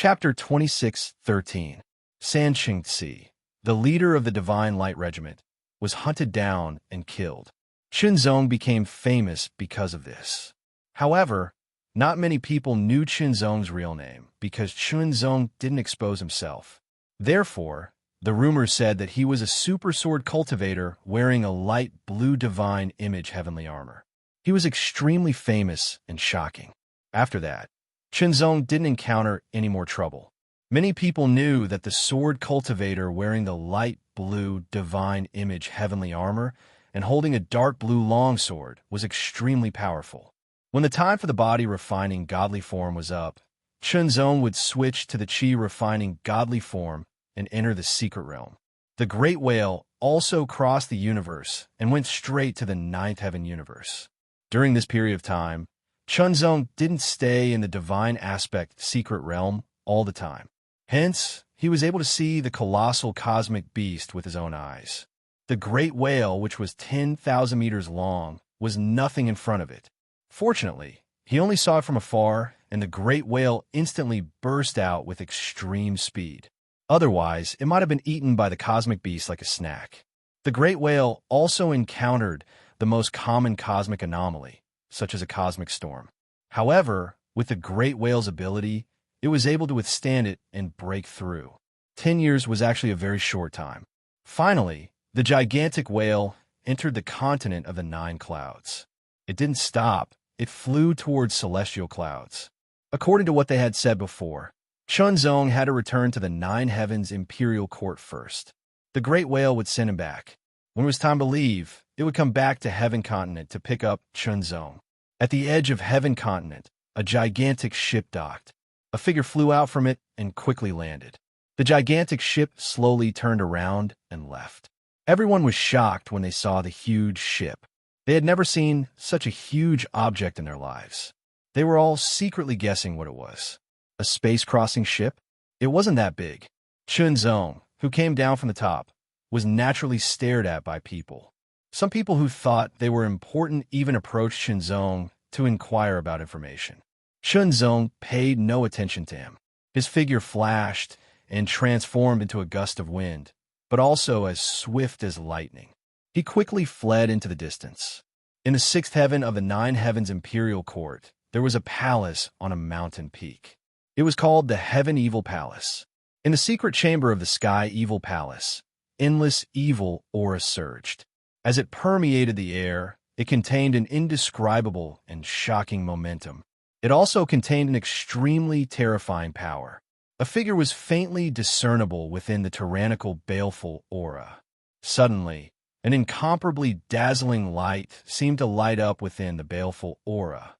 Chapter 26:13. Sanqingxi, the leader of the Divine Light Regiment, was hunted down and killed. Qinzong became famous because of this. However, not many people knew Qinzong's real name because Qinzong didn't expose himself. Therefore, the rumors said that he was a super sword cultivator wearing a light blue divine image heavenly armor. He was extremely famous and shocking. After that, Qinzong didn't encounter any more trouble. Many people knew that the sword cultivator wearing the light blue divine image heavenly armor and holding a dark blue longsword was extremely powerful. When the time for the body refining godly form was up, Qinzong would switch to the qi refining godly form and enter the secret realm. The great whale also crossed the universe and went straight to the ninth heaven universe. During this period of time, Qinzong didn't stay in the divine aspect secret realm all the time. Hence, he was able to see the colossal cosmic beast with his own eyes. The great whale, which was 10,000 meters long, was nothing in front of it. Fortunately, he only saw it from afar, and the great whale instantly burst out with extreme speed. Otherwise, it might have been eaten by the cosmic beast like a snack. The great whale also encountered the most common cosmic anomaly, such as a cosmic storm. However, with the great whale's ability, it was able to withstand it and break through. 10 years was actually a very short time. Finally, the gigantic whale entered the continent of the 9 clouds. It didn't stop. It flew towards celestial clouds. According to what they had said before, Qinzong had to return to the 9 heavens imperial court first. The great whale would send him back. When it was time to leave, it would come back to Heaven Continent to pick up Qinzong. At the edge of Heaven Continent, a gigantic ship docked. A figure flew out from it and quickly landed. The gigantic ship slowly turned around and left. Everyone was shocked when they saw the huge ship. They had never seen such a huge object in their lives. They were all secretly guessing what it was. A space-crossing ship? It wasn't that big. Qinzong, who came down from the top, was naturally stared at by people. Some people who thought they were important even approached Qinzong to inquire about information. Qinzong paid no attention to him. His figure flashed and transformed into a gust of wind, but also as swift as lightning. He quickly fled into the distance. In the 6th heaven of the 9 heavens imperial court, there was a palace on a mountain peak. It was called the Heaven Evil Palace. In the secret chamber of the Sky Evil Palace, endless evil aura surged. As it permeated the air, it contained an indescribable and shocking momentum. It also contained an extremely terrifying power. A figure was faintly discernible within the tyrannical, baleful aura. Suddenly, an incomparably dazzling light seemed to light up within the baleful aura.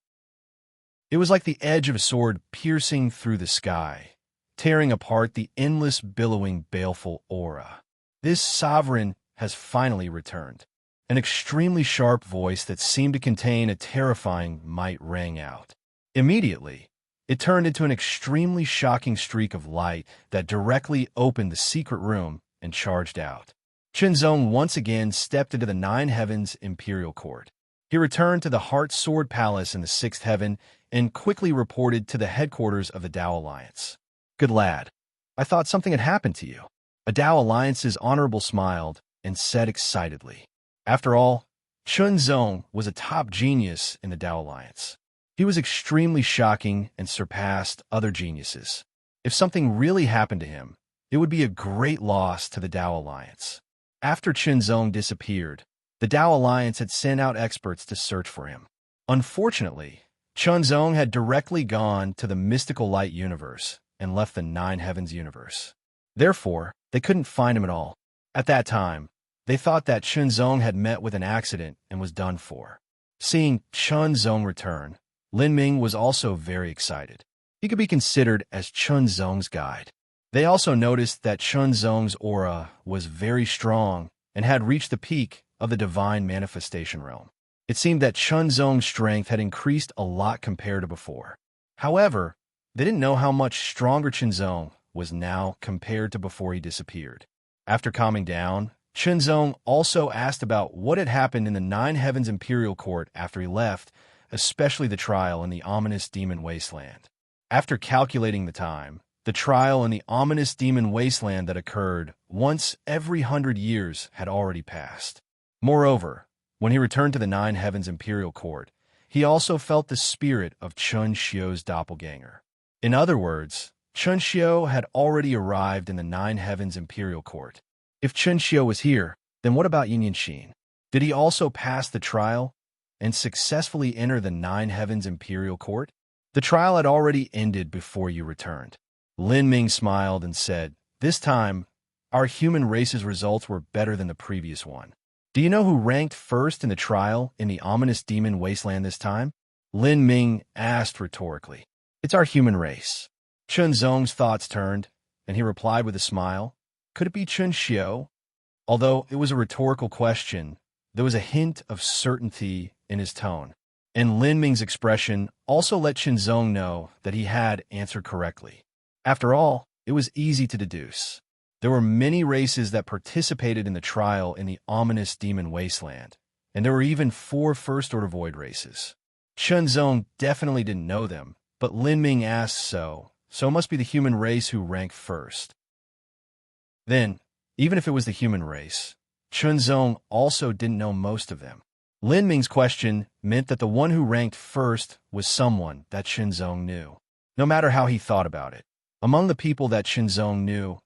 It was like the edge of a sword piercing through the sky, tearing apart the endless, billowing, baleful aura. This sovereign has finally returned. An extremely sharp voice that seemed to contain a terrifying might rang out. Immediately, it turned into an extremely shocking streak of light that directly opened the secret room and charged out. Qinzong once again stepped into the 9 heavens imperial court. He returned to the Heart Sword Palace in the 6th heaven and quickly reported to the headquarters of the Tao Alliance. "Good lad, I thought something had happened to you." A Tao Alliance's honorable smiled and said excitedly. After all, Qinzong was a top genius in the Tao Alliance. He was extremely shocking and surpassed other geniuses. If something really happened to him, it would be a great loss to the Tao Alliance. After Qinzong disappeared, the Tao Alliance had sent out experts to search for him. Unfortunately, Qinzong had directly gone to the mystical light universe and left the 9 heavens universe. Therefore, they couldn't find him at all. At that time, they thought that Qinzong had met with an accident and was done for. Seeing Qinzong return, Lin Ming was also very excited. He could be considered as Qinzong's guide. They also noticed that Qinzong's aura was very strong and had reached the peak of the divine manifestation realm. It seemed that Qinzong's strength had increased a lot compared to before. However, they didn't know how much stronger Qinzong was now compared to before he disappeared. After calming down, Qinzong also asked about what had happened in the 9 heavens imperial court after he left, especially the trial in the ominous demon wasteland. After calculating the time, The trial in the ominous demon wasteland that occurred once every 100 years had already passed. Moreover, when he returned to the Nine Heavens Imperial Court, he also felt the spirit of Chun Xiu's doppelganger. In other words, Chun Xiu had already arrived in the Nine Heavens Imperial Court. If Chun Xiu was here, then what about Yin Xin? Did he also pass the trial and successfully enter the Nine Heavens Imperial Court? The trial had already ended before you returned. Lin Ming smiled and said, "This time, our human race's results were better than the previous one. Do you know who ranked first in the trial in the ominous demon wasteland this time?" Lin Ming asked rhetorically. "It's our human race." Chun Zong's thoughts turned, and he replied with a smile. Could it be Chun Xiu? Although it was a rhetorical question, there was a hint of certainty in his tone, and Lin Ming's expression also let Chun Zong know that he had answered correctly. After all, it was easy to deduce. There were many races that participated in the trial in the ominous demon wasteland, and there were even 4 first-order void races. Chun Zong definitely didn't know them, but Lin Ming asked so it must be the human race who ranked first. Then, even if it was the human race, Chun Zong also didn't know most of them. Lin Ming's question meant that the one who ranked first was someone that Chun Zong knew, no matter how he thought about it. Among the people that Chun Zong knew,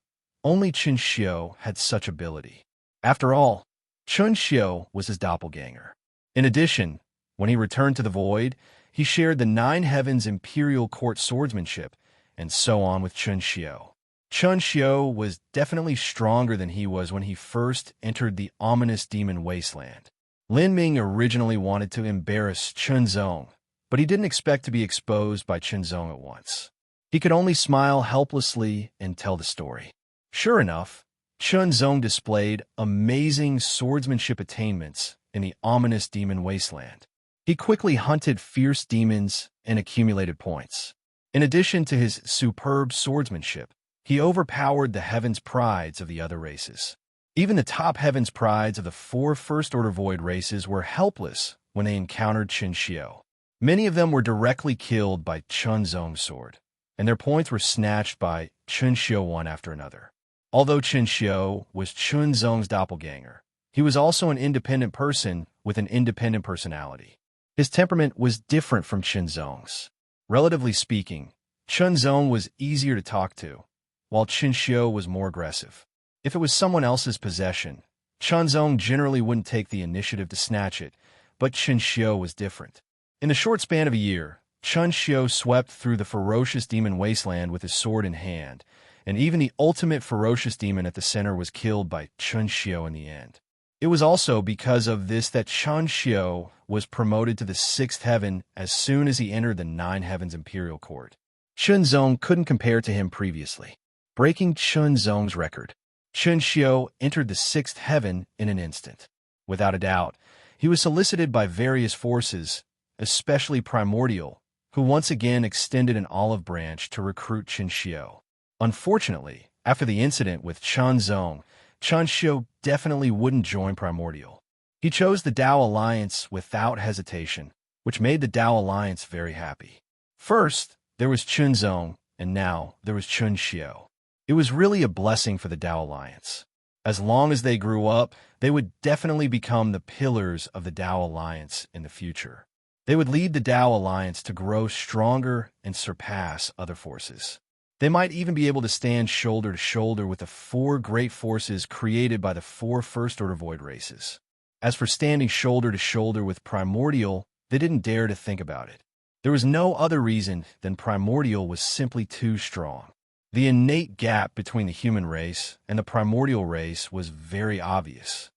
only Chun Xiu had such ability. After all, Chun Xiu was his doppelganger. In addition, when he returned to the Void, he shared the Nine Heavens Imperial Court swordsmanship, and so on with Chun Xiu. Chun Xiu was definitely stronger than he was when he first entered the ominous demon wasteland. Lin Ming originally wanted to embarrass Chun Zong, but he didn't expect to be exposed by Chun Zong at once. He could only smile helplessly and tell the story. Sure enough, Chun Zong displayed amazing swordsmanship attainments in the ominous demon wasteland. He quickly hunted fierce demons and accumulated points. In addition to his superb swordsmanship, he overpowered the heavens prides of the other races. Even the top heavens prides of the 4 first-order void races were helpless when they encountered Chun Xiu. Many of them were directly killed by Chun Zong's sword, and their points were snatched by Chun Xiu one after another. Although Chun Xiu was Chun Zong's doppelganger, he was also an independent person with an independent personality. His temperament was different from Chun Zong's. Relatively speaking, Chun Zong was easier to talk to, while Chun Xiu was more aggressive. If it was someone else's possession, Chun Zong generally wouldn't take the initiative to snatch it, but Chun Xiu was different. In the short span of a year, Chun Xiu swept through the ferocious demon wasteland with his sword in hand, and even the ultimate ferocious demon at the center was killed by Chun Xiu in the end. It was also because of this that Chun Xiu was promoted to the 6th heaven as soon as he entered the Nine Heavens Imperial Court. Chun Zong couldn't compare to him previously. Breaking Chun Zong's record, Chun Xiu entered the 6th heaven in an instant. Without a doubt, he was solicited by various forces, especially Primordial, who once again extended an olive branch to recruit Chun Xiu. Unfortunately, after the incident with Chun Zong, Chun Xiu definitely wouldn't join Primordial. He chose the Tao Alliance without hesitation, which made the Tao Alliance very happy. First, there was Chun Zong, and now there was Chun Xiu. It was really a blessing for the Tao Alliance. As long as they grew up, they would definitely become the pillars of the Tao Alliance in the future. They would lead the Tao Alliance to grow stronger and surpass other forces. They might even be able to stand shoulder to shoulder with the 4 great forces created by the 4 first-order void races. As for standing shoulder to shoulder with Primordial, they didn't dare to think about it. There was no other reason than Primordial was simply too strong. The innate gap between the human race and the primordial race was very obvious.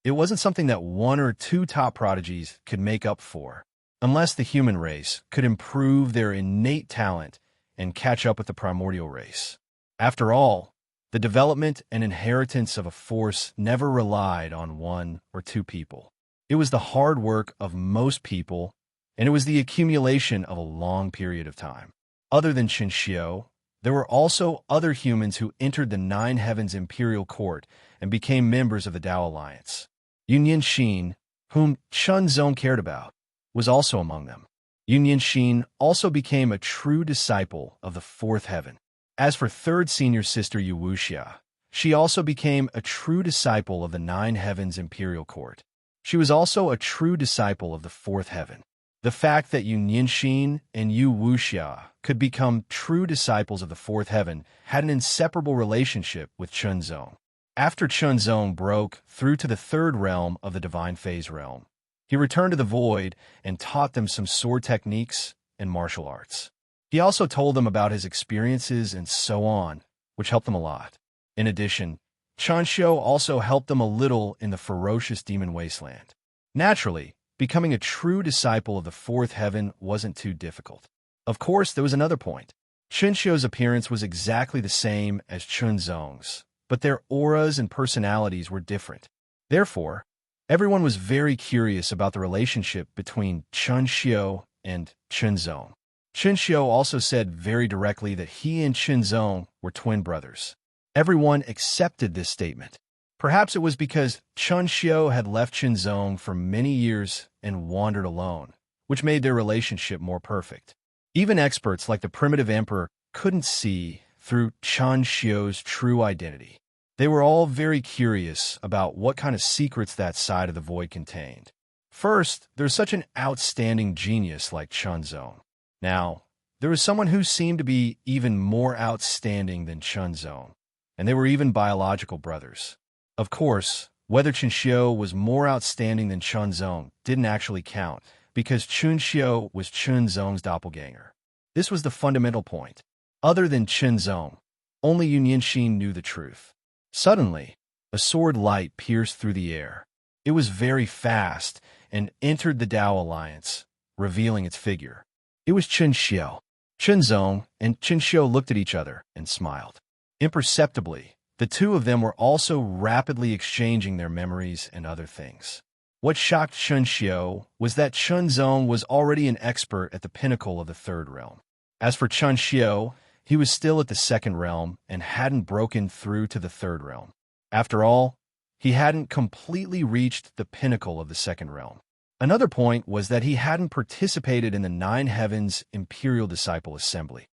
It wasn't something that 1 or 2 top prodigies could make up for, unless the human race could improve their innate talent and catch up with the primordial race. After all, the development and inheritance of a force never relied on 1 or 2 people. It was the hard work of most people, and it was the accumulation of a long period of time. Other than Chun Xiu, there were also other humans who entered the Nine Heavens Imperial Court and became members of the Tao Alliance. Yin Xin, whom Chun Zong cared about, was also among them. Yunyanxin also became a true disciple of the fourth heaven. As for third senior sister Yu Wuxia, she also became a true disciple of the nine heavens imperial court. She was also a true disciple of the fourth heaven. The fact that Yunyanxin and Yu Wuxia could become true disciples of the fourth heaven had an inseparable relationship with Chunzong. After Chunzong broke through to the third realm of the divine phase realm, he returned to the void and taught them some sword techniques and martial arts. He also told them about his experiences and so on, which helped them a lot. In addition, Chunxiu also helped them a little in the ferocious demon wasteland. Naturally, becoming a true disciple of the fourth heaven wasn't too difficult. Of course, there was another point. Chunxiu's appearance was exactly the same as Chunzong's, but their auras and personalities were different. Therefore, everyone was very curious about the relationship between Chunxiu and Chunzong. Chunxiu also said very directly that he and Chunzong were twin brothers. Everyone accepted this statement. Perhaps it was because Chunxiu had left Chunzong for many years and wandered alone, which made their relationship more perfect. Even experts like the primitive emperor couldn't see through Chunxiu's true identity. They were all very curious about what kind of secrets that side of the void contained. First, there's such an outstanding genius like Chunzong. Now, there was someone who seemed to be even more outstanding than Chunzong, and they were even biological brothers. Of course, whether Chunxiu was more outstanding than Chunzong didn't actually count, because Chunxiu was Chunzong's doppelganger. This was the fundamental point. Other than Chunzong, only Yunyanxin knew the truth. Suddenly, a sword light pierced through the air. It was very fast and entered the Dao Alliance, revealing its figure. It was Chunxiu. Chunzong and Chunxiu looked at each other and smiled. Imperceptibly, the two of them were also rapidly exchanging their memories and other things. What shocked Chunxiu was that Chunzong was already an expert at the pinnacle of the third realm. As for Chunxiu, he was still at the second realm and hadn't broken through to the third realm. After all, he hadn't completely reached the pinnacle of the second realm. Another point was that he hadn't participated in the Nine Heavens Imperial Disciple Assembly.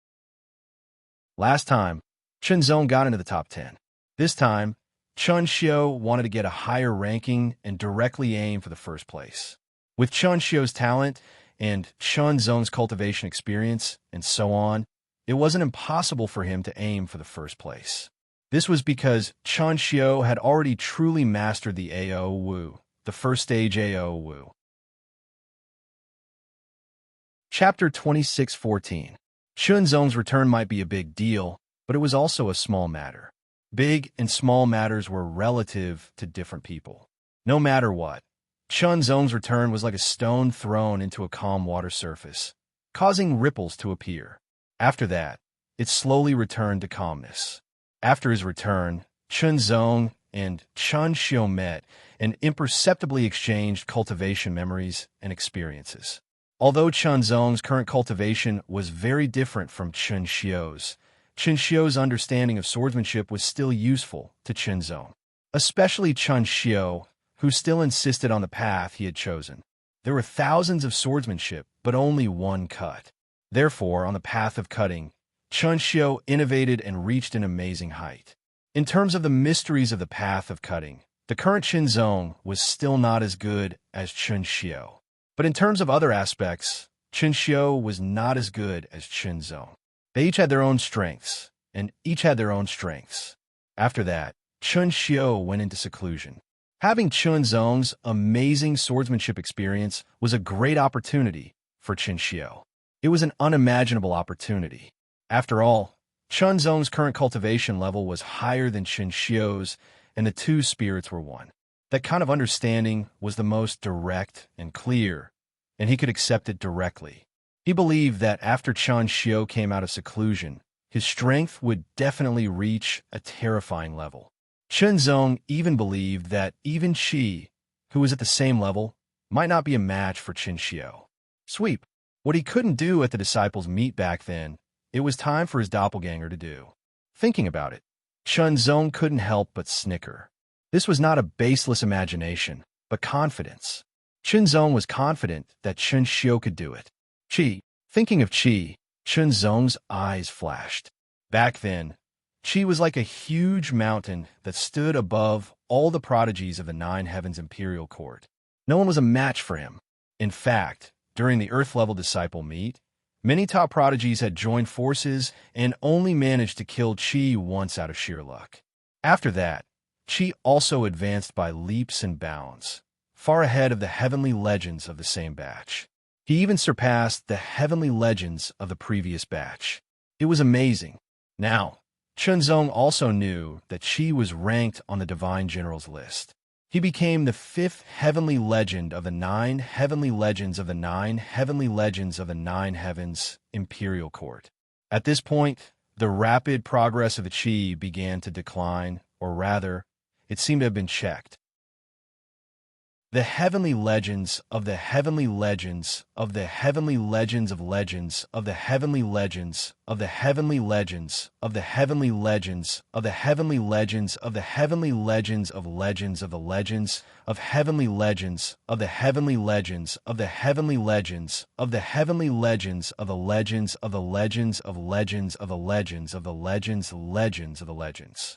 Last time, Chunzong got into the top 10. This time, Chunxiu wanted to get a higher ranking and directly aim for the first place. With Chunxiu's talent and Chunzong's cultivation experience and so on, it wasn't impossible for him to aim for the first place. This was because Chunxiu had already truly mastered the AO Wu, the first stage AO Wu. Chapter 26:14. Chunzong's return might be a big deal, but it was also a small matter. Big and small matters were relative to different people. No matter what, Chunzong's return was like a stone thrown into a calm water surface, causing ripples to appear. After that, it slowly returned to calmness. After his return, Chunzong and Chunxiu met and imperceptibly exchanged cultivation memories and experiences. Although Chunzong's current cultivation was very different from Chunxiu's understanding of swordsmanship was still useful to Chunzong, especially Chunxiu, who still insisted on the path he had chosen. There were thousands of swordsmanship, but only one cut. Therefore, on the path of cutting, Chunxiu innovated and reached an amazing height. In terms of the mysteries of the path of cutting, the current Chunzong was still not as good as Chunxiu. But in terms of other aspects, Chunxiu was not as good as Chunzong. They each had their own strengths, and each had their own strengths. After that, Chunxiu went into seclusion. Having Chunzong's amazing swordsmanship experience was a great opportunity for Chunxiu. It was an unimaginable opportunity. After all, Chunzong's current cultivation level was higher than Chunxiu's, and the two spirits were one. That kind of understanding was the most direct and clear, and he could accept it directly. He believed that after Chunxiu came out of seclusion, his strength would definitely reach a terrifying level. Chunzong even believed that even Qi, who was at the same level, might not be a match for Chunxiu. Sweep. What he couldn't do at the disciples' meet back then, it was time for his doppelganger to do. Thinking about it, Chunzong couldn't help but snicker. This was not a baseless imagination, but confidence. Chunzong was confident that Chunxiu could do it. Qi. Thinking of Qi, Chunzong's eyes flashed. Back then, Qi was like a huge mountain that stood above all the prodigies of the Nine Heavens Imperial Court. No one was a match for him. In fact, during the Earth-level disciple meet, many top prodigies had joined forces and only managed to kill Qi once out of sheer luck. After that, Qi also advanced by leaps and bounds, far ahead of the heavenly legends of the same batch. He even surpassed the heavenly legends of the previous batch. It was amazing. Now, Chunzong also knew that Qi was ranked on the Divine General's list. He became the 5th heavenly legend of the 9 heavenly legends of the 9 heavenly legends of the 9 heavens Imperial Court. At this point, the rapid progress of the Qi began to decline, or rather, it seemed to have been checked. The heavenly legends of the heavenly legends of the heavenly legends of legends of the heavenly legends of the heavenly legends of the heavenly legends of the heavenly legends of the heavenly legends of legends of the legends of heavenly legends of the heavenly legends of the heavenly legends of the heavenly legends of the legends of the legends of legends of the legends of the legends legends of the legends.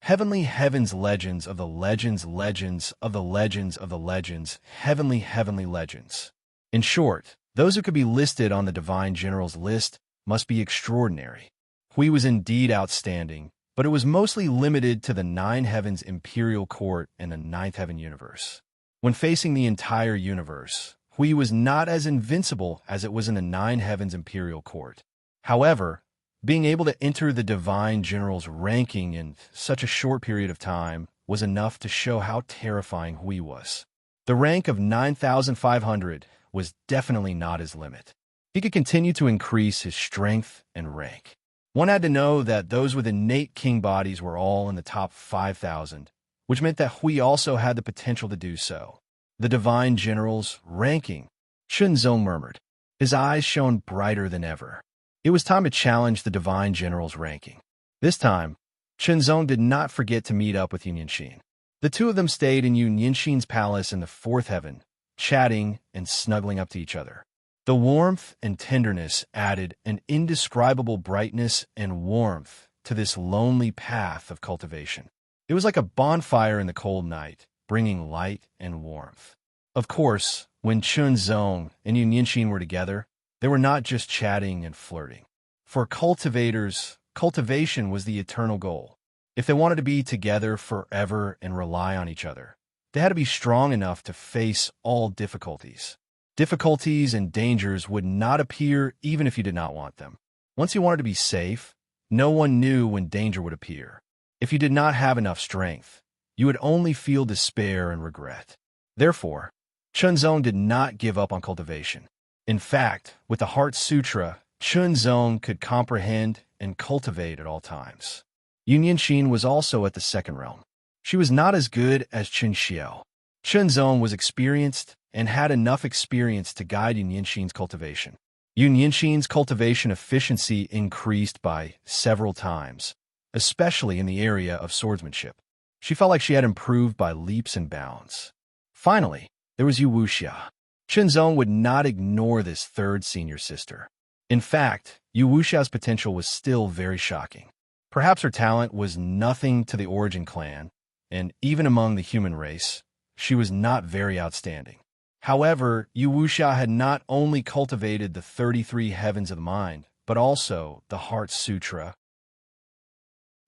Heavenly heavens legends of the legends legends of the legends of the legends heavenly legends. In short, those who could be listed on the Divine General's list must be extraordinary. Hui was indeed outstanding, but it was mostly limited to the 9 heavens Imperial Court and the 9th heaven universe. When facing the entire universe, Hui was not as invincible as it was in the 9 heavens Imperial Court. However, being able to enter the Divine General's ranking in such a short period of time was enough to show how terrifying Hui was. The rank of 9,500 was definitely not his limit. He could continue to increase his strength and rank. One had to know that those with innate king bodies were all in the top 5,000, which meant that Hui also had the potential to do so. The Divine General's ranking, Chunzong murmured. His eyes shone brighter than ever. It was time to challenge the Divine General's ranking. This time, Chunzong did not forget to meet up with Yunyanxin. The two of them stayed in Yunyanxin's palace in the 4th heaven, chatting and snuggling up to each other. The warmth and tenderness added an indescribable brightness and warmth to this lonely path of cultivation. It was like a bonfire in the cold night, bringing light and warmth. Of course, when Chunzong and Yunyanxin were together, they were not just chatting and flirting. For cultivators, cultivation was the eternal goal. If they wanted to be together forever and rely on each other, they had to be strong enough to face all difficulties. Difficulties and dangers would not appear even if you did not want them. Once you wanted to be safe, no one knew when danger would appear. If you did not have enough strength, you would only feel despair and regret. Therefore, Chunzong did not give up on cultivation. In fact, with the Heart Sutra, Chunzong could comprehend and cultivate at all times. Yunyanxin was also at the 2nd realm. She was not as good as Chunxiao. Chunzong was experienced and had enough experience to guide Yunyanxin's cultivation. Yunyanxin's cultivation efficiency increased by several times, especially in the area of swordsmanship. She felt like she had improved by leaps and bounds. Finally, there was Yu Wuxia. Chunzong would not ignore this 3rd senior sister. In fact, Yu Wuxia's potential was still very shocking. Perhaps her talent was nothing to the Origin clan, and even among the human race, she was not very outstanding. However, Yu Wuxia had not only cultivated the 33 heavens of the mind, but also the Heart Sutra.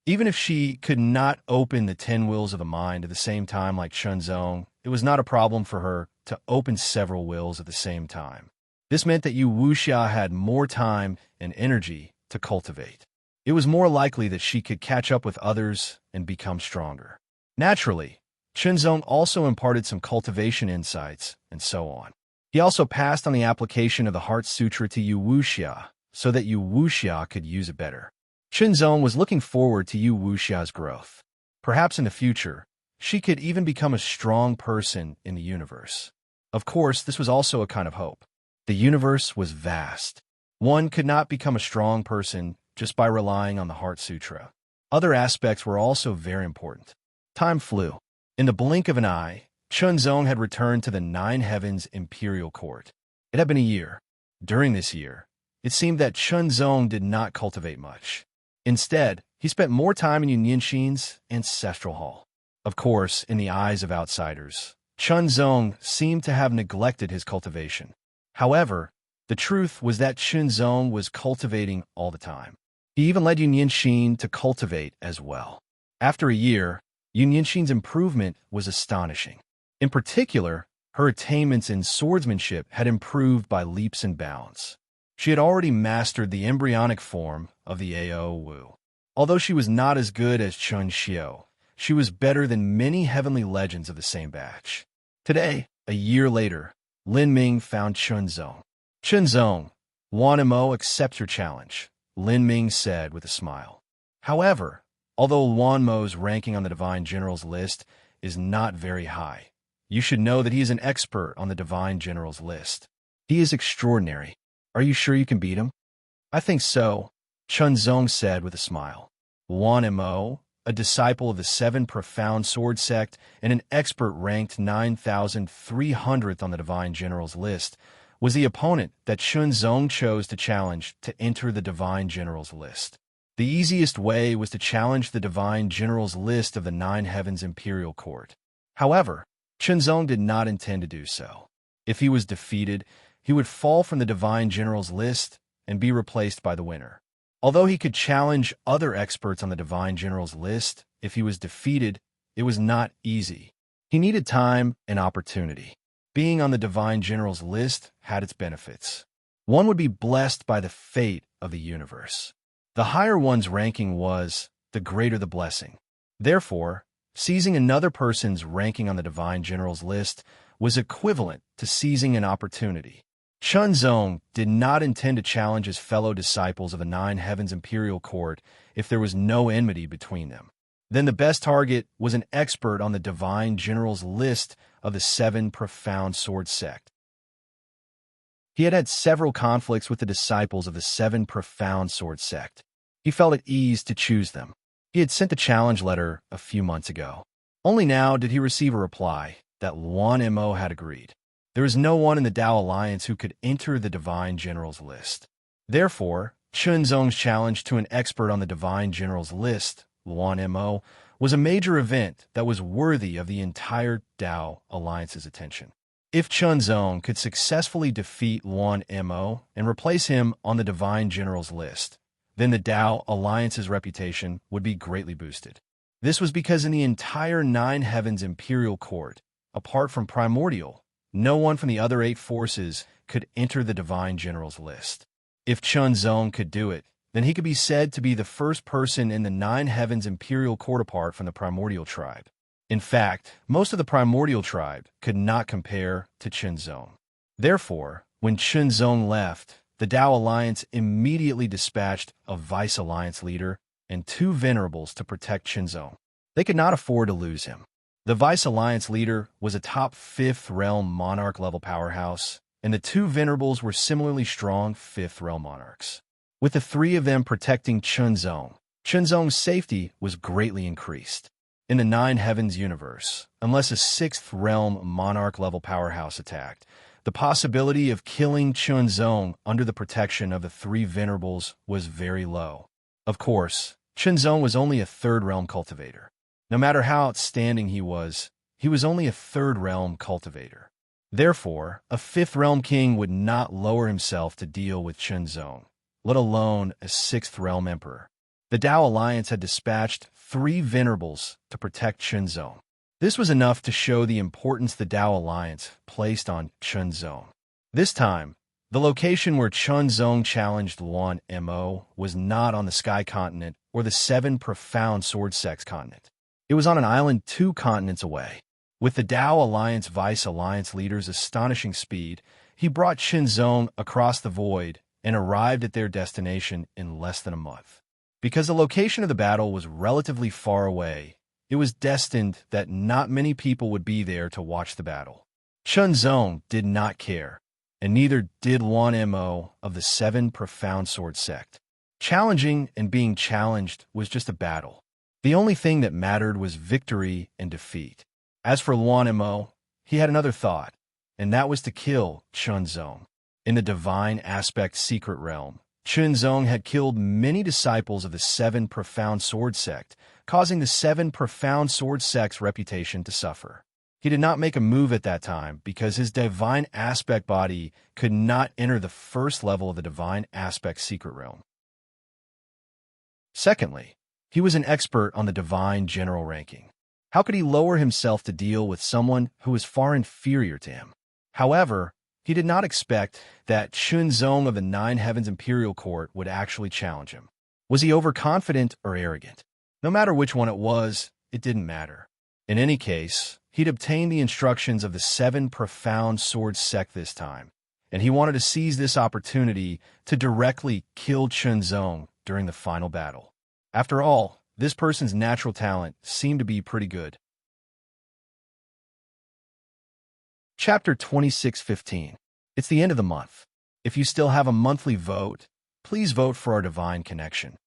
Even if she could not open the 10 wills of the mind at the same time like Chunzong, it was not a problem for her to open several wills at the same time. This meant that Yu Wuxia had more time and energy to cultivate. It was more likely that she could catch up with others and become stronger. Naturally, Chunzong also imparted some cultivation insights, and so on. He also passed on the application of the Heart Sutra to Yu Wuxia, so that Yu Wuxia could use it better. Chunzong was looking forward to Yu Wuxia's growth. Perhaps in the future, she could even become a strong person in the universe. Of course, this was also a kind of hope. The universe was vast. One could not become a strong person just by relying on the Heart Sutra. Other aspects were also very important. Time flew. In the blink of an eye, Chunzong had returned to the 9 heavens Imperial Court. It had been a year. During this year, it seemed that Chunzong did not cultivate much. Instead, he spent more time in Yunyinshin's ancestral hall. Of course, in the eyes of outsiders, Chunzong seemed to have neglected his cultivation. However, the truth was that Chunzong was cultivating all the time. He even led Yunyinshin to cultivate as well. After a year, Yunyinshin's improvement was astonishing. In particular, her attainments in swordsmanship had improved by leaps and bounds. She had already mastered the embryonic form of the Ao Wu. Although she was not as good as Chun Xiu, she was better than many heavenly legends of the same batch. Today, a year later, Lin Ming found Chunzong. "Chunzong, Wan Mo accepts your challenge," Lin Ming said with a smile. However, although Wan Mo's ranking on the Divine General's list is not very high, you should know that he is an expert on the Divine General's list. He is extraordinary. Are you sure you can beat him? I think so, Chunzong said with a smile. Wan Mo, a disciple of the Seven Profound Sword Sect and an expert ranked 9,300th on the Divine General's list, was the opponent that Chunzong chose to challenge to enter the Divine General's list. The easiest way was to challenge the Divine General's list of the Nine Heavens Imperial Court. However, Chunzong did not intend to do so. If he was defeated, he would fall from the Divine General's list and be replaced by the winner. Although he could challenge other experts on the Divine General's list, if he was defeated, it was not easy. He needed time and opportunity. Being on the Divine General's list had its benefits. One would be blessed by the fate of the universe. The higher one's ranking was, the greater the blessing. Therefore, seizing another person's ranking on the Divine General's list was equivalent to seizing an opportunity. Chunzong did not intend to challenge his fellow disciples of the Nine Heavens Imperial Court if there was no enmity between them. Then the best target was an expert on the Divine General's list of the Seven Profound Sword Sect. He had had several conflicts with the disciples of the Seven Profound Sword Sect. He felt at ease to choose them. He had sent the challenge letter a few months ago. Only now did he receive a reply that Wan Mo had agreed. There is no one in the Tao Alliance who could enter the Divine General's list. Therefore, Chunzong's challenge to an expert on the Divine General's list, Wan Mo, was a major event that was worthy of the entire Tao Alliance's attention. If Chunzong could successfully defeat Wan Mo and replace him on the Divine General's list, then the Tao Alliance's reputation would be greatly boosted. This was because in the entire Nine Heavens Imperial Court, apart from Primordial, no one from the other 8 forces could enter the Divine General's list. If Chunzong could do it, then he could be said to be the first person in the Nine Heavens Imperial Court apart from the Primordial tribe. In fact, most of the Primordial tribe could not compare to Chunzong. Therefore, when Chunzong left, the Tao Alliance immediately dispatched a Vice Alliance leader and 2 venerables to protect Chunzong. They could not afford to lose him. The Vice Alliance leader was a top 5th realm monarch-level powerhouse, and the 2 venerables were similarly strong 5th realm monarchs. With the 3 of them protecting Chunzong, Chunzong's safety was greatly increased. In the Nine Heavens universe, unless a 6th realm monarch-level powerhouse attacked, the possibility of killing Chunzong under the protection of the 3 venerables was very low. Of course, Chunzong was only a 3rd realm cultivator. No matter how outstanding he was only a 3rd realm cultivator. Therefore, a 5th realm king would not lower himself to deal with Chunzong, let alone a 6th realm emperor. The Tao Alliance had dispatched 3 venerables to protect Chunzong. This was enough to show the importance the Tao Alliance placed on Chunzong. This time, the location where Chunzong challenged Wan Mo was not on the Sky Continent or the Seven Profound Sword Sects continent. It was on an island 2 continents away. With the Tao Alliance Vice Alliance leader's astonishing speed, he brought Chunzong across the void and arrived at their destination in less than a month. Because the location of the battle was relatively far away, it was destined that not many people would be there to watch the battle. Chunzong did not care, and neither did Wan Mo of the Seven Profound Sword Sect. Challenging and being challenged was just a battle. The only thing that mattered was victory and defeat. As for Wan Mo, he had another thought, and that was to kill Chunzong. In the divine aspect secret realm, Chunzong had killed many disciples of the Seven Profound Sword Sect, causing the Seven Profound Sword Sect's reputation to suffer. He did not make a move at that time because his divine aspect body could not enter the first level of the divine aspect secret realm. Secondly, he was an expert on the divine general ranking. How could he lower himself to deal with someone who was far inferior to him? However, he did not expect that Chunzong of the Nine Heavens Imperial Court would actually challenge him. Was he overconfident or arrogant? No matter which one it was, it didn't matter. In any case, he'd obtained the instructions of the Seven Profound Sword Sect this time, and he wanted to seize this opportunity to directly kill Chunzong during the final battle. After all, this person's natural talent seemed to be pretty good. Chapter 26:15. It's the end of the month. If you still have a monthly vote, please vote for our divine connection.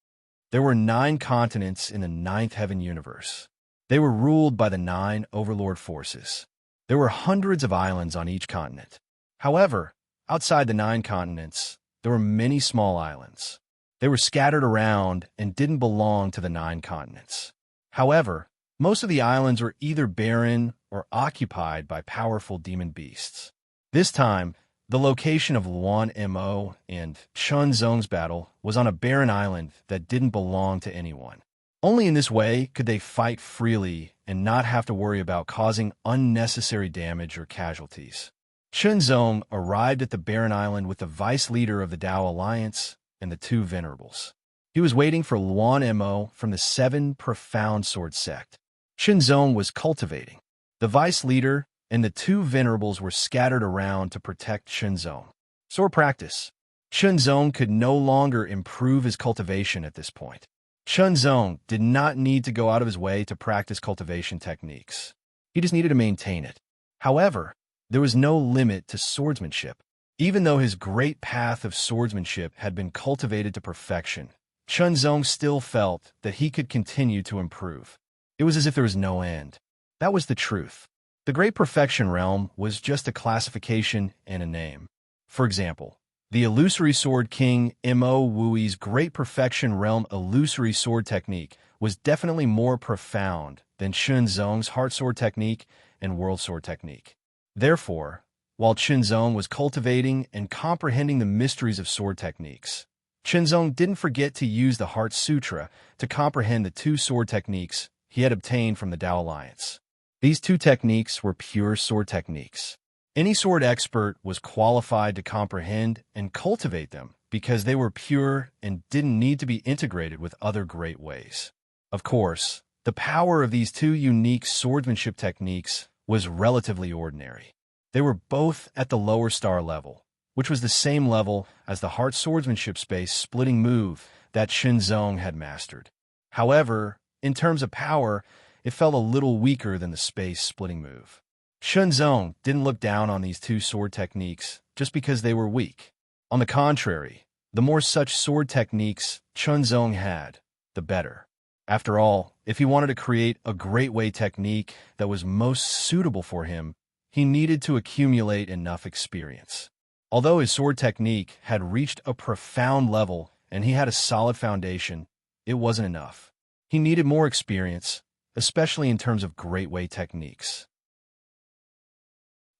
There were 9 continents in the Ninth Heaven universe. They were ruled by the 9 overlord forces. There were hundreds of islands on each continent. However, outside the 9 continents, there were many small islands. They were scattered around and didn't belong to the 9 continents. However, most of the islands were either barren or occupied by powerful demon beasts. This time, the location of Luan Mo and Chunzong's battle was on a barren island that didn't belong to anyone. Only in this way could they fight freely and not have to worry about causing unnecessary damage or casualties. Chunzong arrived at the barren island with the vice leader of the Tao Alliance and the 2 venerables. He was waiting for Luan Mo from the Seven Profound Sword Sect. Chunzong was cultivating. The vice leader and the 2 venerables were scattered around to protect Chunzong. Sword practice. Chunzong could no longer improve his cultivation at this point. Chunzong did not need to go out of his way to practice cultivation techniques. He just needed to maintain it. However, there was no limit to swordsmanship. Even though his great path of swordsmanship had been cultivated to perfection, Chunzong still felt that he could continue to improve. It was as if there was no end. That was the truth. The Great Perfection Realm was just a classification and a name. For example, the Illusory Sword King Mo Wui's Great Perfection Realm Illusory Sword Technique was definitely more profound than Chunzong's Heart Sword Technique and World Sword Technique. Therefore, while Chunzong was cultivating and comprehending the mysteries of sword techniques, Chunzong didn't forget to use the Heart Sutra to comprehend the 2 sword techniques he had obtained from the Tao Alliance. These 2 techniques were pure sword techniques. Any sword expert was qualified to comprehend and cultivate them because they were pure and didn't need to be integrated with other great ways. Of course, the power of these 2 unique swordsmanship techniques was relatively ordinary. They were both at the lower star level, which was the same level as the Heart Swordsmanship space splitting move that Chunzong had mastered. However, in terms of power, it felt a little weaker than the space splitting move. Chunzong didn't look down on these 2 sword techniques just because they were weak. On the contrary, the more such sword techniques Chunzong had, the better. After all, if he wanted to create a great way technique that was most suitable for him, he needed to accumulate enough experience. Although his sword technique had reached a profound level and he had a solid foundation, it wasn't enough. He needed more experience, especially in terms of great way techniques.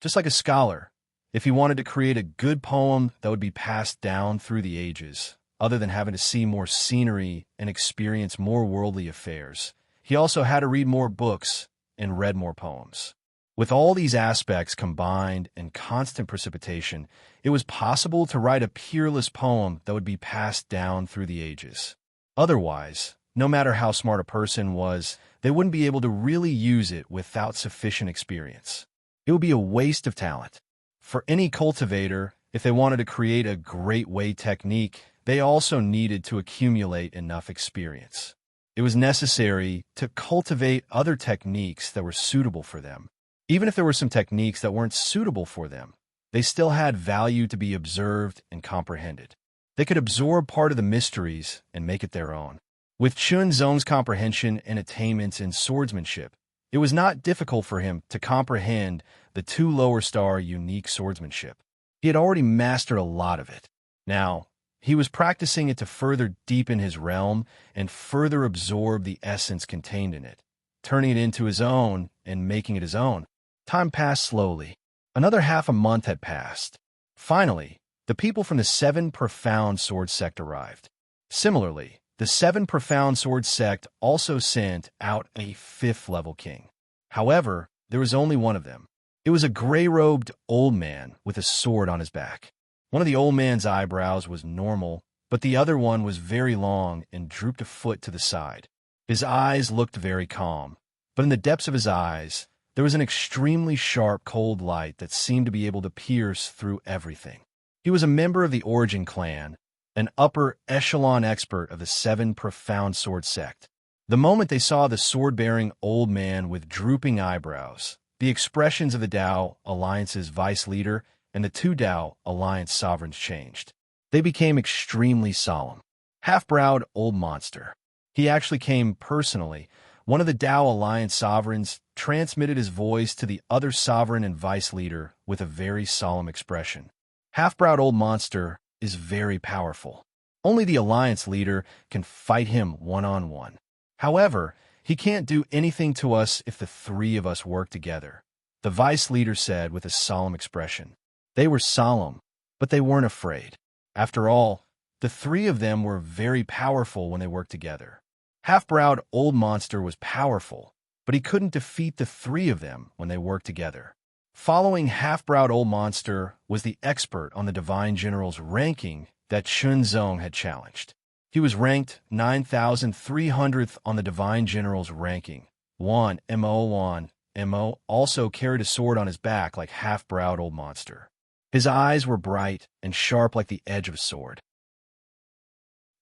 Just like a scholar, if he wanted to create a good poem that would be passed down through the ages, other than having to see more scenery and experience more worldly affairs, he also had to read more books and read more poems. With all these aspects combined and constant precipitation, it was possible to write a peerless poem that would be passed down through the ages. Otherwise, no matter how smart a person was, they wouldn't be able to really use it without sufficient experience. It would be a waste of talent. For any cultivator, if they wanted to create a great way technique, they also needed to accumulate enough experience. It was necessary to cultivate other techniques that were suitable for them. Even if there were some techniques that weren't suitable for them, they still had value to be observed and comprehended. They could absorb part of the mysteries and make it their own. With Chunzong's comprehension and attainments in swordsmanship, it was not difficult for him to comprehend the 2 lower star unique swordsmanship. He had already mastered a lot of it. Now, he was practicing it to further deepen his realm and further absorb the essence contained in it, turning it into his own and making it his own. Time passed slowly. Another half a month had passed. Finally, the people from the 7 Profound Sword Sect arrived. Similarly, the 7 Profound Sword Sect also sent out a 5th-level king. However, there was only one of them. It was a gray-robed old man with a sword on his back. One of the old man's eyebrows was normal, but the other one was very long and drooped a foot to the side. His eyes looked very calm, but in the depths of his eyes, there was an extremely sharp, cold light that seemed to be able to pierce through everything. He was a member of the Origin clan, an upper echelon expert of the 7 Profound Sword Sect. The moment they saw the sword-bearing old man with drooping eyebrows, the expressions of the Dao Alliance's vice leader and the 2 Dao Alliance sovereigns changed. They became extremely solemn. Half-browed old monster. He actually came personally. One of the Dao Alliance sovereigns transmitted his voice to the other sovereign and vice leader with a very solemn expression. Half-browed old monster is very powerful. Only the Alliance leader can fight him one-on-one. However, he can't do anything to us if the 3 of us work together, the vice leader said with a solemn expression. They were solemn, but they weren't afraid. After all, the 3 of them were very powerful when they worked together. Half-browed old monster was powerful, but he couldn't defeat the 3 of them when they worked together. Following half-browed old monster was the expert on the Divine General's ranking that Chunzong had challenged. He was ranked 9,300th on the Divine General's ranking. 1 Mo also carried a sword on his back like half-browed old monster. His eyes were bright and sharp like the edge of a sword.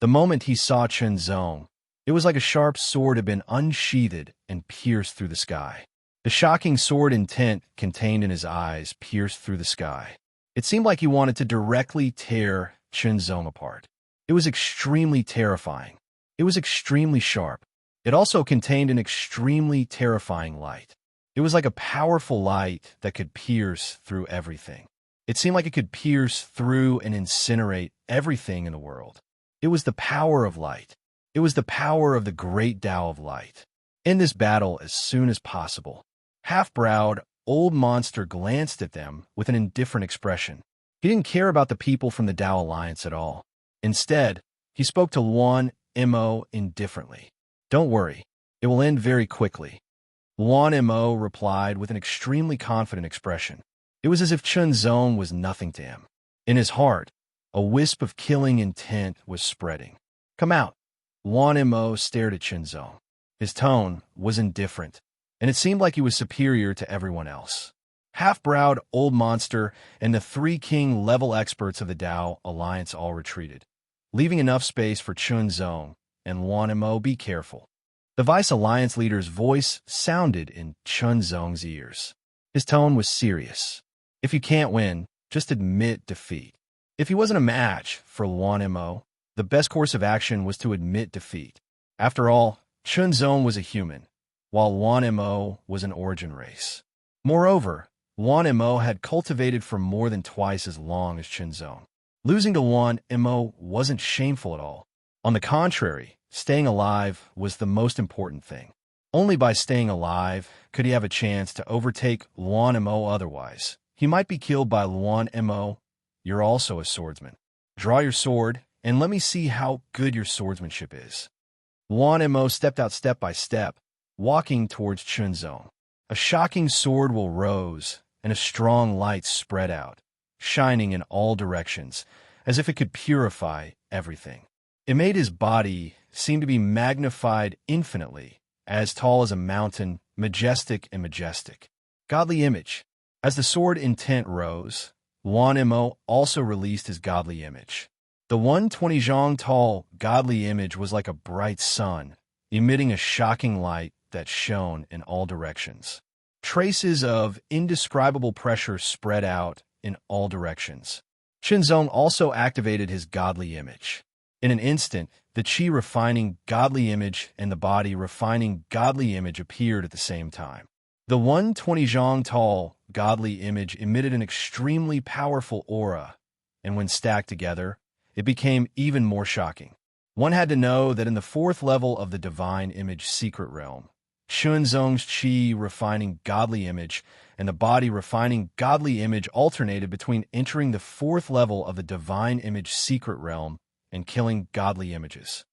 The moment he saw Chunzong, it was like a sharp sword had been unsheathed and pierced through the sky. The shocking sword intent contained in his eyes pierced through the sky. It seemed like he wanted to directly tear Chunzong apart. It was extremely terrifying. It was extremely sharp. It also contained an extremely terrifying light. It was like a powerful light that could pierce through everything. It seemed like it could pierce through and incinerate everything in the world. It was the power of light. It was the power of the great Tao of light. End this battle as soon as possible. Half-browed, old monster glanced at them with an indifferent expression. He didn't care about the people from the Tao Alliance at all. Instead, he spoke to Luan Mo indifferently. Don't worry, it will end very quickly. Luan Mo replied with an extremely confident expression. It was as if Chunzong was nothing to him. In his heart, a wisp of killing intent was spreading. Come out. Luan Mo stared at Chunzong. His tone was indifferent, and it seemed like he was superior to everyone else. Half-browed old monster and the 3 king-level experts of the Tao Alliance all retreated, leaving enough space for Chunzong and Luan Mo. Be careful. The Vice Alliance leader's voice sounded in Chunzong's ears. His tone was serious. If you can't win, just admit defeat. If he wasn't a match for Luan Mo, the best course of action was to admit defeat. After all, Chunzong was a human, while Luan Mo was an origin race. Moreover, Luan Mo had cultivated for more than twice as long as Chunzong. Losing to Luan Mo wasn't shameful at all. On the contrary, staying alive was the most important thing. Only by staying alive could he have a chance to overtake Luan Mo. Otherwise, he might be killed by Luan Mo. You're also a swordsman. Draw your sword, and let me see how good your swordsmanship is. Luan Mo stepped out step by step, walking towards Chunzong. A shocking sword will rose, and a strong light spread out, shining in all directions, as if it could purify everything. It made his body seem to be magnified infinitely, as tall as a mountain, majestic and majestic. Godly image. As the sword intent rose, Luan Mo also released his godly image. The 120 zhang tall godly image was like a bright sun, emitting a shocking light that shone in all directions. Traces of indescribable pressure spread out in all directions. Chunzong also activated his godly image. In an instant, the chi refining godly image and the body refining godly image appeared at the same time. The 120 zhang tall, godly image emitted an extremely powerful aura, and when stacked together, it became even more shocking. One had to know that in the fourth level of the divine image secret realm, Shunzong's chi refining godly image and the body refining godly image alternated between entering the fourth level of the divine image secret realm and killing godly images.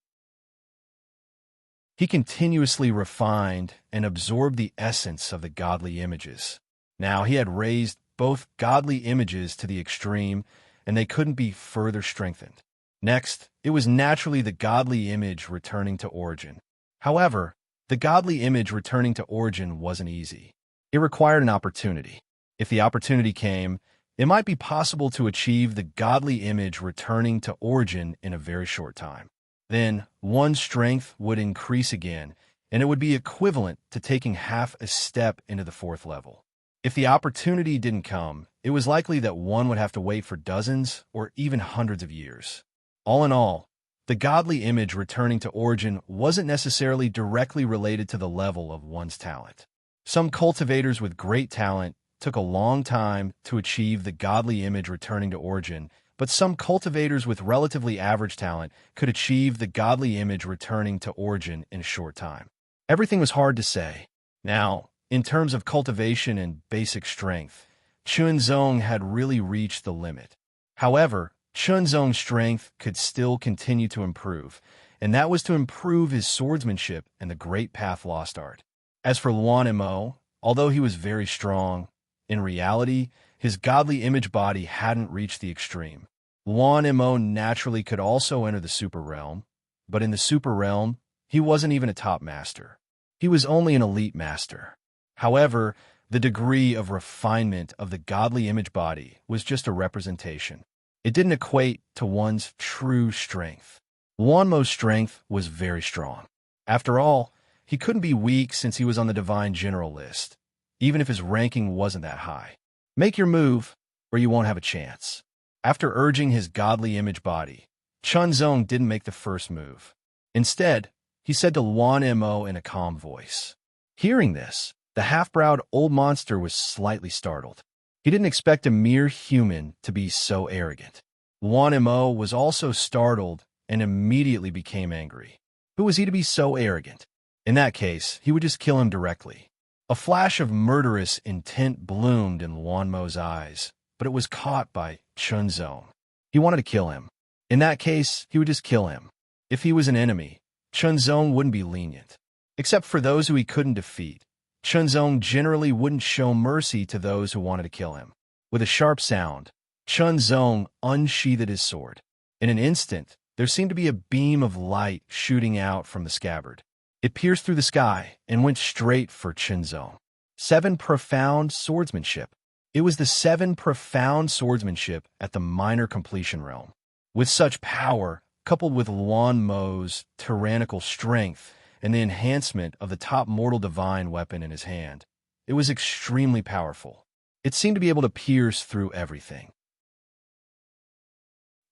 He continuously refined and absorbed the essence of the godly images. Now he had raised both godly images to the extreme, and they couldn't be further strengthened. Next, it was naturally the godly image returning to origin. However, the godly image returning to origin wasn't easy. It required an opportunity. If the opportunity came, it might be possible to achieve the godly image returning to origin in a very short time. Then, one's strength would increase again, and it would be equivalent to taking half a step into the fourth level. If the opportunity didn't come, it was likely that one would have to wait for dozens or even hundreds of years. All in all, the godly image returning to origin wasn't necessarily directly related to the level of one's talent. Some cultivators with great talent took a long time to achieve the godly image returning to origin, but some cultivators with relatively average talent could achieve the godly image returning to origin in a short time. Everything was hard to say. Now, in terms of cultivation and basic strength, Chunzong had really reached the limit. However, Chunzong's strength could still continue to improve, and that was to improve his swordsmanship and the Great Path Lost Art. As for Luan Mo, although he was very strong, in reality, his godly image body hadn't reached the extreme. Luan Mo naturally could also enter the super realm, but in the super realm, he wasn't even a top master. He was only an elite master. However, the degree of refinement of the godly image body was just a representation. It didn't equate to one's true strength. Luan Mo's strength was very strong. After all, he couldn't be weak since he was on the Divine General list, even if his ranking wasn't that high. Make your move, or you won't have a chance. After urging his godly image body, Chunzong didn't make the first move. Instead, he said to Luan Mo in a calm voice. Hearing this, the half-browed old monster was slightly startled. He didn't expect a mere human to be so arrogant. Luan Mo was also startled and immediately became angry. Who was he to be so arrogant? In that case, he would just kill him directly. A flash of murderous intent bloomed in Luan Mo's eyes, but it was caught by Chunzong. He wanted to kill him. In that case, he would just kill him. If he was an enemy, Chunzong wouldn't be lenient. Except for those who he couldn't defeat, Chunzong generally wouldn't show mercy to those who wanted to kill him. With a sharp sound, Chunzong unsheathed his sword. In an instant, there seemed to be a beam of light shooting out from the scabbard. It pierced through the sky and went straight for Chunzong. 7 profound swordsmanship. It was the 7 profound swordsmanship at the minor completion realm. With such power, coupled with Luan Mo's tyrannical strength and the enhancement of the top mortal divine weapon in his hand, it was extremely powerful. It seemed to be able to pierce through everything.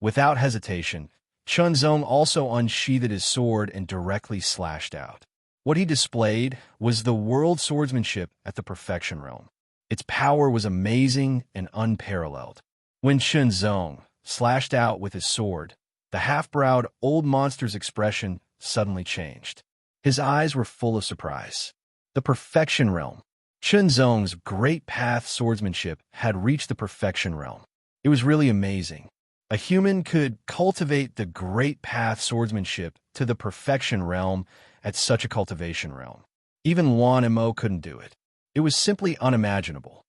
Without hesitation, Chunzong also unsheathed his sword and directly slashed out. What he displayed was the world swordsmanship at the perfection realm. Its power was amazing and unparalleled. When Chunzong slashed out with his sword, the half-browed old monster's expression suddenly changed. His eyes were full of surprise. The perfection realm. Chunzong's Great Path swordsmanship had reached the perfection realm. It was really amazing. A human could cultivate the Great Path swordsmanship to the perfection realm at such a cultivation realm. Even Luan Mo couldn't do it. It was simply unimaginable.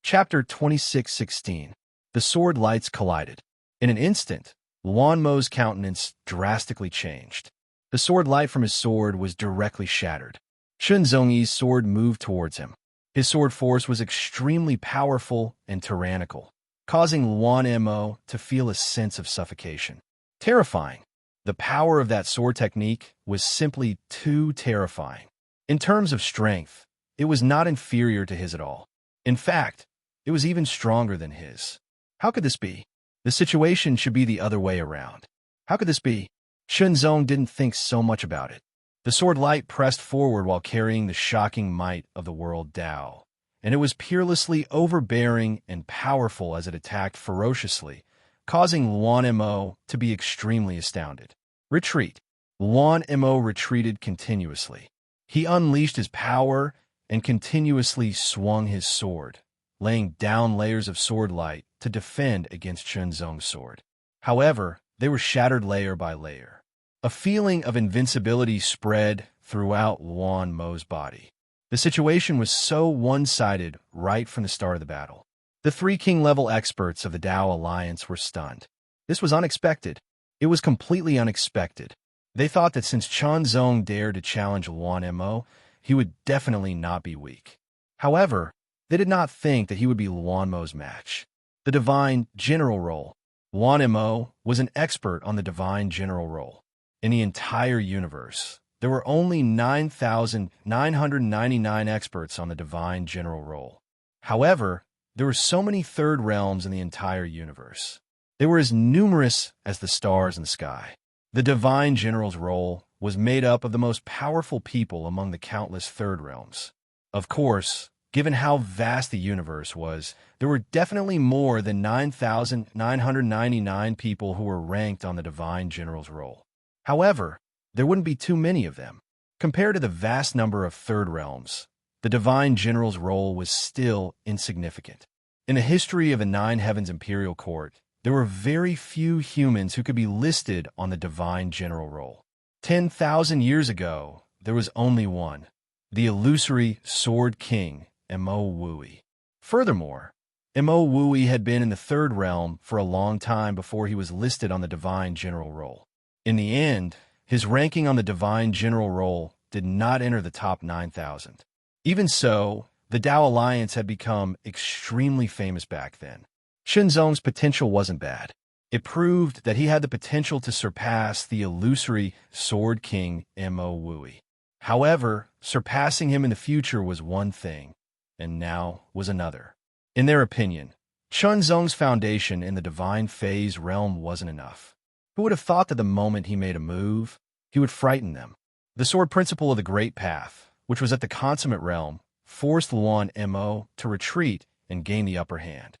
Chapter 26:16. The sword lights collided. In an instant, Luan Mo's countenance drastically changed. The sword light from his sword was directly shattered. Chunzong's sword moved towards him. His sword force was extremely powerful and tyrannical, causing Luan Mo to feel a sense of suffocation. Terrifying. The power of that sword technique was simply too terrifying. In terms of strength, it was not inferior to his at all. In fact, it was even stronger than his. How could this be? The situation should be the other way around. How could this be? Chunzong didn't think so much about it. The sword light pressed forward while carrying the shocking might of the world Tao, and it was peerlessly overbearing and powerful as it attacked ferociously, causing Luan Mo to be extremely astounded. Retreat. Luan Mo retreated continuously. He unleashed his power and continuously swung his sword, laying down layers of sword light to defend against Chunzong's sword. However, they were shattered layer by layer. A feeling of invincibility spread throughout Luan Mo's body. The situation was so one-sided right from the start of the battle. The three king-level experts of the Dao Alliance were stunned. This was unexpected. It was completely unexpected. They thought that since Chunzong dared to challenge Luan Mo, he would definitely not be weak. However, they did not think that he would be Luan Mo's match. The Divine General role. Luan Mo was an expert on the Divine General role. In the entire universe, there were only 9,999 experts on the Divine General role. However, there were so many third realms in the entire universe. They were as numerous as the stars in the sky. The Divine General's role was made up of the most powerful people among the countless third realms. Of course, given how vast the universe was, there were definitely more than 9,999 people who were ranked on the Divine General's role. However, there wouldn't be too many of them. Compared to the vast number of third realms, the Divine General's role was still insignificant. In the history of the Nine Heavens Imperial Court, there were very few humans who could be listed on the Divine General role. 10,000 years ago, there was only one, the illusory Sword King, Mo Wui. Furthermore, Mo Wui had been in the third realm for a long time before he was listed on the Divine General role. In the end, his ranking on the Divine General role did not enter the top 9,000. Even so, the Dao Alliance had become extremely famous back then. Chunzong's potential wasn't bad. It proved that he had the potential to surpass the illusory Sword King Mo Wui. However, surpassing him in the future was one thing, and now was another. In their opinion, Chunzong's foundation in the Divine Phase realm wasn't enough. Who would have thought that the moment he made a move, he would frighten them? The sword principle of the Great Path, which was at the consummate realm, forced Luan Mo to retreat and gain the upper hand.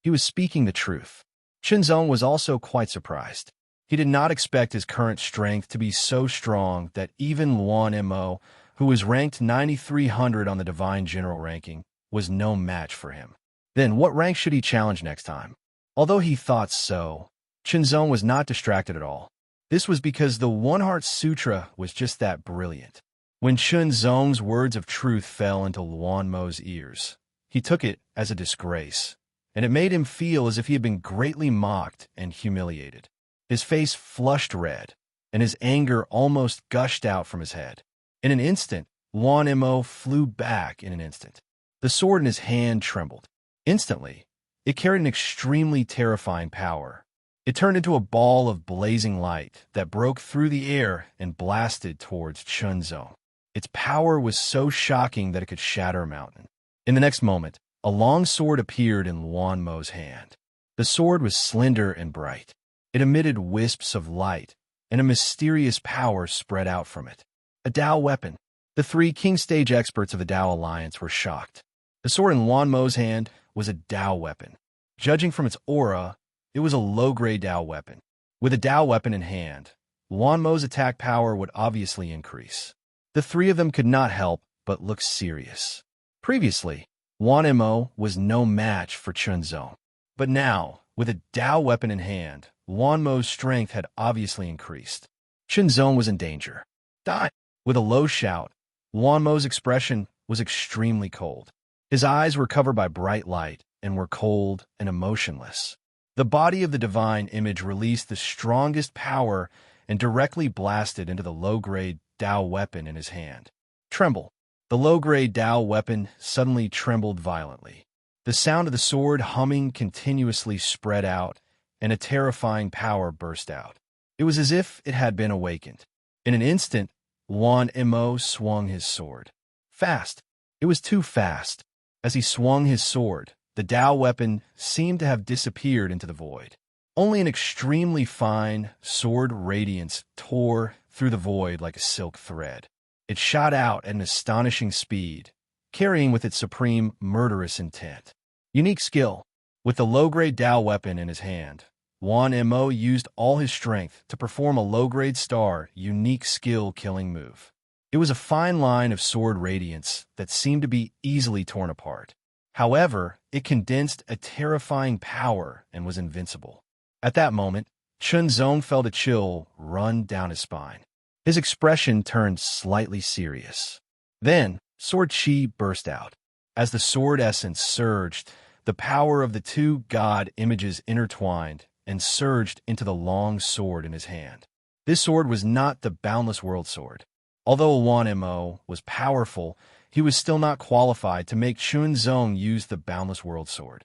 He was speaking the truth. Chunzong was also quite surprised. He did not expect his current strength to be so strong that even Luan Mo, who was ranked 9,300 on the Divine General ranking, was no match for him. Then what rank should he challenge next time? Although he thought so, Chunzong was not distracted at all. This was because the One Heart Sutra was just that brilliant. When Chunzong's words of truth fell into Luan Mo's ears, he took it as a disgrace, and it made him feel as if he had been greatly mocked and humiliated. His face flushed red, and his anger almost gushed out from his head. In an instant, Luan Mo flew back in an instant. The sword in his hand trembled. Instantly, it carried an extremely terrifying power. It turned into a ball of blazing light that broke through the air and blasted towards Chunzong. Its power was so shocking that it could shatter a mountain. In the next moment, a long sword appeared in Luan Mo's hand. The sword was slender and bright. It emitted wisps of light, and a mysterious power spread out from it. A Dao weapon. The three King Stage experts of the Dao Alliance were shocked. The sword in Luan Mo's hand was a Dao weapon. Judging from its aura, it was a low-grade Dao weapon. With a Dao weapon in hand, Luan Mo's attack power would obviously increase. The three of them could not help but look serious. Previously, Luan Mo was no match for Chunzong. But now, with a Dao weapon in hand, Luan Mo's strength had obviously increased. Chunzong was in danger. Die! With a low shout, Luan Mo's expression was extremely cold. His eyes were covered by bright light and were cold and emotionless. The body of the divine image released the strongest power and directly blasted into the low-grade Dao weapon in his hand. Tremble. The low-grade Dao weapon suddenly trembled violently. The sound of the sword humming continuously spread out, and a terrifying power burst out. It was as if it had been awakened. In an instant, Luan Mo swung his sword. Fast. It was too fast. As he swung his sword, The Tao weapon seemed to have disappeared into the void. Only an extremely fine sword radiance tore through the void like a silk thread. It shot out at an astonishing speed, carrying with it supreme murderous intent. Unique skill. With the low-grade Tao weapon in his hand, Wan Mo used all his strength to perform a low-grade star unique skill-killing move. It was a fine line of sword radiance that seemed to be easily torn apart. However, it condensed a terrifying power and was invincible. At that moment, Chunzong felt a chill run down his spine. His expression turned slightly serious. Then, sword chi burst out. As the sword essence surged, the power of the two god images intertwined and surged into the long sword in his hand. This sword was not the Boundless World Sword. Although Wan Mo was powerful, he was still not qualified to make Chunzong use the Boundless World Sword.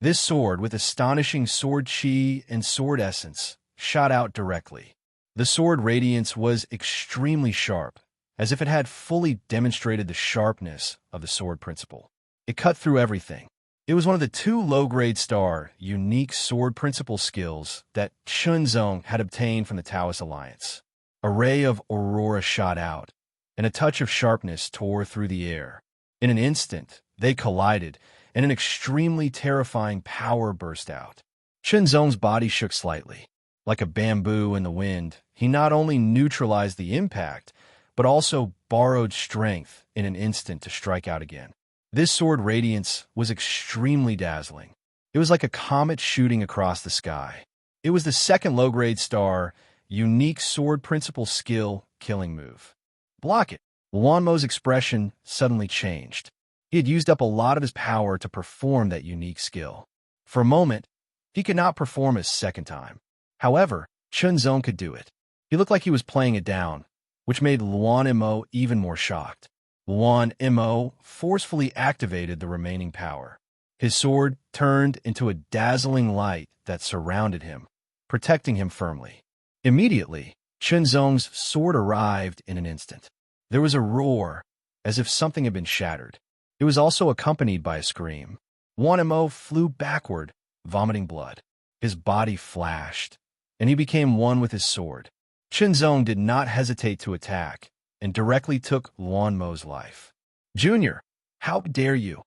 This sword, with astonishing sword chi and sword essence, shot out directly. The sword radiance was extremely sharp, as if it had fully demonstrated the sharpness of the sword principle. It cut through everything. It was one of the two low-grade star, unique sword principle skills that Chunzong had obtained from the Taoist Alliance. A ray of aurora shot out, and a touch of sharpness tore through the air. In an instant, they collided, and an extremely terrifying power burst out. Chunzong's body shook slightly. Like a bamboo in the wind, he not only neutralized the impact, but also borrowed strength in an instant to strike out again. This sword radiance was extremely dazzling. It was like a comet shooting across the sky. It was the second low-grade star, unique sword principle skill, killing move. Block it. Wan Mo's expression suddenly changed. He had used up a lot of his power to perform that unique skill. For a moment, he could not perform a second time. However, Chunzong could do it. He looked like he was playing it down, which made Wan Mo even more shocked. Wan Mo forcefully activated the remaining power. His sword turned into a dazzling light that surrounded him, protecting him firmly. Immediately, Chunzong's sword arrived in an instant. There was a roar, as if something had been shattered. It was also accompanied by a scream. Wan Mo flew backward, vomiting blood. His body flashed, and he became one with his sword. Chunzong did not hesitate to attack, and directly took Wan Mo's life. "Junior, how dare you?"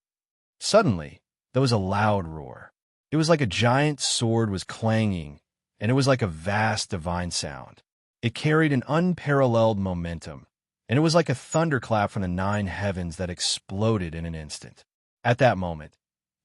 Suddenly, there was a loud roar. It was like a giant sword was clanging, and it was like a vast divine sound. It carried an unparalleled momentum, and it was like a thunderclap from the nine heavens that exploded in an instant. At that moment,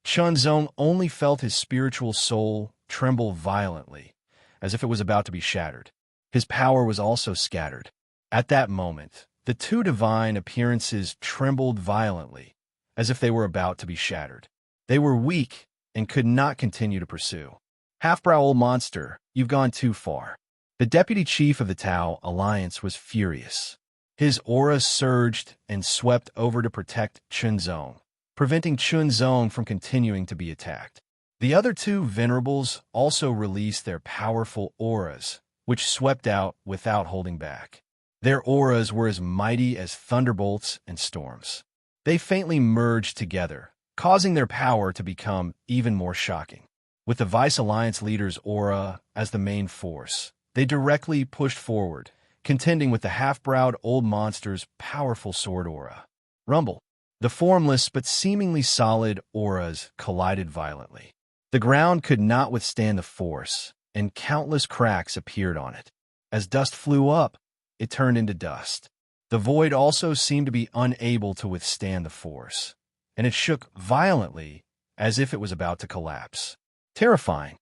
Chunzong only felt his spiritual soul tremble violently, as if it was about to be shattered. His power was also scattered. At that moment, the two divine appearances trembled violently, as if they were about to be shattered. They were weak and could not continue to pursue. "Half-brow old monster, you've gone too far." The deputy chief of the Tao Alliance was furious. His aura surged and swept over to protect Chunzong, preventing Chunzong from continuing to be attacked. The other two venerables also released their powerful auras, which swept out without holding back. Their auras were as mighty as thunderbolts and storms. They faintly merged together, causing their power to become even more shocking. With the Vice Alliance leader's aura as the main force, they directly pushed forward, contending with the half-browed old monster's powerful sword aura. Rumble. The formless but seemingly solid auras collided violently. The ground could not withstand the force, and countless cracks appeared on it. As dust flew up, it turned into dust. The void also seemed to be unable to withstand the force, and it shook violently as if it was about to collapse. Terrifying.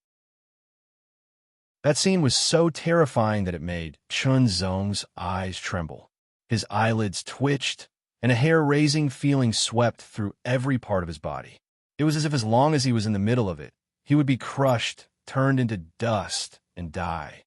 That scene was so terrifying that it made Chunzong's eyes tremble. His eyelids twitched, and a hair-raising feeling swept through every part of his body. It was as if as long as he was in the middle of it, he would be crushed, turned into dust, and die.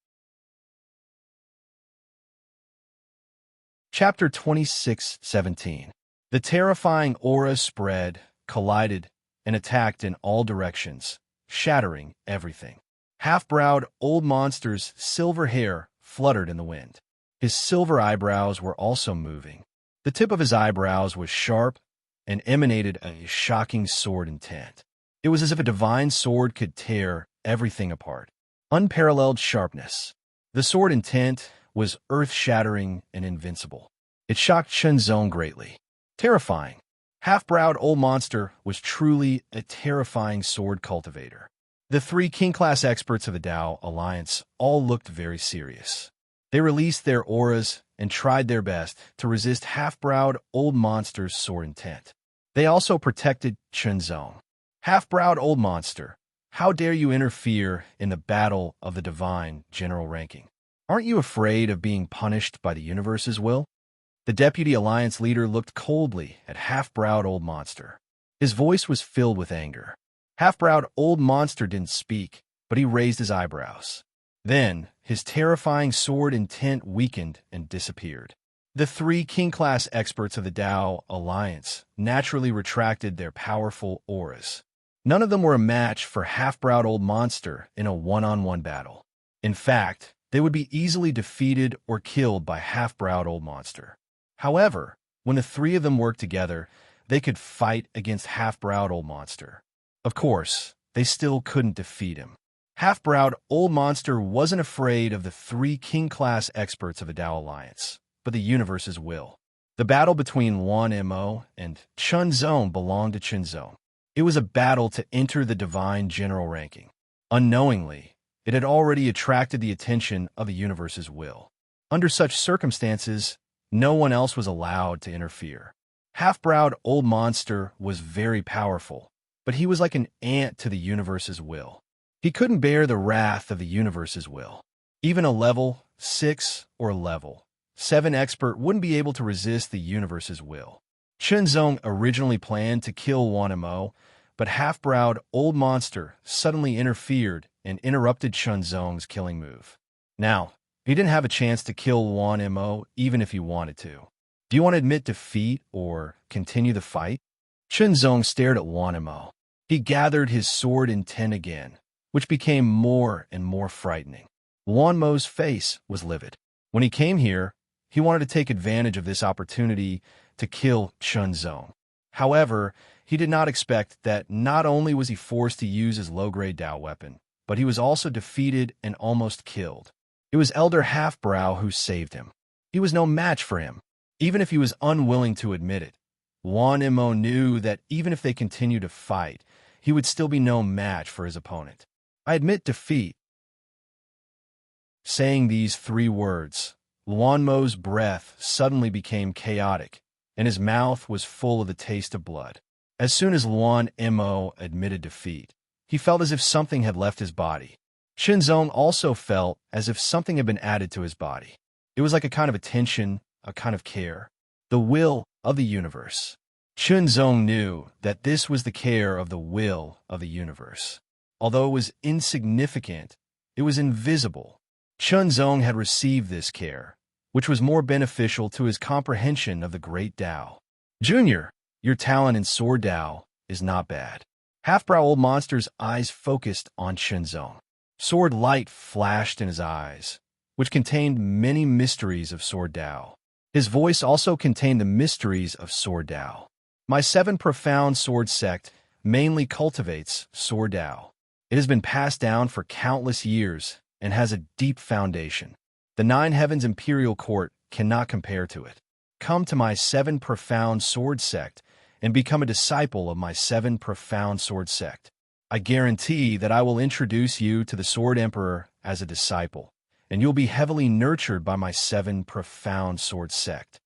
Chapter 26:17. The terrifying aura spread, collided, and attacked in all directions, shattering everything. Half-browed old monster's silver hair fluttered in the wind. His silver eyebrows were also moving. The tip of his eyebrows was sharp, and emanated a shocking sword intent. It was as if a divine sword could tear everything apart. Unparalleled sharpness. The sword intent was earth-shattering and invincible. It shocked Shenzong greatly. Terrifying. Half-browed old monster was truly a terrifying sword cultivator. The three king-class experts of the Dao Alliance all looked very serious. They released their auras and tried their best to resist half-browed old monster's sword intent. They also protected Shenzong. Half-browed old monster, how dare you interfere in the battle of the divine general ranking? Aren't you afraid of being punished by the universe's will? The Deputy Alliance leader looked coldly at half-browed old monster. His voice was filled with anger. Half-browed old monster didn't speak, but he raised his eyebrows. Then, his terrifying sword intent weakened and disappeared. The three king-class experts of the Dao Alliance naturally retracted their powerful auras. None of them were a match for half-browed old monster in a one-on-one battle. In fact, they would be easily defeated or killed by half-browed old monster. However, when the three of them worked together, they could fight against half-browed old monster. Of course, they still couldn't defeat him. Half-browed old monster wasn't afraid of the three king-class experts of the Dao Alliance, but the universe's will. The battle between Mo and Shenzong belonged to Shenzong. It was a battle to enter the divine general ranking. Unknowingly, it had already attracted the attention of the universe's will. Under such circumstances, no one else was allowed to interfere. Half-browed old monster was very powerful, but he was like an ant to the universe's will. He couldn't bear the wrath of the universe's will. Even a level 6 or level 7 expert wouldn't be able to resist the universe's will. Shenzong originally planned to kill Mo, but half-browed old monster suddenly interfered and interrupted Shenzong's killing move. Now, he didn't have a chance to kill Mo even if he wanted to. Do you want to admit defeat or continue the fight? Shenzong stared at Mo. He gathered his sword intent again, which became more and more frightening. Mo's face was livid. When he came here, he wanted to take advantage of this opportunity to kill Shenzong. However, he did not expect that not only was he forced to use his low-grade Dao weapon, but he was also defeated and almost killed. It was Elder Half-Brow who saved him. He was no match for him, even if he was unwilling to admit it. Mo knew that even if they continued to fight, he would still be no match for his opponent. I admit defeat. Saying these 3 words, Mo's breath suddenly became chaotic, and his mouth was full of the taste of blood. As soon as Mo admitted defeat, he felt as if something had left his body. Shenzong also felt as if something had been added to his body. It was like a kind of attention, a kind of care. The will of the universe. Shenzong knew that this was the care of the will of the universe. Although it was insignificant, it was invisible. Shenzong had received this care, which was more beneficial to his comprehension of the great Dao. Junior, your talent in sword Dao is not bad. Half-brow old monster's eyes focused on Shenzong. Sword light flashed in his eyes, which contained many mysteries of sword Dao. His voice also contained the mysteries of sword Dao. My 7 profound sword sect mainly cultivates sword Dao. It has been passed down for countless years and has a deep foundation. The 9 Heavens Imperial Court cannot compare to it. Come to my 7 profound sword sect and become a disciple of my 7 profound sword sect. I guarantee that I will introduce you to the Sword Emperor as a disciple, and you'll be heavily nurtured by my 7 profound sword sect.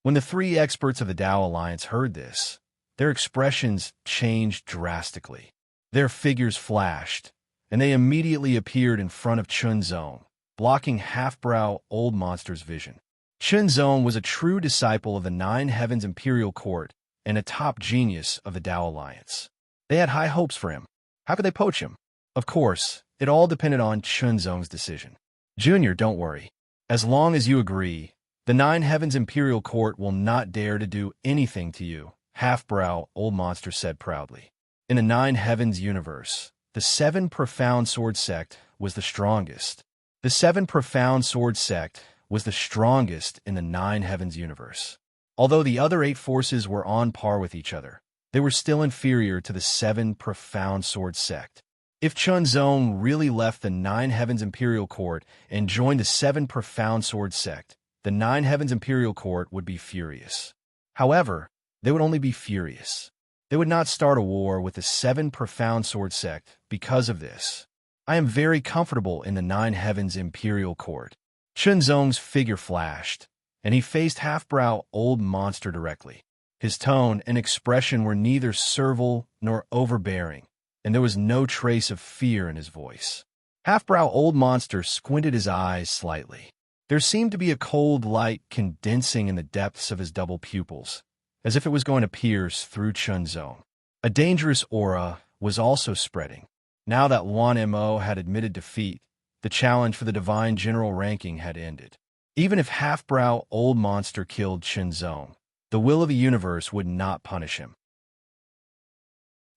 When the 3 experts of the Dao Alliance heard this, their expressions changed drastically. Their figures flashed, and they immediately appeared in front of Shenzong, blocking half-brow old monster's vision. Shenzong was a true disciple of the 9 Heavens Imperial Court and a top genius of the Dao Alliance. They had high hopes for him. How could they poach him? Of course, it all depended on Shenzong's decision. Junior, don't worry. As long as you agree, the 9 Heavens Imperial Court will not dare to do anything to you, half-brow old monster said proudly. In the 9 Heavens universe, the 7 profound sword sect was the strongest. The 7 profound sword sect was the strongest in the 9 Heavens universe. Although the other 8 forces were on par with each other, they were still inferior to the 7 profound sword sect. If Chunzong really left the 9 Heavens Imperial Court and joined the 7 profound sword sect, the 9 Heavens Imperial Court would be furious. However, they would only be furious. They would not start a war with the 7 profound sword sect because of this. I am very comfortable in the 9 Heavens Imperial Court. Chunzong's figure flashed, and he faced half-brow old monster directly. His tone and expression were neither servile nor overbearing, and there was no trace of fear in his voice. Half-brow old monster squinted his eyes slightly. There seemed to be a cold light condensing in the depths of his double pupils, as if it was going to pierce through Chunzong. A dangerous aura was also spreading. Now that Luan Mo had admitted defeat, the challenge for the divine general ranking had ended. Even if half-brow old monster killed Chunzong, the will of the universe would not punish him.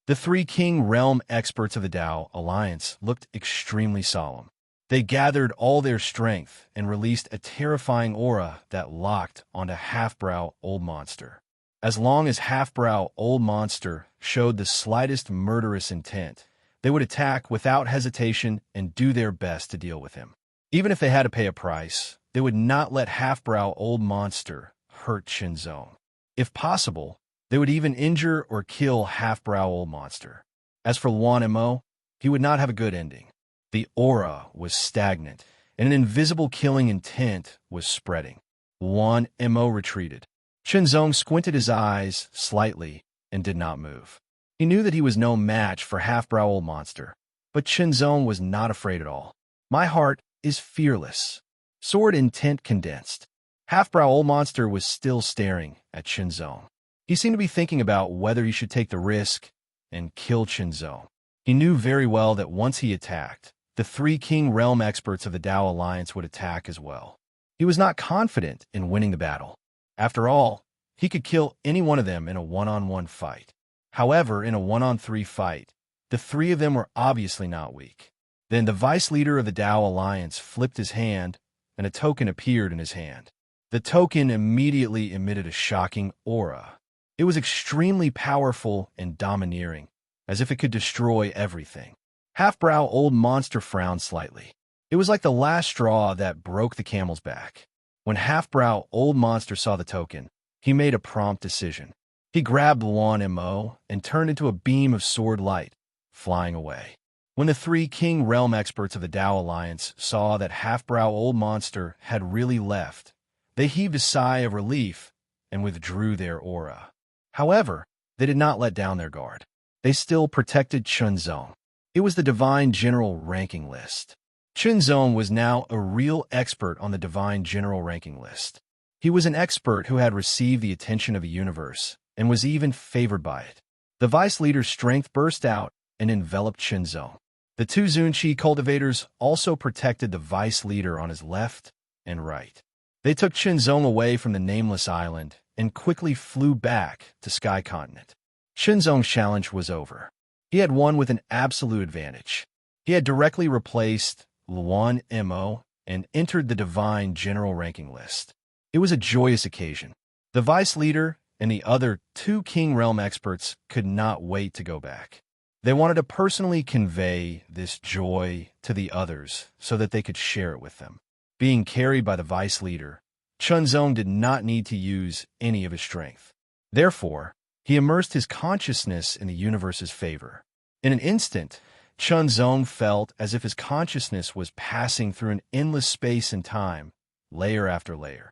The 3 King Realm experts of the Tao Alliance looked extremely solemn. They gathered all their strength and released a terrifying aura that locked onto half-brow old monster. As long as half-brow old monster showed the slightest murderous intent, they would attack without hesitation and do their best to deal with him. Even if they had to pay a price, they would not let half-brow old monster hurt Chunzong. If possible, they would even injure or kill half-brow old monster. As for Luan Mo, he would not have a good ending. The aura was stagnant, and an invisible killing intent was spreading. Luan Mo retreated. Chunzong squinted his eyes slightly and did not move. He knew that he was no match for half-brow old monster, but Chunzong was not afraid at all. My heart is fearless. Sword intent condensed. Half-brow old monster was still staring at Chunzong. He seemed to be thinking about whether he should take the risk and kill Chunzong. He knew very well that once he attacked, the 3 King Realm experts of the Tao Alliance would attack as well. He was not confident in winning the battle. After all, he could kill any one of them in a one-on-one fight. However, in a 1-on-3 fight, the 3 of them were obviously not weak. Then the vice leader of the Tao Alliance flipped his hand, and a token appeared in his hand. The token immediately emitted a shocking aura. It was extremely powerful and domineering, as if it could destroy everything. Half-brow old monster frowned slightly. It was like the last straw that broke the camel's back. When half-brow old monster saw the token, he made a prompt decision. He grabbed Luan Mo and turned into a beam of sword light, flying away. When the 3 King Realm experts of the Tao Alliance saw that half-brow old monster had really left, they heaved a sigh of relief and withdrew their aura. However, they did not let down their guard. They still protected Chunzong. It was the Divine General ranking list. Chunzong was now a real expert on the Divine General ranking list. He was an expert who had received the attention of the universe and was even favored by it. The vice leader's strength burst out and enveloped Chunzong. The 2 Zunqi cultivators also protected the vice leader on his left and right. They took Chunzong away from the nameless island and quickly flew back to Sky Continent. Chunzong's challenge was over. He had won with an absolute advantage. He had directly replaced Luan Mo and entered the Divine General ranking list. It was a joyous occasion. The vice leader and the other 2 King Realm experts could not wait to go back. They wanted to personally convey this joy to the others so that they could share it with them. Being carried by the vice leader, Chunzong did not need to use any of his strength. Therefore, he immersed his consciousness in the universe's favor. In an instant, Chunzong felt as if his consciousness was passing through an endless space and time, layer after layer.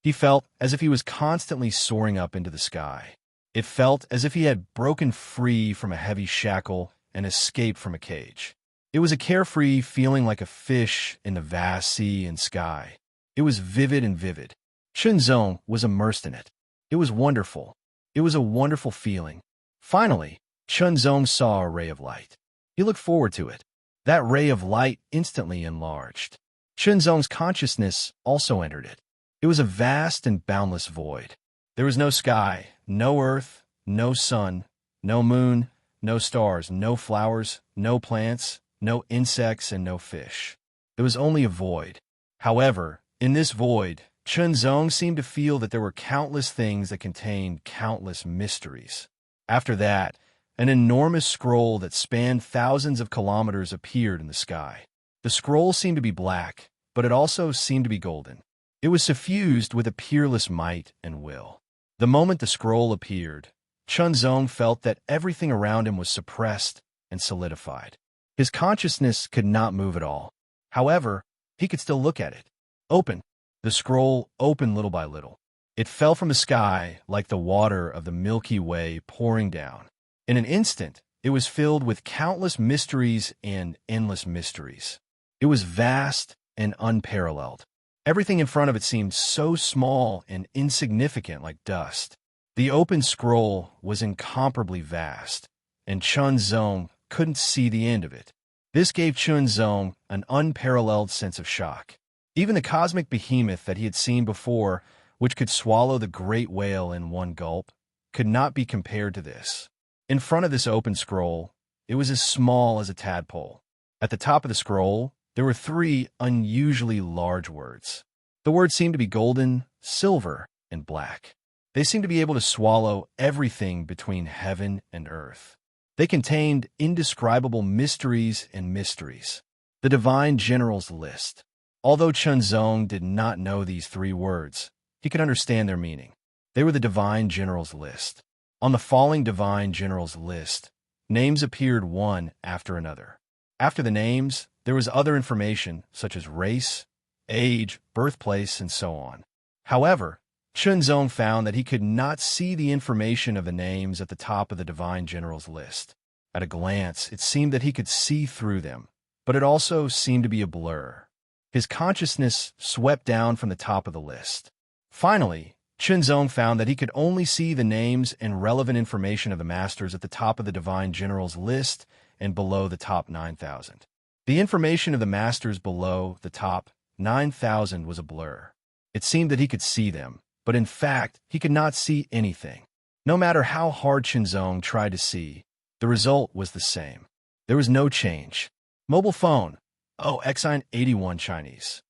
He felt as if he was constantly soaring up into the sky. It felt as if he had broken free from a heavy shackle and escaped from a cage. It was a carefree feeling like a fish in the vast sea and sky. It was vivid and vivid. Chunzong was immersed in it. It was wonderful. It was a wonderful feeling. Finally, Chunzong saw a ray of light. He looked forward to it. That ray of light instantly enlarged. Chunzong's consciousness also entered it. It was a vast and boundless void. There was no sky, no earth, no sun, no moon, no stars, no flowers, no plants, no insects, and no fish. There was only a void. However, in this void, Chunzong seemed to feel that there were countless things that contained countless mysteries. After that, an enormous scroll that spanned thousands of kilometers appeared in the sky. The scroll seemed to be black, but it also seemed to be golden. It was suffused with a peerless might and will. The moment the scroll appeared, Chunzong felt that everything around him was suppressed and solidified. His consciousness could not move at all. However, he could still look at it. Open. The scroll opened little by little. It fell from the sky like the water of the Milky Way pouring down. In an instant, it was filled with countless mysteries and endless mysteries. It was vast and unparalleled. Everything in front of it seemed so small and insignificant like dust. The open scroll was incomparably vast, and Chunzong couldn't see the end of it. This gave Chunzong an unparalleled sense of shock. Even the cosmic behemoth that he had seen before, which could swallow the great whale in one gulp, could not be compared to this. In front of this open scroll, it was as small as a tadpole. At the top of the scroll, there were 3 unusually large words. The words seemed to be golden, silver, and black. They seemed to be able to swallow everything between heaven and earth. They contained indescribable mysteries and mysteries. The Divine General's List. Although Chunzong did not know these 3 words, he could understand their meaning. They were the Divine General's List. On the falling Divine General's List, names appeared one after another. After the names, there was other information such as race, age, birthplace, and so on. However, Chunzong found that he could not see the information of the names at the top of the Divine General's List. At a glance, it seemed that he could see through them, but it also seemed to be a blur. His consciousness swept down from the top of the list. Finally, Chunzong found that he could only see the names and relevant information of the masters at the top of the Divine General's List and below the top 9,000. The information of the masters below the top 9,000 was a blur. It seemed that he could see them, but in fact, he could not see anything. No matter how hard Chunzong tried to see, the result was the same. There was no change. Mobile phone. Oh, Exine 81 Chinese.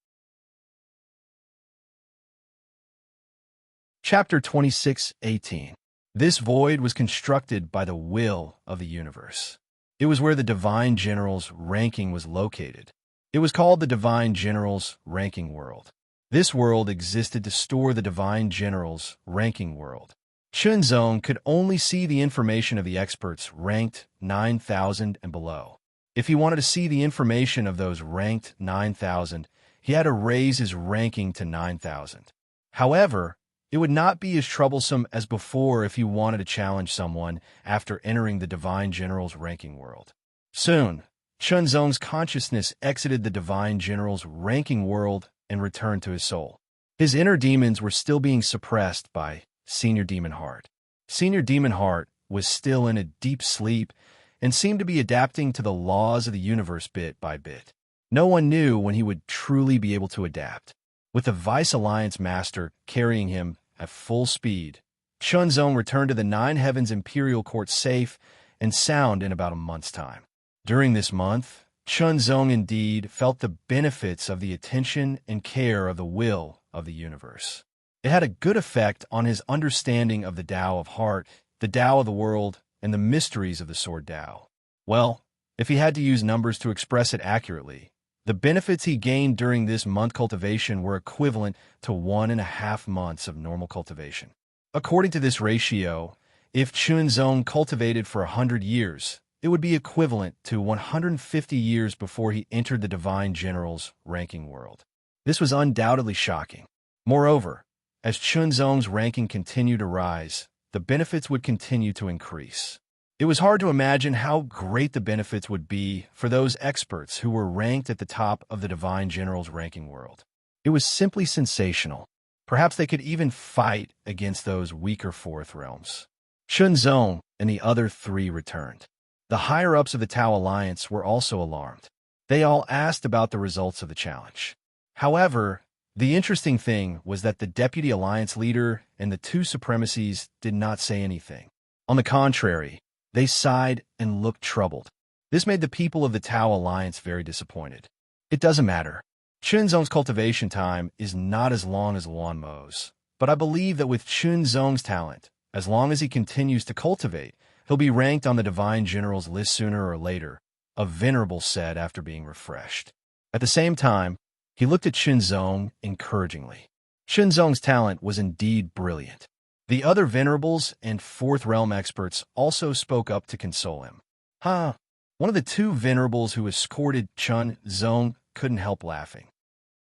Chapter 26:18. This void was constructed by the will of the universe. It was where the Divine General's ranking was located. It was called the Divine General's ranking world. This world existed to store the Divine General's ranking world. Chunzong could only see the information of the experts ranked 9,000 and below. If he wanted to see the information of those ranked 9,000, he had to raise his ranking to 9,000. However, it would not be as troublesome as before if he wanted to challenge someone after entering the Divine General's ranking world. Soon, Chunzong's consciousness exited the Divine General's ranking world and returned to his soul. His inner demons were still being suppressed by Senior Demon Heart. Senior Demon Heart was still in a deep sleep and seemed to be adapting to the laws of the universe bit by bit. No one knew when he would truly be able to adapt. With the Vice Alliance Master carrying him at full speed, Chunzong returned to the Nine Heavens Imperial Court safe and sound in about a month's time. During this month, Chunzong indeed felt the benefits of the attention and care of the will of the universe. It had a good effect on his understanding of the Tao of Heart, the Tao of the world, and the mysteries of the Sword Tao. Well, if he had to use numbers to express it accurately, the benefits he gained during this month cultivation were equivalent to 1.5 months of normal cultivation. According to this ratio, if Chunzong cultivated for 100 years, it would be equivalent to 150 years before he entered the Divine General's ranking world. This was undoubtedly shocking. Moreover, as Chunzong's ranking continued to rise, the benefits would continue to increase. It was hard to imagine how great the benefits would be for those experts who were ranked at the top of the Divine General's ranking world. It was simply sensational. Perhaps they could even fight against those weaker fourth realms. Chunzong and the other 3 returned. The higher-ups of the Tao Alliance were also alarmed. They all asked about the results of the challenge. However, the interesting thing was that the Deputy Alliance Leader and the 2 Supremacies did not say anything. On the contrary, they sighed and looked troubled. This made the people of the Tao Alliance very disappointed. It doesn't matter. Chunzong's cultivation time is not as long as Luan Mo's, but I believe that with Chunzong's talent, as long as he continues to cultivate, he'll be ranked on the Divine General's list sooner or later, a venerable said after being refreshed. At the same time, he looked at Chunzong encouragingly. Chunzong's talent was indeed brilliant. The other venerables and Fourth Realm experts also spoke up to console him. One of the two venerables who escorted Chunzong couldn't help laughing.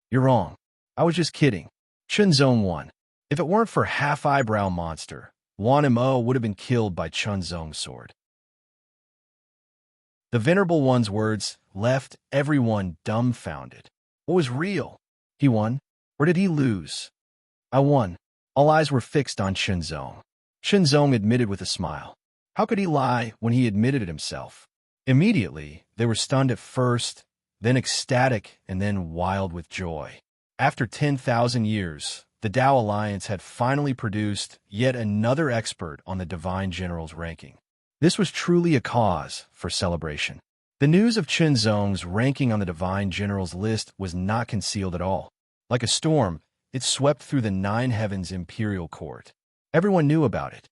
You're wrong. I was just kidding. Chunzong won. If it weren't for half-eyebrow monster, Luan Mo would have been killed by Chunzong's sword. The Venerable One's words left everyone dumbfounded. What was real? He won? Or did he lose? I won. All eyes were fixed on Chunzong. Chunzong admitted with a smile. How could he lie when he admitted it himself? Immediately, they were stunned at first, then ecstatic, and then wild with joy. After 10,000 years, the Tao Alliance had finally produced yet another expert on the Divine General's ranking. This was truly a cause for celebration. The news of Chunzong's ranking on the Divine General's list was not concealed at all. Like a storm, it swept through the Nine Heavens Imperial Court. Everyone knew about it.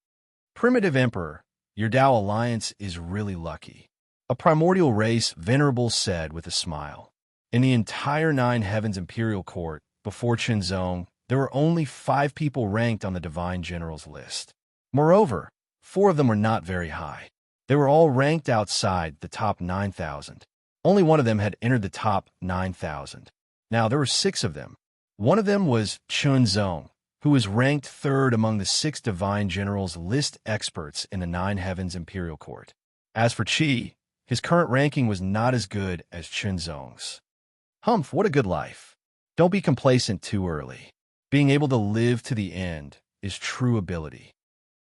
Primitive Emperor, your Tao Alliance is really lucky. A primordial race venerable said with a smile. In the entire Nine Heavens Imperial Court, before Chunzong, there were only 5 people ranked on the Divine General's list. Moreover, 4 of them were not very high. They were all ranked outside the top 9,000. Only one of them had entered the top 9,000. Now, there were 6 of them. One of them was Chunzong, who was ranked 3rd among the 6 Divine General's list experts in the Nine Heavens Imperial Court. As for Qi, his current ranking was not as good as Chunzong's. Humph, what a good life. Don't be complacent too early. Being able to live to the end is true ability.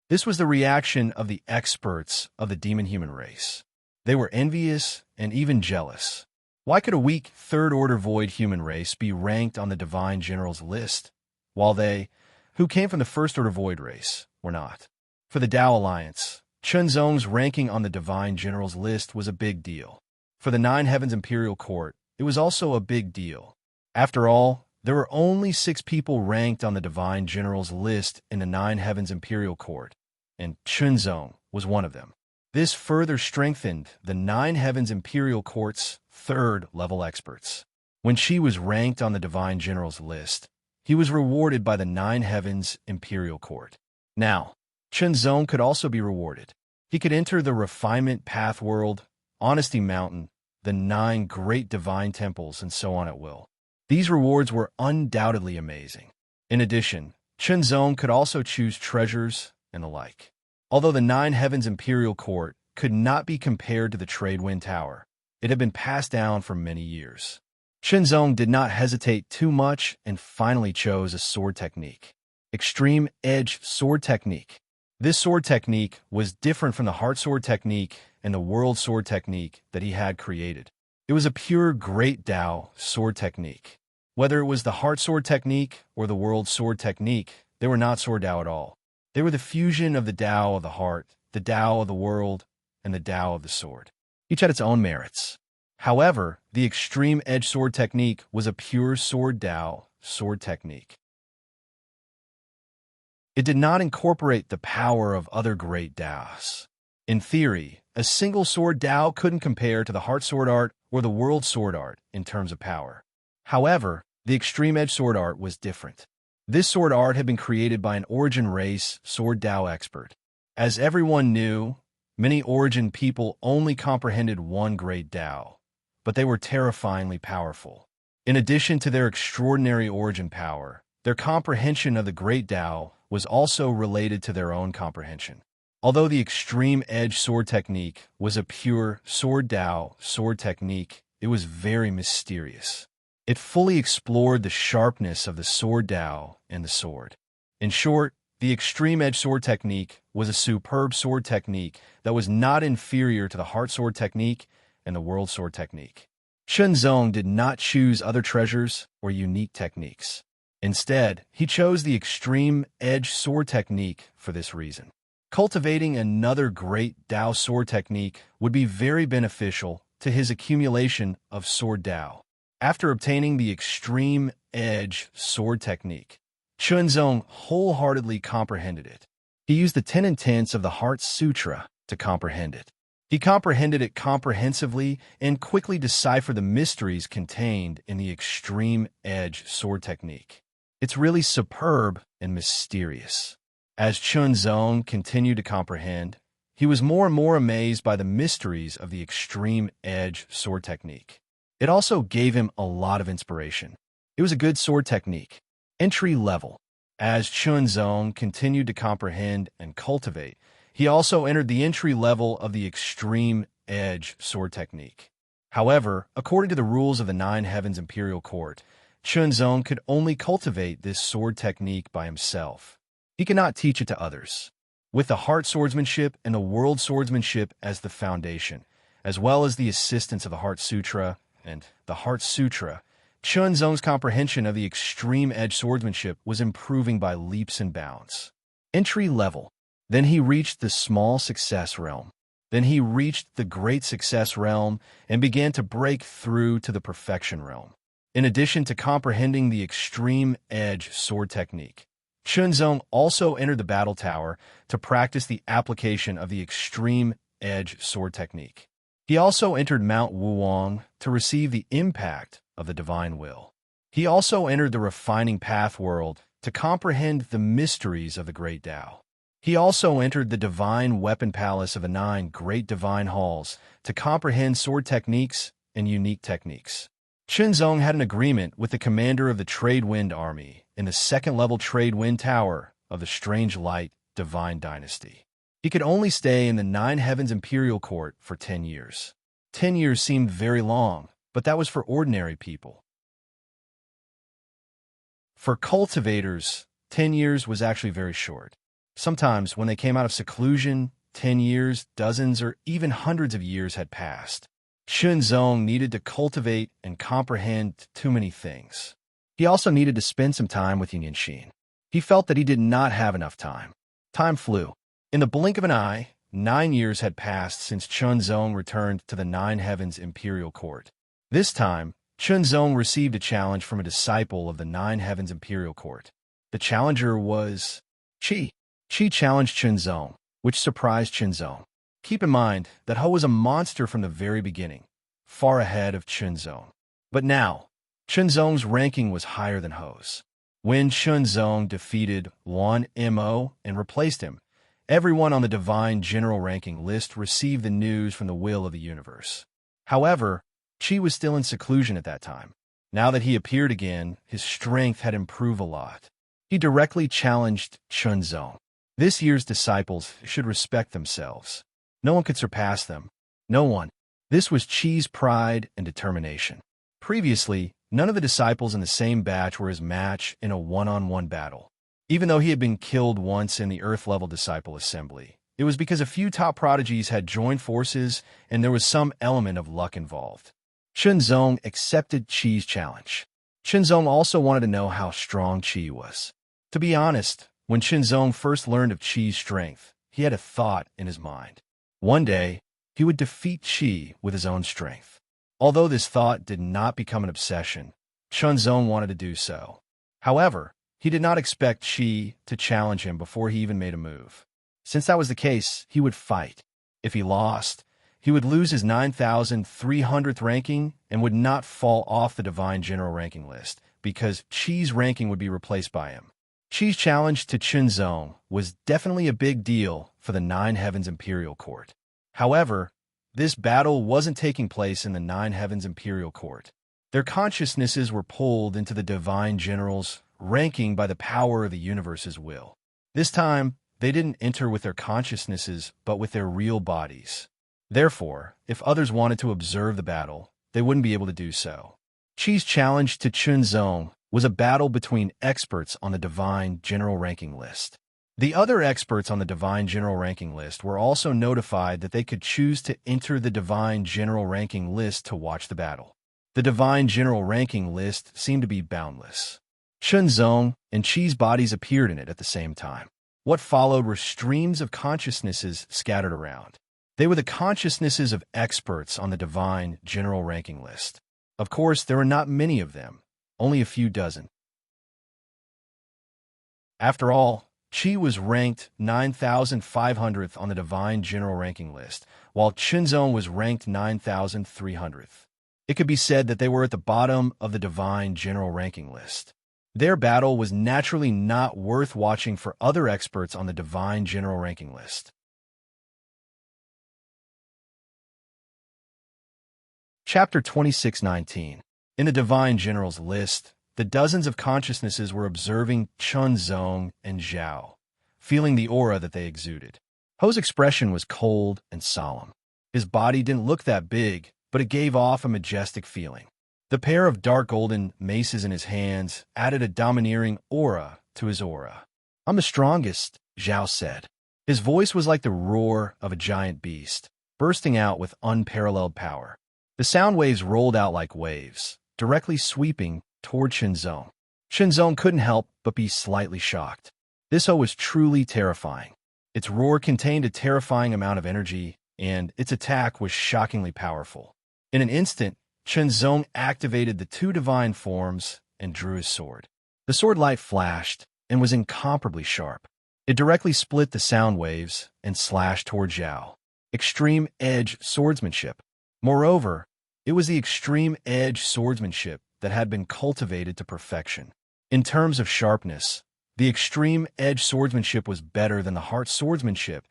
This was the reaction of the experts of the demon-human race. They were envious and even jealous. Why could a weak third-order void human race be ranked on the Divine General's list, while they, who came from the first-order void race, were not? For the Tao Alliance, Chunzong's ranking on the Divine General's list was a big deal. For the Nine Heavens Imperial Court, it was also a big deal. After all, there were only 6 people ranked on the Divine General's list in the Nine Heavens Imperial Court, and Chunzong was one of them. This further strengthened the Nine Heavens Imperial Court's 3rd-level experts. When Qi was ranked on the Divine General's list, he was rewarded by the Nine Heavens Imperial Court. Now, Chunzong could also be rewarded. He could enter the Refinement Path World, Honesty Mountain, the 9 Great Divine Temples, and so on at will. These rewards were undoubtedly amazing. In addition, Chunzong could also choose treasures and the like. Although the Nine Heavens Imperial Court could not be compared to the Trade Wind Tower, it had been passed down for many years. Chunzong did not hesitate too much and finally chose a sword technique. Extreme Edge Sword Technique. This sword technique was different from the Heart Sword Technique and the World Sword Technique that he had created. It was a pure Great Tao sword technique. Whether it was the Heart Sword Technique or the World Sword Technique, they were not sword Tao at all. They were the fusion of the Tao of the heart, the Tao of the world, and the Tao of the sword. Each had its own merits. However, the Extreme Edge Sword Technique was a pure sword Tao sword technique. It did not incorporate the power of other great Taos. In theory, a single sword Tao couldn't compare to the Heart Sword Art or the World Sword Art in terms of power. However, the Extreme Edge Sword Art was different. This sword art had been created by an Origin race sword Tao expert. As everyone knew, many Origin people only comprehended one great Tao, but they were terrifyingly powerful. In addition to their extraordinary Origin power, their comprehension of the great Tao was also related to their own comprehension. Although the Extreme Edge Sword Technique was a pure sword Tao sword technique, it was very mysterious. It fully explored the sharpness of the sword Tao and the sword. In short, the Extreme Edge Sword Technique was a superb sword technique that was not inferior to the Heart Sword Technique and the World Sword Technique. Chunzong did not choose other treasures or unique techniques. Instead, he chose the Extreme Edge Sword Technique for this reason. Cultivating another great Tao sword technique would be very beneficial to his accumulation of sword Tao. After obtaining the extreme edge sword technique, Chunzong wholeheartedly comprehended it. He used the 10 intents of the Heart Sutra to comprehend it. He comprehended it comprehensively and quickly deciphered the mysteries contained in the extreme edge sword technique. It's really superb and mysterious. As Chunzong continued to comprehend, he was more and more amazed by the mysteries of the extreme edge sword technique. It also gave him a lot of inspiration. It was a good sword technique. Entry level. As Chunzong continued to comprehend and cultivate, he also entered the entry level of the extreme edge sword technique. However, according to the rules of the Nine Heavens Imperial Court, Chunzong could only cultivate this sword technique by himself. He cannot teach it to others. With the heart swordsmanship and the world swordsmanship as the foundation, as well as the assistance of the Heart Sutra and the Heart Sutra, Chunzong's comprehension of the extreme edge swordsmanship was improving by leaps and bounds. Entry level. Then he reached the small success realm. Then he reached the great success realm and began to break through to the perfection realm. In addition to comprehending the extreme edge sword technique, Chunzong also entered the battle tower to practice the application of the extreme edge sword technique. He also entered Mount Wuwang to receive the impact of the divine will. He also entered the refining path world to comprehend the mysteries of the great Tao. He also entered the divine weapon palace of the 9 great divine halls to comprehend sword techniques and unique techniques. Chunzong had an agreement with the commander of the Trade Wind Army in the 2nd level Trade Wind Tower of the Strange Light Divine Dynasty. He could only stay in the 9 Heavens Imperial Court for 10 years. 10 years seemed very long, but that was for ordinary people. For cultivators, 10 years was actually very short. Sometimes, when they came out of seclusion, 10 years, dozens, or even hundreds of years had passed. Chunzong needed to cultivate and comprehend too many things. He also needed to spend some time with Union Xin. He felt that he did not have enough time. Time flew. In the blink of an eye, 9 years had passed since Chunzong returned to the 9 Heavens Imperial Court. This time, Chunzong received a challenge from a disciple of the 9 Heavens Imperial Court. The challenger was Qi. Qi challenged Chunzong, which surprised Chunzong. Keep in mind that He was a monster from the very beginning, far ahead of Chunzong. But now, Chunzong's ranking was higher than He's. When Chunzong defeated Wan Mo and replaced him, everyone on the Divine General Ranking list received the news from the will of the universe. However, Qi was still in seclusion at that time. Now that he appeared again, his strength had improved a lot. He directly challenged Chunzong. This year's disciples should respect themselves. No one could surpass them. No one. This was Qi's pride and determination. Previously, none of the disciples in the same batch were his match in a one-on-one battle. Even though he had been killed once in the Earth-level disciple assembly, it was because a few top prodigies had joined forces and there was some element of luck involved. Chunzong accepted Qi's challenge. Chunzong also wanted to know how strong Qi was. To be honest, when Chunzong first learned of Qi's strength, he had a thought in his mind. One day, he would defeat Qi with his own strength. Although this thought did not become an obsession, Chunzong wanted to do so. However, he did not expect Qi to challenge him before he even made a move. Since that was the case, he would fight. If he lost, he would lose his 9,300th ranking and would not fall off the Divine General Ranking list because Qi's ranking would be replaced by him. Qi's challenge to Chunzong was definitely a big deal for the 9 Heavens Imperial Court. However, this battle wasn't taking place in the 9 Heavens Imperial Court. Their consciousnesses were pulled into the Divine General's ranking by the power of the universe's will. This time, they didn't enter with their consciousnesses, but with their real bodies. Therefore, if others wanted to observe the battle, they wouldn't be able to do so. Qi's challenge to Chunzong was a battle between experts on the Divine General Ranking list. The other experts on the Divine General Ranking list were also notified that they could choose to enter the Divine General Ranking list to watch the battle. The Divine General Ranking list seemed to be boundless. Chunzong and Qi's bodies appeared in it at the same time. What followed were streams of consciousnesses scattered around. They were the consciousnesses of experts on the Divine General Ranking list. Of course, there were not many of them, only a few dozen. After all, Qi was ranked 9,500th on the Divine General Ranking list, while Qinzong was ranked 9,300th. It could be said that they were at the bottom of the Divine General Ranking list. Their battle was naturally not worth watching for other experts on the Divine General Ranking list. Chapter 2619. In the Divine General's list, the dozens of consciousnesses were observing Chunzong and Zhao, feeling the aura that they exuded. Ho's expression was cold and solemn. His body didn't look that big, but it gave off a majestic feeling. The pair of dark golden maces in his hands added a domineering aura to his aura. "I'm the strongest," Zhao said. His voice was like the roar of a giant beast, bursting out with unparalleled power. The sound waves rolled out like waves, directly sweeping toward Qinzong. Qinzong couldn't help but be slightly shocked. This Ho was truly terrifying. Its roar contained a terrifying amount of energy, and its attack was shockingly powerful. In an instant, Qinzong activated the two divine forms and drew his sword. The sword light flashed and was incomparably sharp. It directly split the sound waves and slashed toward Zhao. Extreme edge swordsmanship. Moreover, it was the extreme edge swordsmanship that had been cultivated to perfection. In terms of sharpness, the extreme edge swordsmanship was better than the heart swordsmanship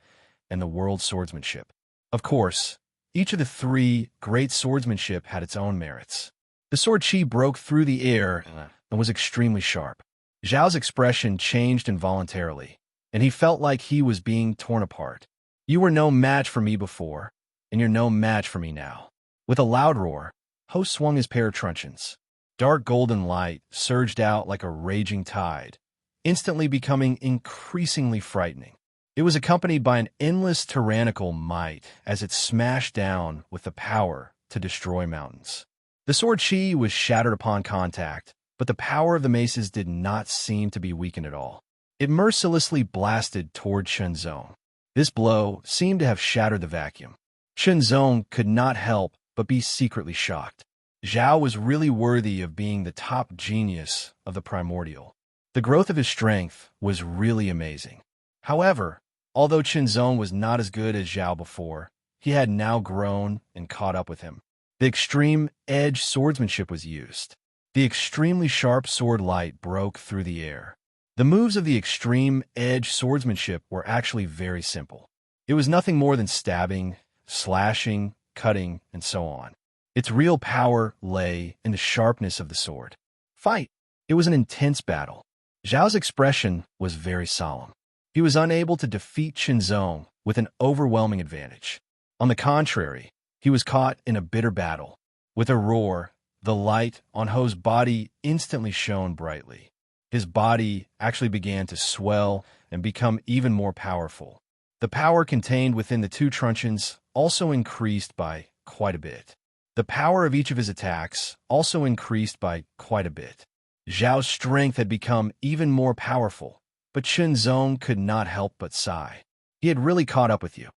and the world swordsmanship. Of course, each of the three great swordsmanship had its own merits. The sword Qi broke through the air and was extremely sharp. Zhao's expression changed involuntarily, and he felt like he was being torn apart. "You were no match for me before, and you're no match for me now." With a loud roar, Ho swung his pair of truncheons. Dark golden light surged out like a raging tide, instantly becoming increasingly frightening. It was accompanied by an endless tyrannical might as it smashed down with the power to destroy mountains. The sword Qi was shattered upon contact, but the power of the maces did not seem to be weakened at all. It mercilessly blasted toward Qinzong. This blow seemed to have shattered the vacuum. Qinzong could not help but be secretly shocked. Zhao was really worthy of being the top genius of the primordial. The growth of his strength was really amazing. However, although Qinzong was not as good as Zhao before, he had now grown and caught up with him. The extreme edge swordsmanship was used. The extremely sharp sword light broke through the air. The moves of the extreme edge swordsmanship were actually very simple. It was nothing more than stabbing, slashing, cutting, and so on. Its real power lay in the sharpness of the sword. Fight! It was an intense battle. Zhao's expression was very solemn. He was unable to defeat Qinzong with an overwhelming advantage. On the contrary, he was caught in a bitter battle. With a roar, the light on Ho's body instantly shone brightly. His body actually began to swell and become even more powerful. The power contained within the two truncheons also increased by quite a bit. The power of each of his attacks also increased by quite a bit. Zhao's strength had become even more powerful, but Qinzong could not help but sigh. He had really caught up with you.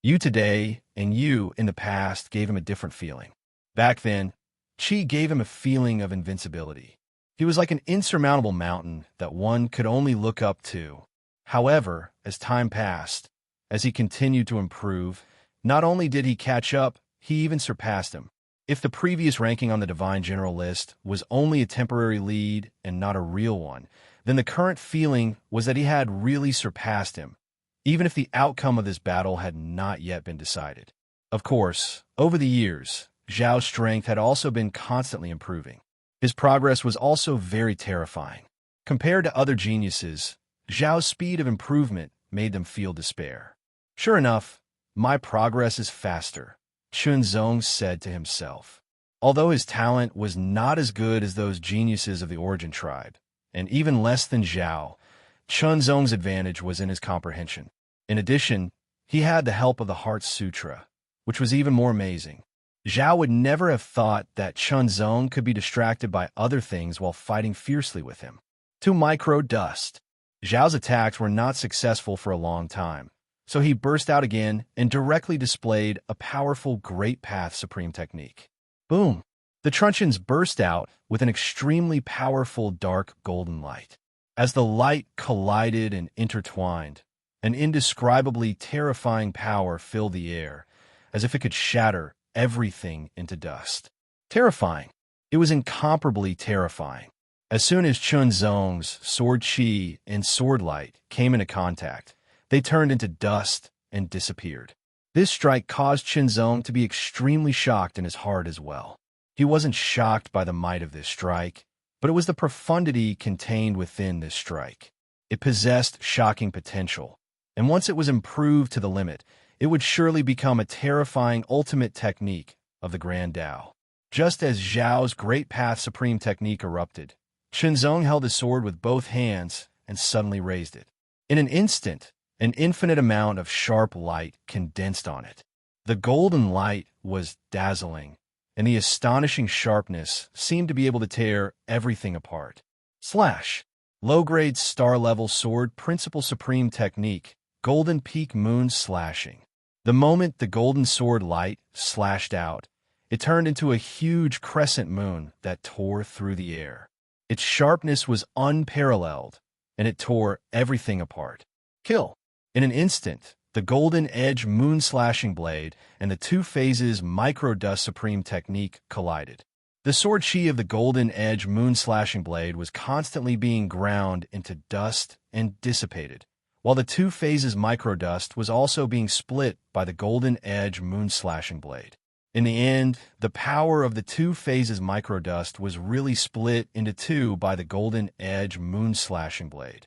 You today and you in the past gave him a different feeling. Back then, Qi gave him a feeling of invincibility. He was like an insurmountable mountain that one could only look up to. However, as time passed, as he continued to improve, not only did he catch up, he even surpassed him. If the previous ranking on the Divine General list was only a temporary lead and not a real one, then the current feeling was that he had really surpassed him, even if the outcome of this battle had not yet been decided. Of course, over the years, Zhao's strength had also been constantly improving. His progress was also very terrifying. Compared to other geniuses, Zhao's speed of improvement made them feel despair. Sure enough, my progress is faster, Qinzong said to himself. Although his talent was not as good as those geniuses of the Origin tribe, and even less than Zhao, Qinzong's advantage was in his comprehension. In addition, he had the help of the Heart Sutra, which was even more amazing. Zhao would never have thought that Qinzong could be distracted by other things while fighting fiercely with him. 2 micro dust. Zhao's attacks were not successful for a long time, So he burst out again and directly displayed a powerful Great Path Supreme technique. Boom! The truncheons burst out with an extremely powerful dark golden light. As the light collided and intertwined, an indescribably terrifying power filled the air, as if it could shatter everything into dust. Terrifying. It was incomparably terrifying. As soon as Chunzong's sword chi and sword light came into contact, they turned into dust and disappeared. This strike caused Chunzong to be extremely shocked in his heart as well. He wasn't shocked by the might of this strike, but it was the profundity contained within this strike. It possessed shocking potential, and once it was improved to the limit, it would surely become a terrifying ultimate technique of the Grand Tao. Just as Zhao's Great Path Supreme technique erupted, Chunzong held his sword with both hands and suddenly raised it. In an instant, an infinite amount of sharp light condensed on it. The golden light was dazzling, and the astonishing sharpness seemed to be able to tear everything apart. Slash. Low-grade star-level sword principal supreme technique, golden peak moon slashing. The moment the golden sword light slashed out, it turned into a huge crescent moon that tore through the air. Its sharpness was unparalleled, and it tore everything apart. Kill. In an instant, the golden edge moon slashing blade and the two phases micro-dust supreme technique collided. The sword chi of the golden edge moon slashing blade was constantly being ground into dust and dissipated, while the two phases micro-dust was also being split by the golden edge moon slashing blade. In the end, the power of the two phases microdust was really split into two by the golden edge moon slashing blade.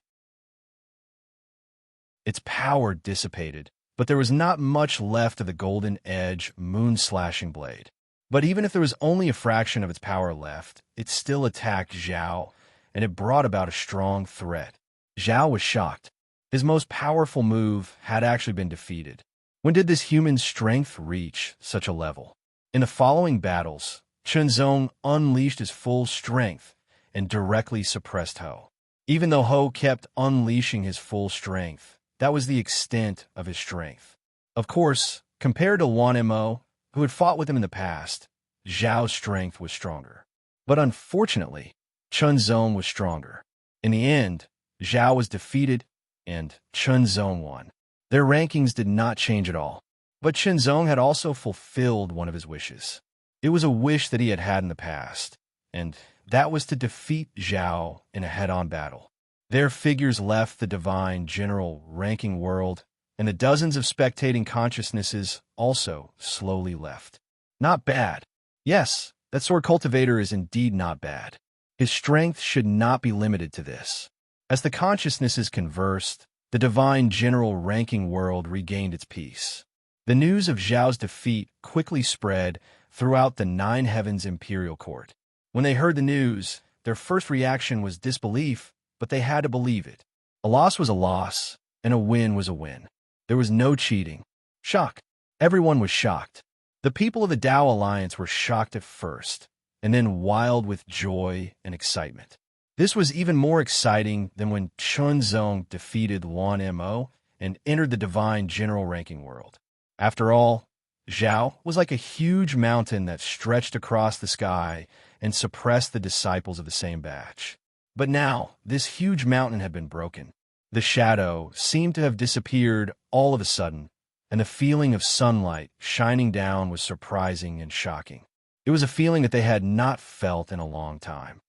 Its power dissipated, but there was not much left of the golden edge moon slashing blade. But even if there was only a fraction of its power left, it still attacked Zhao, and it brought about a strong threat. Zhao was shocked. His most powerful move had actually been defeated. When did this human strength reach such a level? In the following battles, Chunzong unleashed his full strength and directly suppressed Ho. Even though Ho kept unleashing his full strength, that was the extent of his strength. Of course, compared to Wan Mo, who had fought with him in the past, Zhao's strength was stronger. But unfortunately, Chunzong was stronger. In the end, Zhao was defeated and Chunzong won. Their rankings did not change at all. But Chunzong had also fulfilled one of his wishes. It was a wish that he had had in the past, and that was to defeat Zhao in a head-on battle. Their figures left the divine general ranking world, and the dozens of spectating consciousnesses also slowly left. Not bad. Yes, that sword cultivator is indeed not bad. His strength should not be limited to this. As the consciousnesses conversed, the divine general ranking world regained its peace. The news of Zhao's defeat quickly spread throughout the Nine Heavens Imperial Court. When they heard the news, their first reaction was disbelief, but they had to believe it. A loss was a loss, and a win was a win. There was no cheating. Shock. Everyone was shocked. The people of the Tao Alliance were shocked at first, and then wild with joy and excitement. This was even more exciting than when Chunzong defeated Wan Mo and entered the divine general ranking world. After all, Zhao was like a huge mountain that stretched across the sky and suppressed the disciples of the same batch. But now, this huge mountain had been broken. The shadow seemed to have disappeared all of a sudden, and the feeling of sunlight shining down was surprising and shocking. It was a feeling that they had not felt in a long time.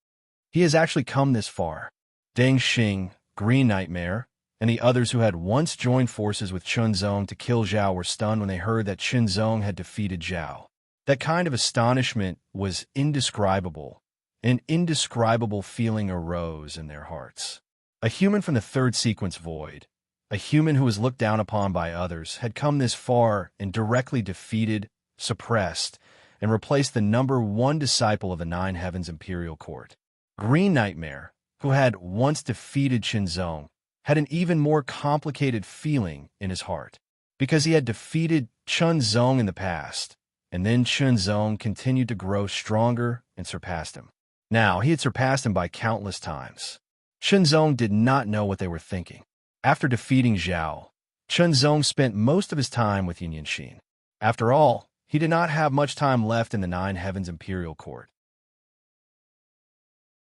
He has actually come this far. Deng Xing, Green Nightmare, and the others who had once joined forces with Chunzong to kill Zhao were stunned when they heard that Chunzong had defeated Zhao. That kind of astonishment was indescribable. An indescribable feeling arose in their hearts. A human from the third sequence void, a human who was looked down upon by others, had come this far and directly defeated, suppressed, and replaced the number one disciple of the Nine Heavens Imperial Court. Green Nightmare, who had once defeated Chunzong, had an even more complicated feeling in his heart, because he had defeated Chunzong in the past, and then Chunzong continued to grow stronger and surpassed him. Now, he had surpassed him by countless times. Chunzong did not know what they were thinking. After defeating Zhao, Chunzong spent most of his time with Yunyanxin. After all, he did not have much time left in the Nine Heavens Imperial Court.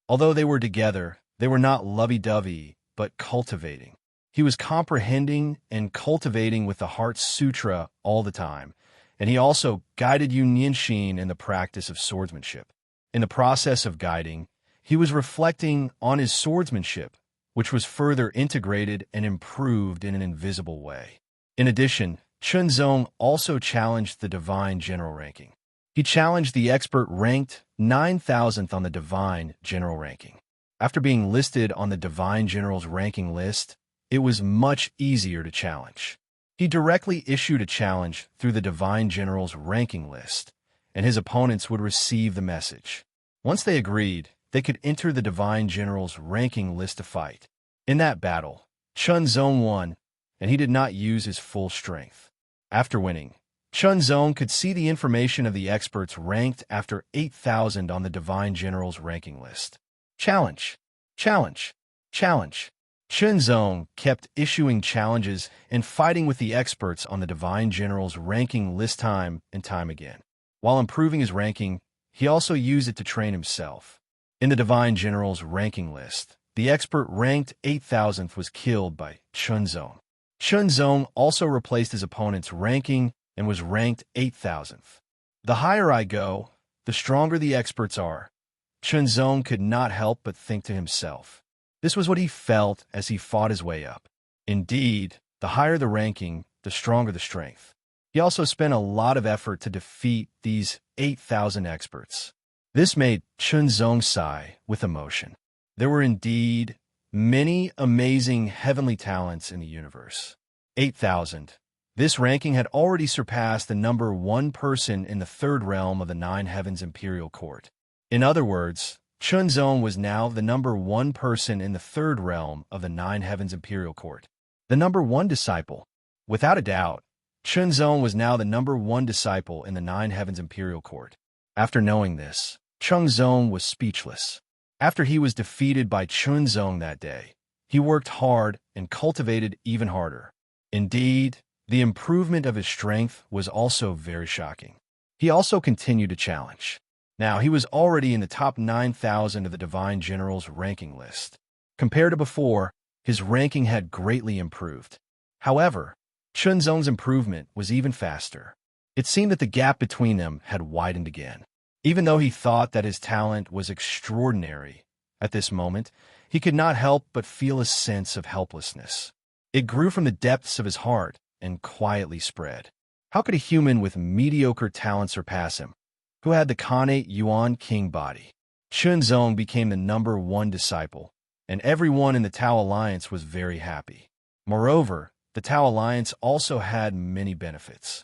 Although they were together, they were not lovey-dovey, but cultivating. He was comprehending and cultivating with the Heart Sutra all the time, and he also guided Yunyanxin in the practice of swordsmanship. In the process of guiding, he was reflecting on his swordsmanship, which was further integrated and improved in an invisible way. In addition, Chunzong also challenged the Divine General ranking. He challenged the expert ranked 9,000th on the Divine General ranking. After being listed on the Divine General's ranking list, it was much easier to challenge. He directly issued a challenge through the Divine General's ranking list, and his opponents would receive the message. Once they agreed, they could enter the Divine General's ranking list to fight. In that battle, Chunzong won, and he did not use his full strength. After winning, Chunzong could see the information of the experts ranked after 8,000 on the Divine General's ranking list. Challenge, challenge, challenge. Chunzong kept issuing challenges and fighting with the experts on the Divine General's ranking list time and time again. While improving his ranking, he also used it to train himself. In the Divine General's ranking list, the expert ranked 8,000th was killed by Chunzong. Chunzong also replaced his opponent's ranking and was ranked 8,000th. The higher I go, the stronger the experts are. Chunzong could not help but think to himself. This was what he felt as he fought his way up. Indeed, the higher the ranking, the stronger the strength. He also spent a lot of effort to defeat these 8,000 experts. This made Chunzong sigh with emotion. There were indeed many amazing heavenly talents in the universe. 8,000. This ranking had already surpassed the number one person in the third realm of the Nine Heavens Imperial Court. In other words, Chunzong was now the number one person in the third realm of the Nine Heavens Imperial Court. The number one disciple. Without a doubt, Chunzong was now the number one disciple in the Nine Heavens Imperial Court. After knowing this, Chunzong was speechless. After he was defeated by Chunzong that day, he worked hard and cultivated even harder. Indeed, the improvement of his strength was also very shocking. He also continued to challenge. Now, he was already in the top 9,000 of the Divine General's ranking list. Compared to before, his ranking had greatly improved. However, Chunzong's improvement was even faster. It seemed that the gap between them had widened again. Even though he thought that his talent was extraordinary, at this moment, he could not help but feel a sense of helplessness. It grew from the depths of his heart and quietly spread. How could a human with mediocre talent surpass him, who had the Khanate Yuan King body? Chunzong became the number one disciple, and everyone in the Tao Alliance was very happy. Moreover, the Tao Alliance also had many benefits.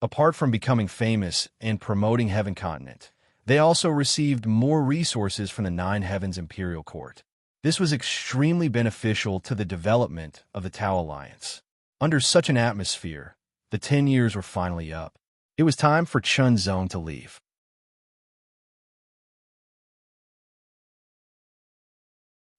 Apart from becoming famous and promoting Heaven Continent, they also received more resources from the Nine Heavens Imperial Court. This was extremely beneficial to the development of the Tao Alliance. Under such an atmosphere, the 10 years were finally up. It was time for Chunzong to leave.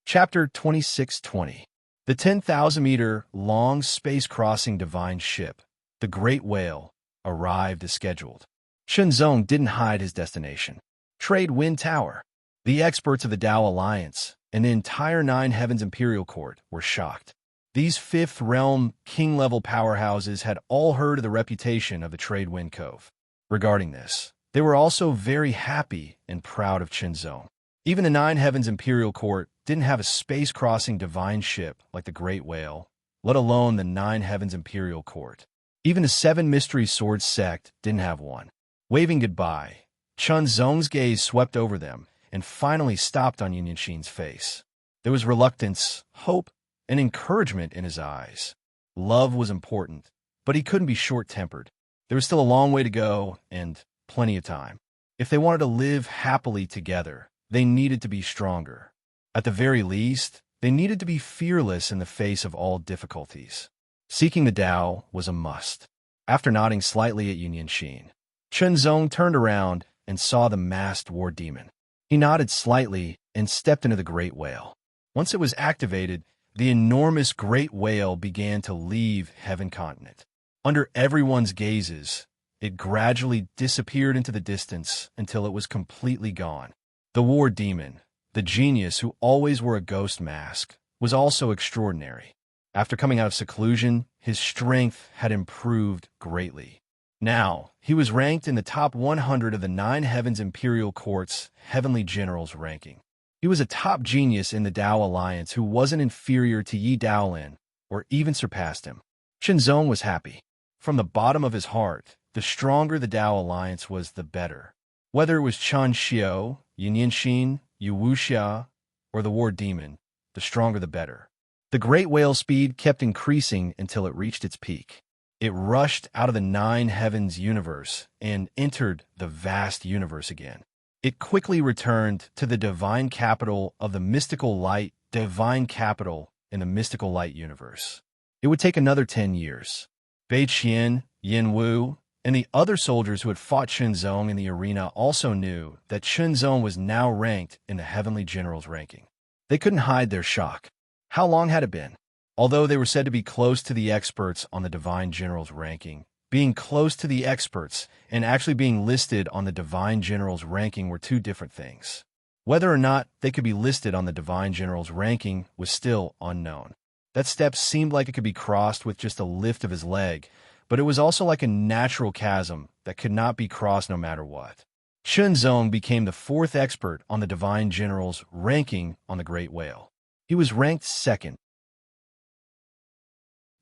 Chapter 2620. The 10,000-meter-long space-crossing divine ship, the Great Whale, arrived as scheduled. Chunzong didn't hide his destination. Trade Wind Tower. The experts of the Tao Alliance and the entire Nine Heavens Imperial Court were shocked. These Fifth Realm King-level powerhouses had all heard of the reputation of the Trade Wind Cove. Regarding this, they were also very happy and proud of Chunzong. Even the Nine Heavens Imperial Court didn't have a space-crossing divine ship like the Great Whale, let alone the Nine Heavens Imperial Court. Even the Seven Mystery Swords sect didn't have one. Waving goodbye, Chunzong's gaze swept over them and finally stopped on Yunyanxin's face. There was reluctance, hope, and encouragement in his eyes. Love was important, but he couldn't be short-tempered. There was still a long way to go and plenty of time. If they wanted to live happily together, they needed to be stronger. At the very least, they needed to be fearless in the face of all difficulties. Seeking the Tao was a must. After nodding slightly at Yunyanxin, Chunzong turned around and saw the masked war demon. He nodded slightly and stepped into the Great Whale. Once it was activated, the enormous great whale began to leave Heaven Continent. Under everyone's gazes, it gradually disappeared into the distance until it was completely gone. The war demon, the genius who always wore a ghost mask, was also extraordinary. After coming out of seclusion, his strength had improved greatly. Now, he was ranked in the top 100 of the 9 Heavens Imperial Court's Heavenly Generals ranking. He was a top genius in the Dao Alliance who wasn't inferior to Yi Daolin or even surpassed him. Shenzong was happy. From the bottom of his heart, the stronger the Dao Alliance was, the better. Whether it was Chen Xiao, Yin Yanxin, Yu Wuxia, or the War Demon, the stronger the better. The great whale's speed kept increasing until it reached its peak. It rushed out of the 9 Heavens universe and entered the vast universe again. It quickly returned to the divine capital of the mystical light, divine capital in the mystical light universe. It would take another 10 years. Bei Qian, Yin Wu, and the other soldiers who had fought Shenzong in the arena also knew that Shenzong was now ranked in the Heavenly Generals ranking. They couldn't hide their shock. How long had it been? Although they were said to be close to the experts on the Divine Generals ranking, being close to the experts and actually being listed on the Divine Generals ranking were two different things. Whether or not they could be listed on the Divine Generals ranking was still unknown. That step seemed like it could be crossed with just a lift of his leg, but it was also like a natural chasm that could not be crossed no matter what. Shenzong became the 4th expert on the Divine Generals ranking on the Great Whale. He was ranked 2nd.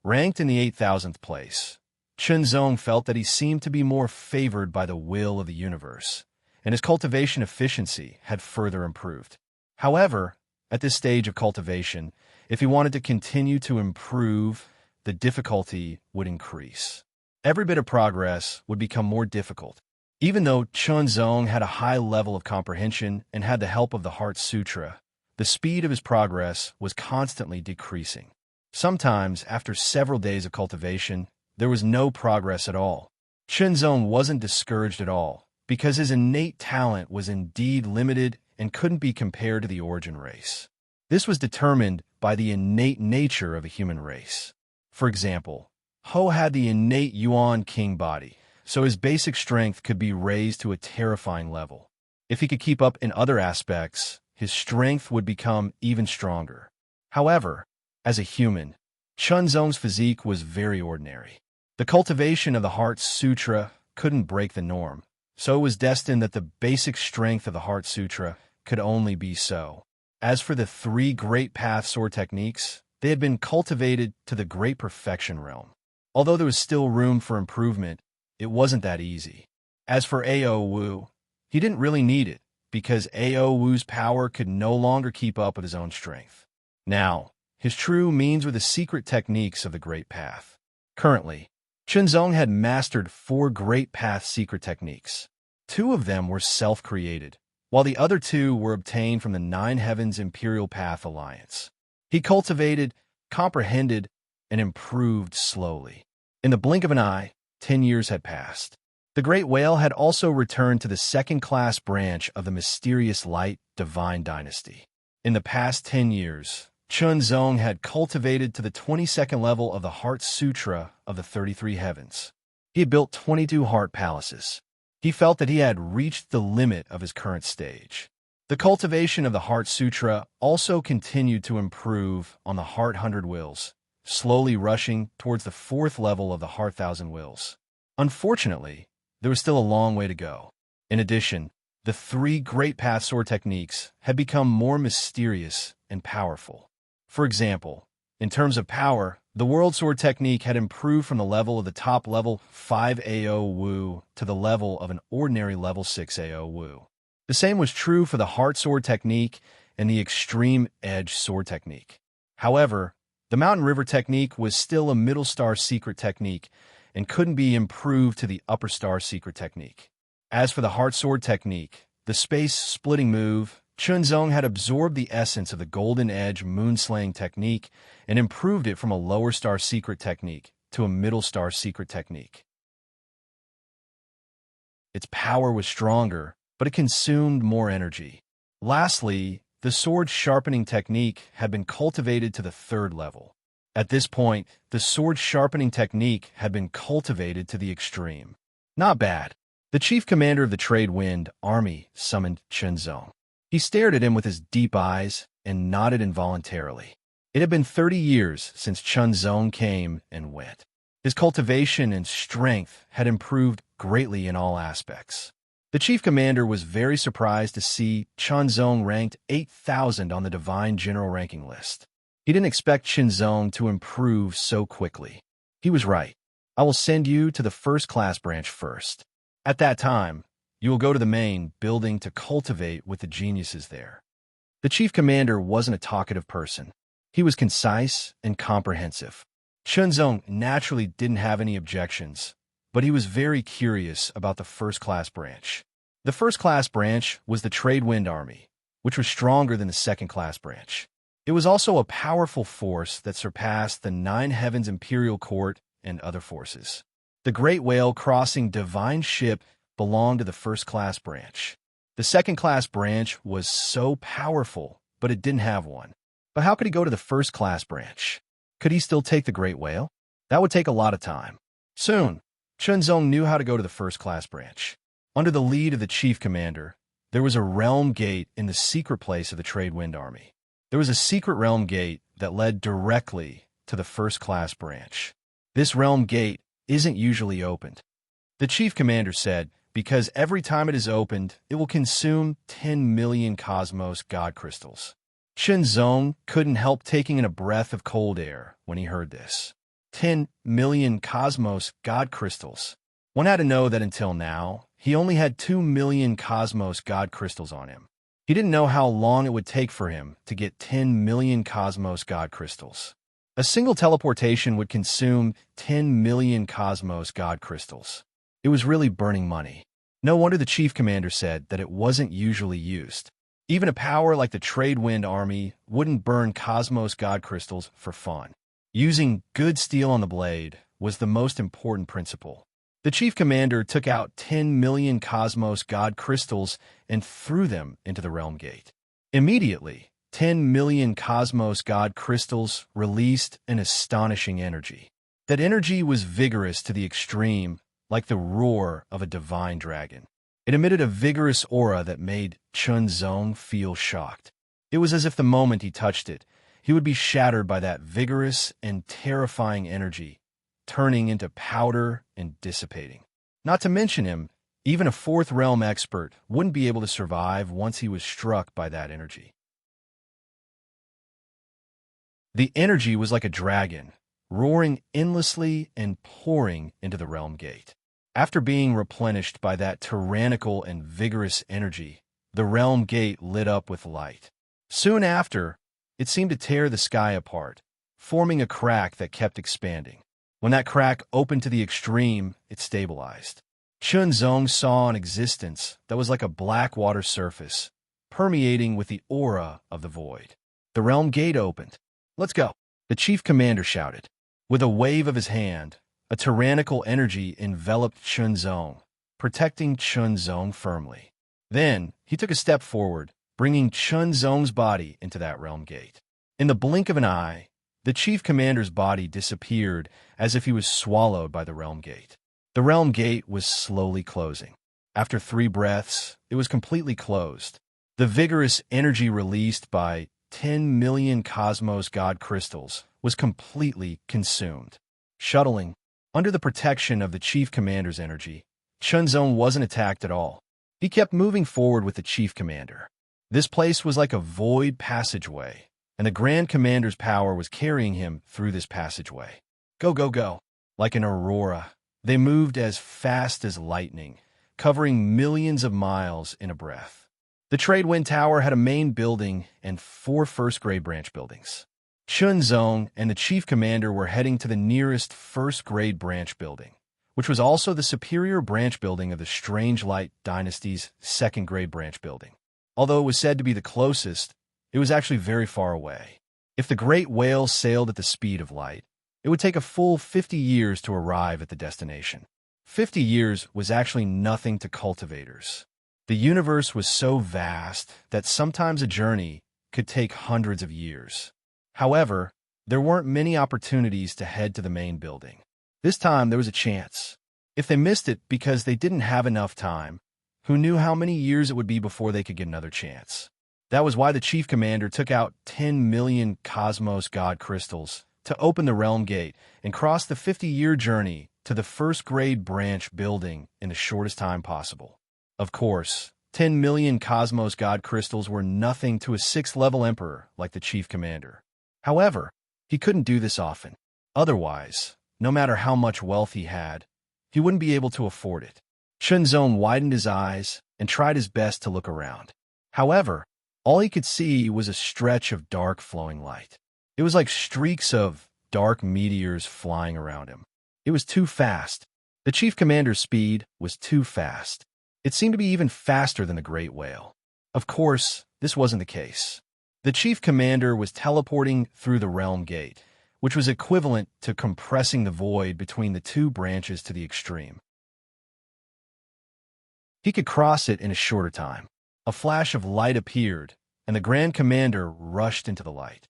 Ranked in the 8,000th place, Shenzong felt that he seemed to be more favored by the will of the universe, and his cultivation efficiency had further improved. However, at this stage of cultivation, if he wanted to continue to improve, the difficulty would increase. Every bit of progress would become more difficult. Even though Shenzong had a high level of comprehension and had the help of the Heart Sutra, the speed of his progress was constantly decreasing. Sometimes, after several days of cultivation, there was no progress at all. Shenzong wasn't discouraged at all, because his innate talent was indeed limited and couldn't be compared to the origin race. This was determined by the innate nature of a human race. For example, Ho had the innate Yuan King body, so his basic strength could be raised to a terrifying level. If he could keep up in other aspects, his strength would become even stronger. However, as a human, Shenzong's physique was very ordinary. The cultivation of the Heart Sutra couldn't break the norm, so it was destined that the basic strength of the Heart Sutra could only be so. As for the 3 Great Path Sword techniques, they had been cultivated to the great perfection realm. Although there was still room for improvement, it wasn't that easy. As for Ao Wu, he didn't really need it, because Ao Wu's power could no longer keep up with his own strength. Now, his true means were the secret techniques of the Great Path. Currently, Shenzong had mastered 4 Great Path secret techniques. 2 of them were self-created, while the other 2 were obtained from the 9 Heavens Imperial Path Alliance. He cultivated, comprehended, and improved slowly. In the blink of an eye, 10 years had passed. The Great Whale had also returned to the second-class branch of the mysterious light divine dynasty. In the past 10 years, Shenzong had cultivated to the 22nd level of the Heart Sutra of the 33 Heavens. He had built 22 heart palaces. He felt that he had reached the limit of his current stage. The cultivation of the Heart Sutra also continued to improve on the Heart 100 Wills, slowly rushing towards the 4th level of the Heart 1000 Wills. Unfortunately, there was still a long way to go. In addition, the 3 Great Path Sword techniques had become more mysterious and powerful. For example, in terms of power, the World Sword technique had improved from the level of the top level 5 Ao Wu to the level of an ordinary level 6 Ao Wu. The same was true for the Heart Sword technique and the Extreme Edge Sword technique. However, the Mountain River technique was still a middle star secret technique and couldn't be improved to the upper star secret technique. As for the Heart Sword technique, the space-splitting move, Shenzong had absorbed the essence of the Golden Edge Moonslaying technique and improved it from a lower star secret technique to a middle star secret technique. Its power was stronger, but it consumed more energy. Lastly, the sword sharpening technique had been cultivated to the 3rd level. At this point, the sword sharpening technique had been cultivated to the extreme. Not bad. The chief commander of the Trade Wind Army summoned Chunzong. He stared at him with his deep eyes and nodded involuntarily. It had been 30 years since Chunzong came and went. His cultivation and strength had improved greatly in all aspects. The chief commander was very surprised to see Chunzong ranked 8,000 on the Divine General ranking list. He didn't expect Chunzong to improve so quickly. He was right. I will send you to the first-class branch first. At that time, you will go to the main building to cultivate with the geniuses there. The chief commander wasn't a talkative person. He was concise and comprehensive. Chunzong naturally didn't have any objections, but he was very curious about the first-class branch. The first-class branch was the Trade Wind Army, which was stronger than the second-class branch. It was also a powerful force that surpassed the Nine Heavens Imperial Court and other forces. The Great Whale crossing Divine Ship belonged to the first-class branch. The second-class branch was so powerful, but it didn't have one. But how could he go to the first-class branch? Could he still take the Great Whale? That would take a lot of time. Soon, Chunzong knew how to go to the first-class branch. Under the lead of the chief commander, there was a realm gate in the secret place of the Trade Wind Army. There was a secret realm gate that led directly to the first-class branch. This realm gate isn't usually opened. The chief commander said, because every time it is opened, it will consume 10 million cosmos god crystals. Chunzong couldn't help taking in a breath of cold air when he heard this. 10 million cosmos god crystals. One had to know that until now, he only had 2 million cosmos god crystals on him. He didn't know how long it would take for him to get 10 million cosmos god crystals. A single teleportation would consume 10 million cosmos god crystals. It was really burning money. No wonder the chief commander said that it wasn't usually used. Even a power like the Trade Wind Army wouldn't burn cosmos god crystals for fun. Using good steel on the blade was the most important principle. The chief commander took out 10 million cosmos god crystals and threw them into the realm gate. Immediately, 10 million cosmos god crystals released an astonishing energy. That energy was vigorous to the extreme, like the roar of a divine dragon. It emitted a vigorous aura that made Chunzong feel shocked. It was as if the moment he touched it, he would be shattered by that vigorous and terrifying energy, turning into powder and dissipating. Not to mention him, even a fourth realm expert wouldn't be able to survive once he was struck by that energy. The energy was like a dragon, roaring endlessly and pouring into the realm gate. After being replenished by that tyrannical and vigorous energy, the realm gate lit up with light. Soon after, it seemed to tear the sky apart, forming a crack that kept expanding. When that crack opened to the extreme, it stabilized. Chunzong saw an existence that was like a black water surface, permeating with the aura of the void. The realm gate opened. "Let's go," the chief commander shouted. With a wave of his hand, a tyrannical energy enveloped Chunzong, protecting Chunzong firmly. Then, he took a step forward, bringing Chunzong's body into that realm gate. In the blink of an eye, the chief commander's body disappeared as if he was swallowed by the realm gate. The realm gate was slowly closing. After 3 breaths, it was completely closed. The vigorous energy released by 10 million cosmos god crystals was completely consumed. Shuttling, under the protection of the chief commander's energy, Chunzong wasn't attacked at all. He kept moving forward with the chief commander. This place was like a void passageway, and the Grand Commander's power was carrying him through this passageway. Go, go, go. Like an aurora, they moved as fast as lightning, covering millions of miles in a breath. The Trade Wind Tower had a main building and 4 first-grade branch buildings. Chunzong and the chief commander were heading to the nearest first-grade branch building, which was also the superior branch building of the Strange Light Dynasty's second-grade branch building. Although it was said to be the closest, it was actually very far away. If the great whale sailed at the speed of light, it would take a full 50 years to arrive at the destination. 50 years was actually nothing to cultivators. The universe was so vast that sometimes a journey could take hundreds of years. However, there weren't many opportunities to head to the main building. This time, there was a chance. If they missed it because they didn't have enough time, who knew how many years it would be before they could get another chance? That was why the chief commander took out 10 million Cosmos God crystals to open the realm gate and cross the 50-year journey to the first-grade branch building in the shortest time possible. Of course, 10 million Cosmos God crystals were nothing to a 6th-level emperor like the chief commander. However, he couldn't do this often. Otherwise, no matter how much wealth he had, he wouldn't be able to afford it. Chunzong widened his eyes and tried his best to look around. However, all he could see was a stretch of dark flowing light. It was like streaks of dark meteors flying around him. It was too fast. The chief commander's speed was too fast. It seemed to be even faster than the great whale. Of course, this wasn't the case. The chief commander was teleporting through the realm gate, which was equivalent to compressing the void between the two branches to the extreme. He could cross it in a shorter time. A flash of light appeared, and the Grand Commander rushed into the light.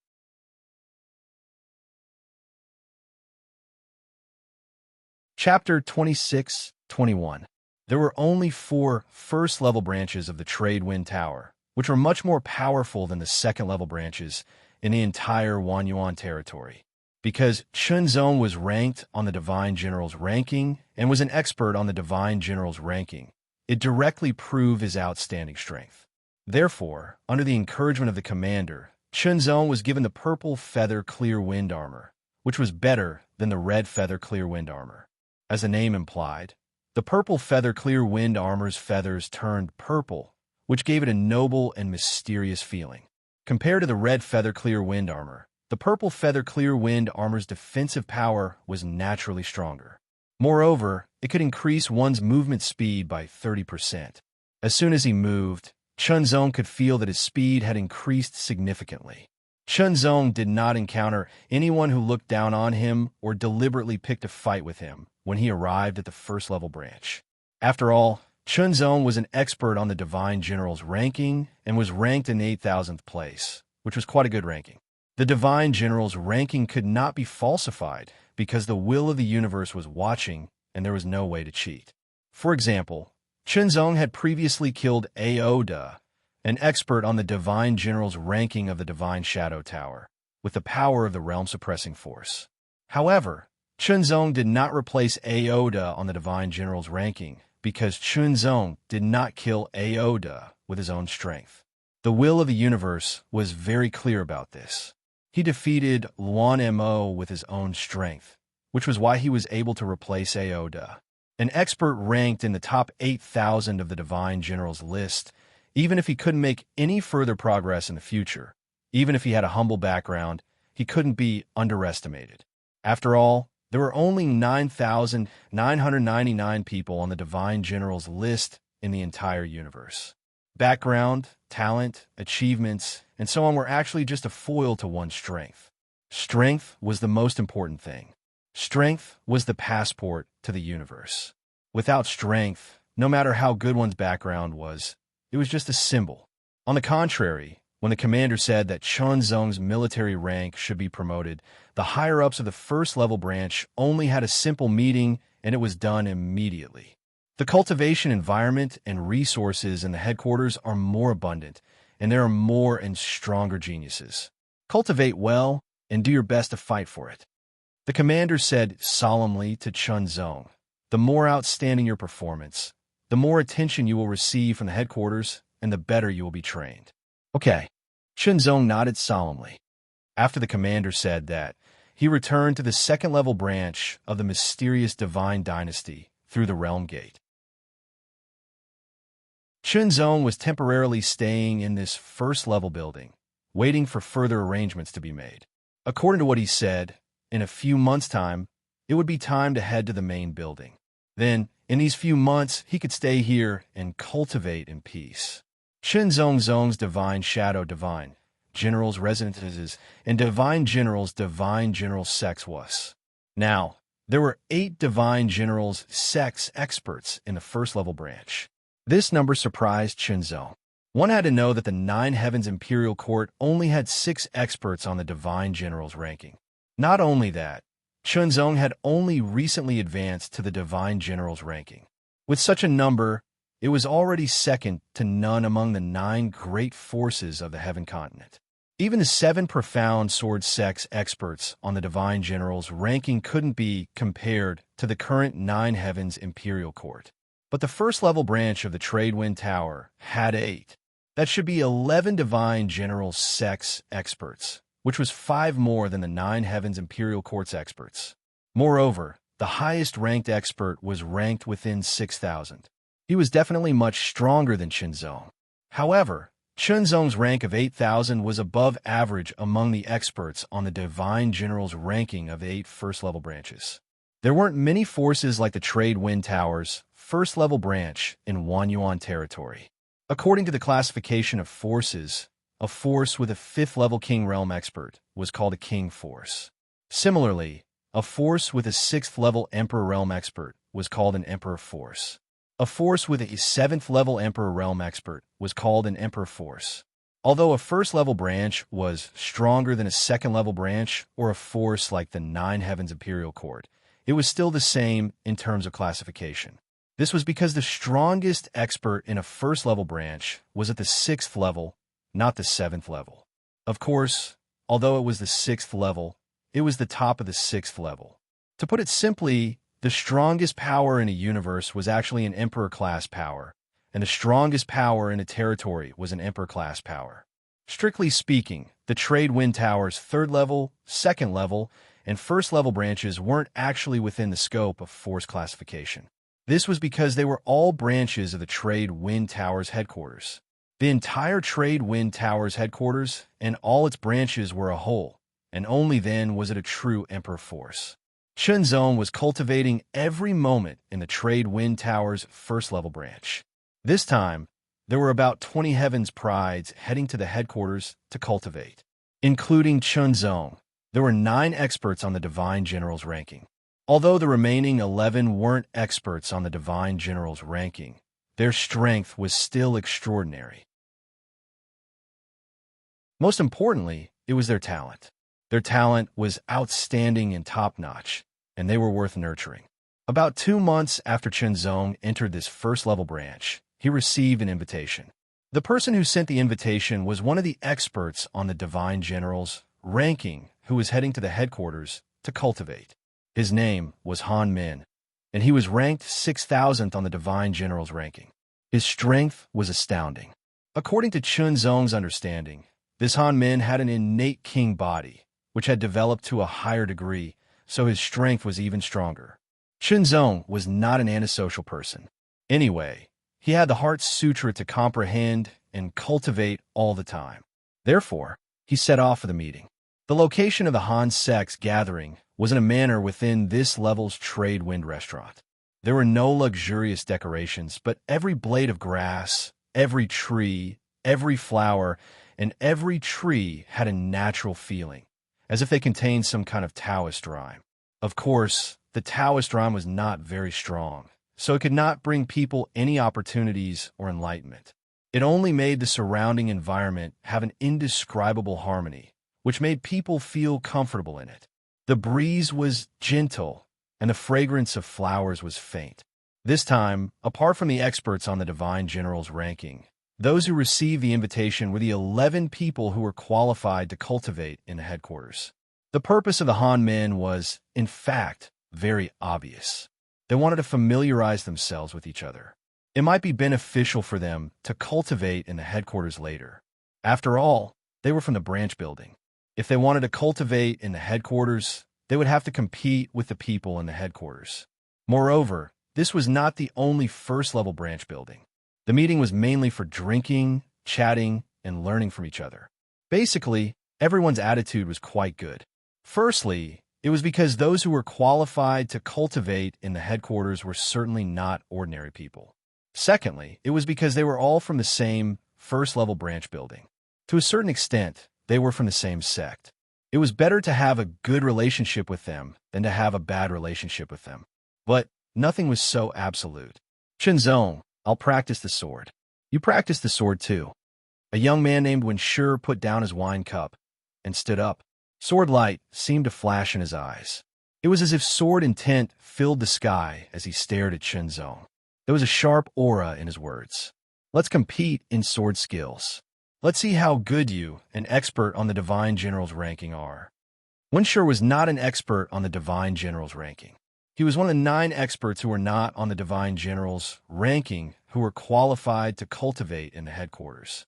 Chapter 26-21. There were only 4 first-level branches of the Trade Wind Tower, which were much more powerful than the second-level branches in the entire Wanyuan territory. Because Chunzong was ranked on the Divine General's ranking and was an expert on the Divine General's ranking, it directly proved his outstanding strength. Therefore, under the encouragement of the commander, Chunzong was given the purple feather clear wind armor, which was better than the red feather clear wind armor. As the name implied, the purple feather clear wind armor's feathers turned purple, which gave it a noble and mysterious feeling. Compared to the red feather clear wind armor, the purple feather clear wind armor's defensive power was naturally stronger. Moreover, it could increase one's movement speed by 30%. As soon as he moved, Chunzong could feel that his speed had increased significantly. Chunzong did not encounter anyone who looked down on him or deliberately picked a fight with him when he arrived at the first-level branch. After all, Chunzong was an expert on the Divine General's ranking and was ranked in 8,000th place, which was quite a good ranking. The Divine General's ranking could not be falsified because the will of the universe was watching and there was no way to cheat. For example, Chunzong had previously killed Aoda, an expert on the Divine General's ranking of the Divine Shadow Tower, with the power of the Realm Suppressing Force. However, Chunzong did not replace Aoda on the Divine General's ranking because Chunzong did not kill Aoda with his own strength. The will of the universe was very clear about this. He defeated Luan Mo with his own strength, which was why he was able to replace Aoda. An expert ranked in the top 8,000 of the Divine General's list, even if he couldn't make any further progress in the future. Even if he had a humble background, he couldn't be underestimated. After all, there were only 9,999 people on the Divine General's list in the entire universe. Background, talent, achievements, and so on were actually just a foil to one's strength. Strength was the most important thing. Strength was the passport to the universe. Without strength, no matter how good one's background was, it was just a symbol. On the contrary, when the commander said that Chunzong's military rank should be promoted, the higher-ups of the first-level branch only had a simple meeting and it was done immediately. The cultivation environment and resources in the headquarters are more abundant, and there are more and stronger geniuses. Cultivate well and do your best to fight for it. The commander said solemnly to Chunzong, "The more outstanding your performance, the more attention you will receive from the headquarters, and the better you will be trained." Okay. Chunzong nodded solemnly. After the commander said that, he returned to the second-level branch of the mysterious divine dynasty through the realm gate. Chunzong was temporarily staying in this first-level building, waiting for further arrangements to be made. According to what he said, in a few months' time, it would be time to head to the main building. Then, in these few months, he could stay here and cultivate in peace. Chunzong's Divine Shadow Divine General's residences and Divine General's Divine General Sex was. Now, there were 8 Divine General's Sex experts in the first-level branch. This number surprised Chunzong. One had to know that the Nine Heavens Imperial Court only had 6 experts on the Divine General's ranking. Not only that, Chunzong had only recently advanced to the Divine General's ranking. With such a number, it was already second to none among the 9 great forces of the Heaven Continent. Even the 7 profound sword sex experts on the Divine General's ranking couldn't be compared to the current 9 Heavens Imperial Court. But the first-level branch of the Trade Wind Tower had 8. That should be 11 Divine General sex experts, which was 5 more than the 9 Heavens Imperial Court's experts. Moreover, the highest-ranked expert was ranked within 6,000. He was definitely much stronger than Chunzong. However, Chunzong's rank of 8,000 was above average among the experts on the Divine General's ranking of the 8 first-level branches. There weren't many forces like the Trade Wind Tower's first-level branch in Wanyuan territory. According to the classification of forces, a force with a 5th-level King Realm expert was called a King Force. Similarly, a force with a 6th-level Emperor Realm expert was called an Emperor Force. A force with a 7th-level Emperor Realm expert was called an Emperor Force. Although a first-level branch was stronger than a second-level branch or a force like the 9 Heavens Imperial Court, it was still the same in terms of classification. This was because the strongest expert in a first-level branch was at the 6th level, not the 7th level. Of course, although it was the 6th level, it was the top of the 6th level. To put it simply, the strongest power in a universe was actually an Emperor-class power, and the strongest power in a territory was an Emperor-class power. Strictly speaking, the Trade Wind Tower's 3rd level, 2nd level, and 1st level branches weren't actually within the scope of force classification. This was because they were all branches of the Trade Wind Tower's headquarters. The entire Trade Wind Tower's headquarters and all its branches were a whole, and only then was it a true Emperor Force. Chunzong was cultivating every moment in the Trade Wind Tower's first-level branch. This time, there were about 20 Heavens Prides heading to the headquarters to cultivate. Including Chunzong, there were 9 experts on the Divine General's ranking. Although the remaining 11 weren't experts on the Divine General's ranking, their strength was still extraordinary. Most importantly, it was their talent. Their talent was outstanding and top-notch, and they were worth nurturing. About 2 months after Chunzong entered this first-level branch, he received an invitation. The person who sent the invitation was one of the experts on the Divine General's ranking who was heading to the headquarters to cultivate. His name was Han Min, and he was ranked 6,000th on the Divine General's ranking. His strength was astounding. According to Chunzong's understanding, this Han Min had an innate king body, which had developed to a higher degree, so his strength was even stronger. Chunzong was not an antisocial person. Anyway, he had the Heart Sutra to comprehend and cultivate all the time. Therefore, he set off for the meeting. The location of the Han sect's gathering was in a manor within this level's Trade Wind restaurant. There were no luxurious decorations, but every blade of grass, every tree, every flower, and every tree had a natural feeling, as if they contained some kind of Taoist rhyme. Of course, the Taoist rhyme was not very strong, so it could not bring people any opportunities or enlightenment. It only made the surrounding environment have an indescribable harmony, which made people feel comfortable in it. The breeze was gentle, and the fragrance of flowers was faint. This time, apart from the experts on the Divine General's ranking, those who received the invitation were the 11 people who were qualified to cultivate in the headquarters. The purpose of the Han Min was, in fact, very obvious. They wanted to familiarize themselves with each other. It might be beneficial for them to cultivate in the headquarters later. After all, they were from the branch building. If they wanted to cultivate in the headquarters, they would have to compete with the people in the headquarters. Moreover, this was not the only first-level branch building. The meeting was mainly for drinking, chatting, and learning from each other. Basically, everyone's attitude was quite good. Firstly, it was because those who were qualified to cultivate in the headquarters were certainly not ordinary people. Secondly, it was because they were all from the same first-level branch building. To a certain extent, they were from the same sect. It was better to have a good relationship with them than to have a bad relationship with them. But nothing was so absolute. Chunzong, I'll practice the sword. You practice the sword too. A young man named Wen Shi put down his wine cup and stood up. Sword light seemed to flash in his eyes. It was as if sword intent filled the sky as he stared at Chunzong. There was a sharp aura in his words. Let's compete in sword skills. Let's see how good you, an expert on the Divine General's ranking, are. Wen Shi was not an expert on the Divine General's ranking. He was one of the 9 experts who were not on the Divine General's ranking who were qualified to cultivate in the headquarters.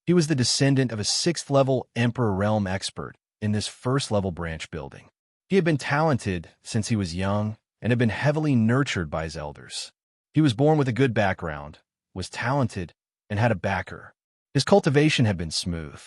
He was the descendant of a 6th-level Emperor Realm expert in this 1st-level branch building. He had been talented since he was young and had been heavily nurtured by his elders. He was born with a good background, was talented, and had a backer. His cultivation had been smooth.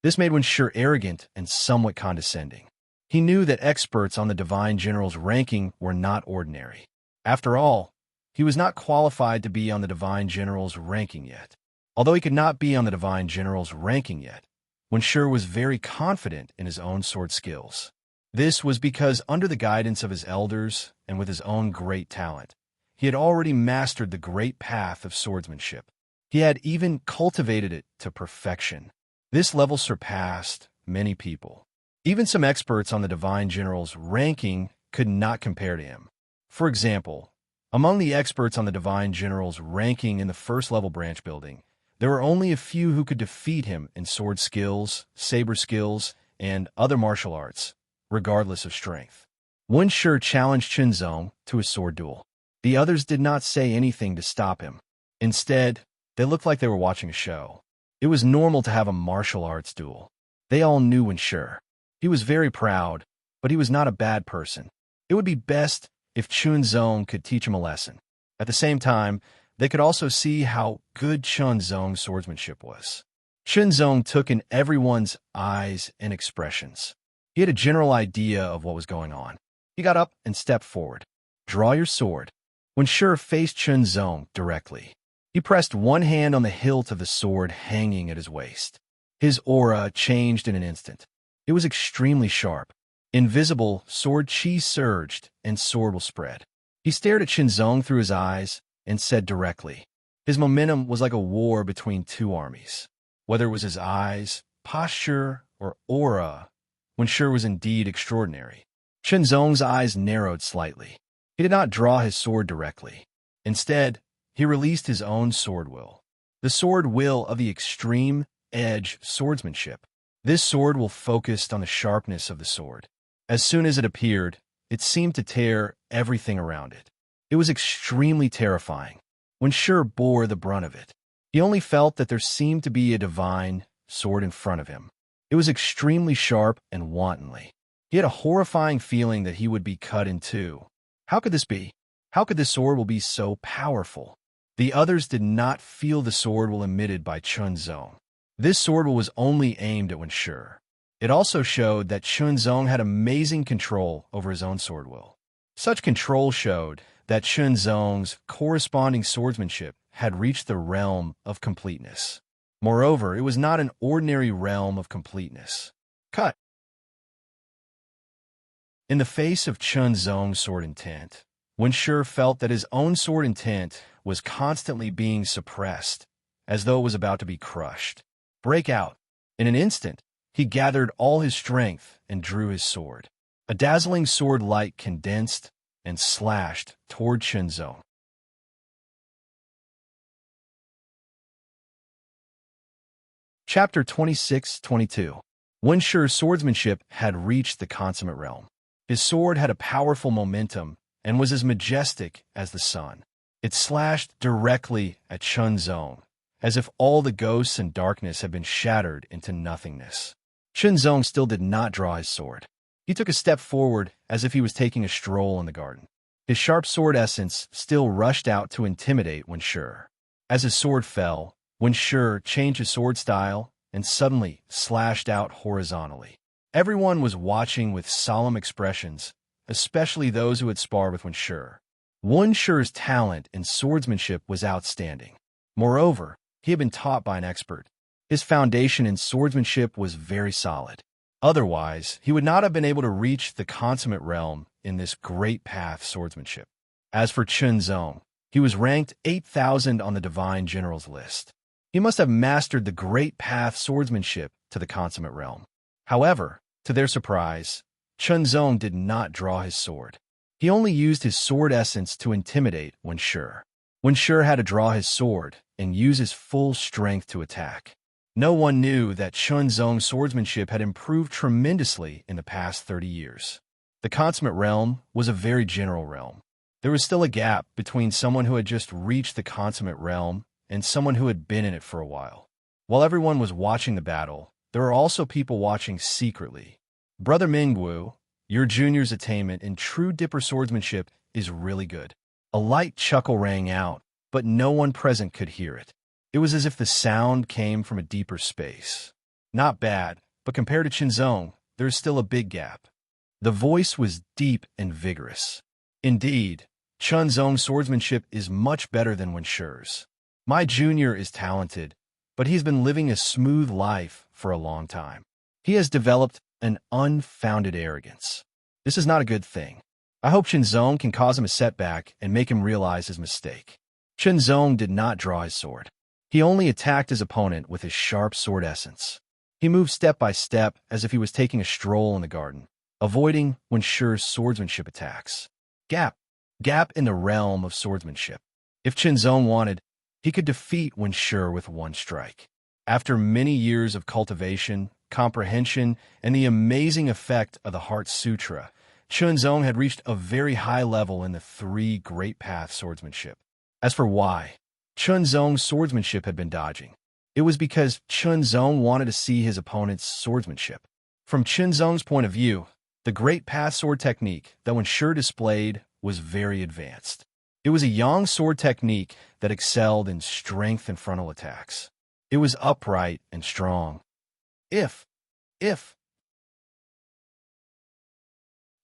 This made Wen Shi arrogant and somewhat condescending. He knew that experts on the Divine General's ranking were not ordinary. After all, he was not qualified to be on the Divine General's ranking yet. Although he could not be on the Divine General's ranking yet, Wen Shi was very confident in his own sword skills. This was because under the guidance of his elders and with his own great talent, he had already mastered the great path of swordsmanship. He had even cultivated it to perfection. This level surpassed many people. Even some experts on the Divine General's ranking could not compare to him. For example, among the experts on the Divine General's ranking in the 1st-level branch building, there were only a few who could defeat him in sword skills, saber skills, and other martial arts, regardless of strength. Wen Shi challenged Chunzong to a sword duel. The others did not say anything to stop him. Instead, they looked like they were watching a show. It was normal to have a martial arts duel. They all knew Wen Shi. He was very proud, but he was not a bad person. It would be best if Chunzong could teach him a lesson. At the same time, they could also see how good Chunzong's swordsmanship was. Chunzong took in everyone's eyes and expressions. He had a general idea of what was going on. He got up and stepped forward. Draw your sword. Wen Shi faced Chunzong directly. He pressed one hand on the hilt of the sword hanging at his waist. His aura changed in an instant. It was extremely sharp. Invisible sword chi surged and sword will spread. He stared at Chunzong through his eyes and said directly. His momentum was like a war between 2 armies. Whether it was his eyes, posture, or aura, Wen Shi was indeed extraordinary. Chunzong's eyes narrowed slightly. He did not draw his sword directly. Instead, he released his own sword will. The sword will of the extreme edge swordsmanship. This sword will focused on the sharpness of the sword. As soon as it appeared, it seemed to tear everything around it. It was extremely terrifying. Wen Shi bore the brunt of it. He only felt that there seemed to be a divine sword in front of him. It was extremely sharp and wantonly. He had a horrifying feeling that he would be cut in 2. How could this be? How could this sword will be so powerful? The others did not feel the sword will emitted by Chunzong. This sword will was only aimed at Wen Shi. It also showed that Chunzong had amazing control over his own sword will. Such control showed that Chunzong's corresponding swordsmanship had reached the realm of completeness. Moreover, it was not an ordinary realm of completeness. Cut! In the face of Chunzong's sword intent, Wen Shi felt that his own sword intent was constantly being suppressed, as though it was about to be crushed. Break out. In an instant, he gathered all his strength and drew his sword. A dazzling sword light condensed and slashed toward Chunzong. Chapter 26-22. Wen Shi's swordsmanship had reached the consummate realm. His sword had a powerful momentum and was as majestic as the sun. It slashed directly at Chunzong, as if all the ghosts and darkness had been shattered into nothingness. Chunzong still did not draw his sword. He took a step forward as if he was taking a stroll in the garden. His sharp sword essence still rushed out to intimidate Wen Shi. As his sword fell, Wen Shi changed his sword style and suddenly slashed out horizontally. Everyone was watching with solemn expressions, especially those who had sparred with Wen Shi. Wen Shi's talent in swordsmanship was outstanding. Moreover, he had been taught by an expert. His foundation in swordsmanship was very solid. Otherwise, he would not have been able to reach the consummate realm in this great path swordsmanship. As for Chunzong, He was ranked 8,000 on the Divine Generals list. He must have mastered the great path swordsmanship to the consummate realm. However, to their surprise, Chunzong did not draw his sword. He only used his sword essence to intimidate Wenshi. Wenshi had to draw his sword and use his full strength to attack. No one knew that Chunzong's swordsmanship had improved tremendously in the past 30 years. The consummate realm was a very general realm. There was still a gap between someone who had just reached the consummate realm and someone who had been in it for a while. While everyone was watching the battle, there were also people watching secretly. Brother Mingwu, your junior's attainment in true dipper swordsmanship is really good. A light chuckle rang out, but no one present could hear it. It was as if the sound came from a deeper space. Not bad, but compared to Chunzong, there is still a big gap. The voice was deep and vigorous. Indeed, Chunzong's swordsmanship is much better than Wenshi's. My junior is talented, but he's been living a smooth life for a long time. He has developed an unfounded arrogance. This is not a good thing. I hope Chunzong can cause him a setback and make him realize his mistake. Chunzong did not draw his sword. He only attacked his opponent with his sharp sword essence. He moved step by step as if he was taking a stroll in the garden, avoiding Wenshi's swordsmanship attacks. Gap in the realm of swordsmanship. If Chunzong wanted, he could defeat Wenshi with one strike. After many years of cultivation, comprehension, and the amazing effect of the Heart Sutra, Chunzong had reached a very high level in the three great paths swordsmanship. As for why Chunzong's swordsmanship had been dodging, it was because Chunzong wanted to see his opponent's swordsmanship. From Chunzong's point of view, the great path sword technique that Wenshi displayed was very advanced. It was a yang sword technique that excelled in strength and frontal attacks. It was upright and strong.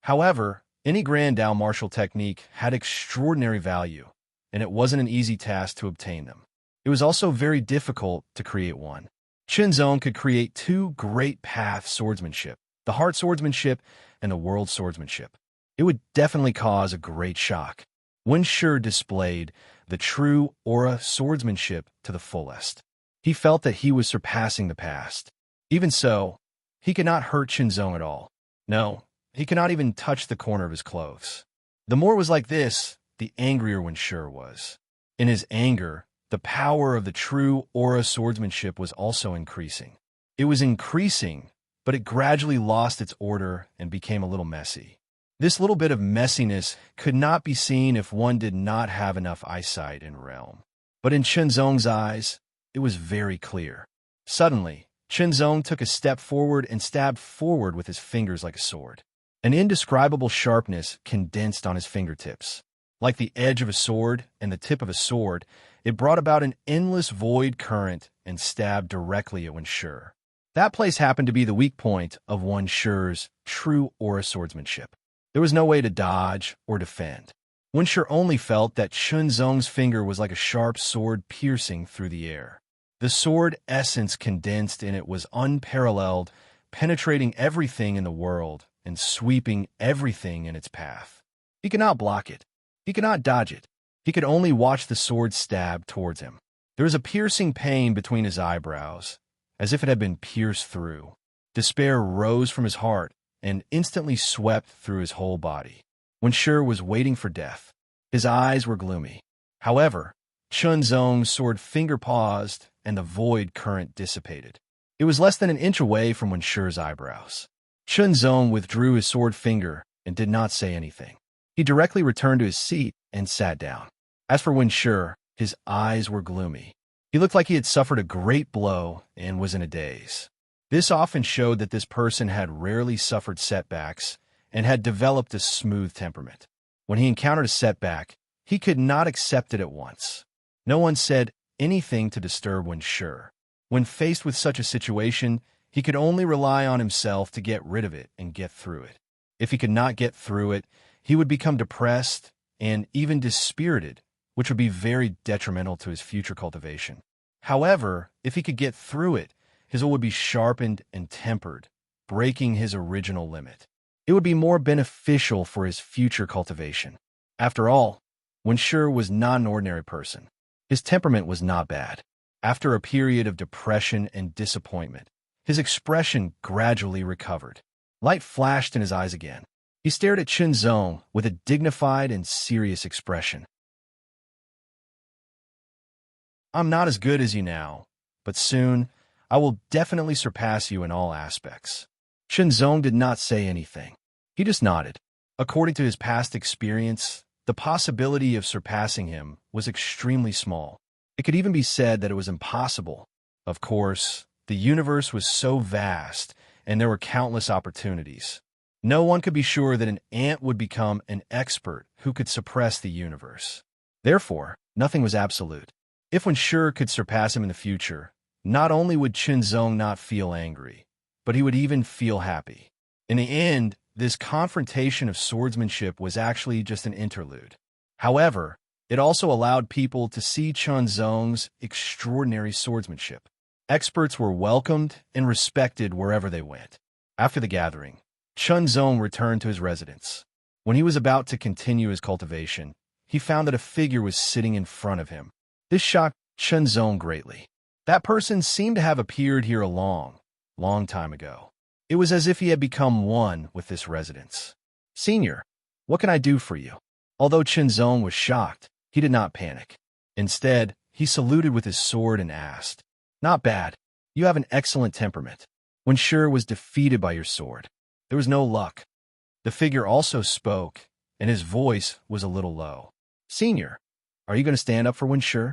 However, any Grand Dao martial technique had extraordinary value, and it wasn't an easy task to obtain them. It was also very difficult to create one. Chunzong could create two great path swordsmanship, the heart swordsmanship and the world swordsmanship. It would definitely cause a great shock. Wenshi displayed the true aura swordsmanship to the fullest. He felt that he was surpassing the past. Even so, he could not hurt Chunzong at all. No, he could not even touch the corner of his clothes. The more it was like this, the angrier Wenshi was. In his anger, the power of the true aura swordsmanship was also increasing. It was increasing, but it gradually lost its order and became a little messy. This little bit of messiness could not be seen if one did not have enough eyesight in realm. But in Chunzong's eyes, it was very clear. Suddenly, Chunzong took a step forward and stabbed forward with his fingers like a sword. An indescribable sharpness condensed on his fingertips. Like the edge of a sword and the tip of a sword, it brought about an endless void current and stabbed directly at Wenshi. That place happened to be the weak point of Wenshi's true aura swordsmanship. There was no way to dodge or defend. Wenshi only felt that Chunzong's finger was like a sharp sword piercing through the air. The sword essence condensed in it was unparalleled, penetrating everything in the world and sweeping everything in its path. He could not block it. He could not dodge it. He could only watch the sword stab towards him. There was a piercing pain between his eyebrows, as if it had been pierced through. Despair rose from his heart and instantly swept through his whole body. Wenshi was waiting for death. His eyes were gloomy. However, Chunzong's sword finger paused and the void current dissipated. It was less than an inch away from Wenshi's eyebrows. Chunzong withdrew his sword finger and did not say anything. He directly returned to his seat and sat down. As for Wenshi, his eyes were gloomy. He looked like he had suffered a great blow and was in a daze. This often showed that this person had rarely suffered setbacks and had developed a smooth temperament. When he encountered a setback, he could not accept it at once. No one said anything to disturb Wenshi. When faced with such a situation, he could only rely on himself to get rid of it and get through it. If he could not get through it, he would become depressed and even dispirited, which would be very detrimental to his future cultivation. However, if he could get through it, his will would be sharpened and tempered, breaking his original limit. It would be more beneficial for his future cultivation. After all, Wenshi was not an ordinary person. His temperament was not bad. After a period of depression and disappointment, his expression gradually recovered. Light flashed in his eyes again. He stared at Shenzong with a dignified and serious expression. I'm not as good as you now, but soon I will definitely surpass you in all aspects. Shenzong did not say anything. He just nodded. According to his past experience, the possibility of surpassing him was extremely small. It could even be said that it was impossible. Of course, the universe was so vast, and there were countless opportunities. No one could be sure that an ant would become an expert who could suppress the universe. Therefore, nothing was absolute. If Wenshi could surpass him in the future, not only would Shenzong not feel angry, but he would even feel happy. In the end, this confrontation of swordsmanship was actually just an interlude. However, it also allowed people to see Shenzong's extraordinary swordsmanship. Experts were welcomed and respected wherever they went. After the gathering, Shenzong returned to his residence. When he was about to continue his cultivation, he found that a figure was sitting in front of him. This shocked Shenzong greatly. That person seemed to have appeared here a long time ago. It was as if he had become one with this residence. Senior, what can I do for you? Although Shenzong was shocked, he did not panic. Instead, he saluted with his sword and asked, Not bad. You have an excellent temperament. Wenshi was defeated by your sword. There was no luck. The figure also spoke, and his voice was a little low. Senior, are you going to stand up for Wenshi?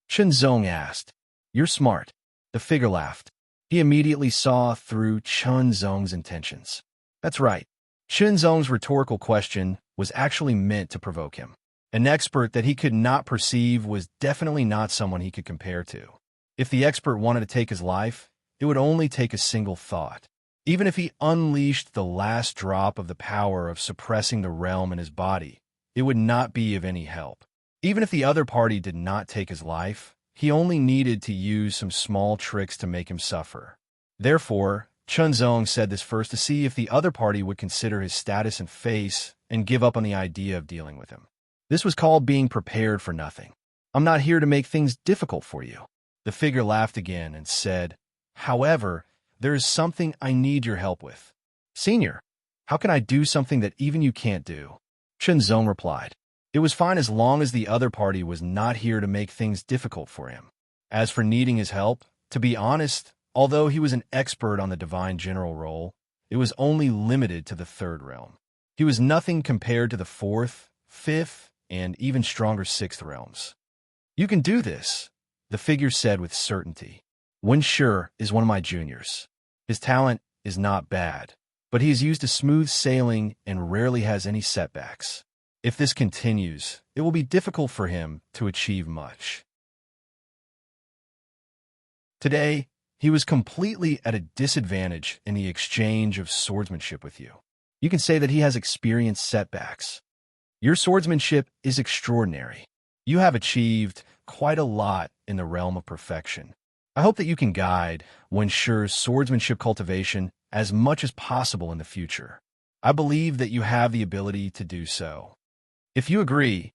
Shenzong asked. You're smart. The figure laughed. He immediately saw through Shenzong's intentions. That's right. Shenzong's rhetorical question was actually meant to provoke him. An expert that he could not perceive was definitely not someone he could compare to. If the expert wanted to take his life, it would only take a single thought. Even if he unleashed the last drop of the power of suppressing the realm in his body, it would not be of any help. Even if the other party did not take his life, he only needed to use some small tricks to make him suffer. Therefore, Shenzong said this first to see if the other party would consider his status and face and give up on the idea of dealing with him. This was called being prepared for nothing. I'm not here to make things difficult for you. The figure laughed again and said, However, there is something I need your help with. Senior, how can I do something that even you can't do? Shenzong replied. It was fine as long as the other party was not here to make things difficult for him. As for needing his help, to be honest, although he was an expert on the divine general role, it was only limited to the third realm. He was nothing compared to the fourth, fifth, and even stronger sixth realms. You can do this, the figure said with certainty. Wenshi is one of my juniors. His talent is not bad, but he is used to smooth sailing and rarely has any setbacks. If this continues, it will be difficult for him to achieve much. Today, he was completely at a disadvantage in the exchange of swordsmanship with you. You can say that he has experienced setbacks. Your swordsmanship is extraordinary. You have achieved quite a lot in the realm of perfection. I hope that you can guide Wenshi's swordsmanship cultivation as much as possible in the future. I believe that you have the ability to do so. If you agree,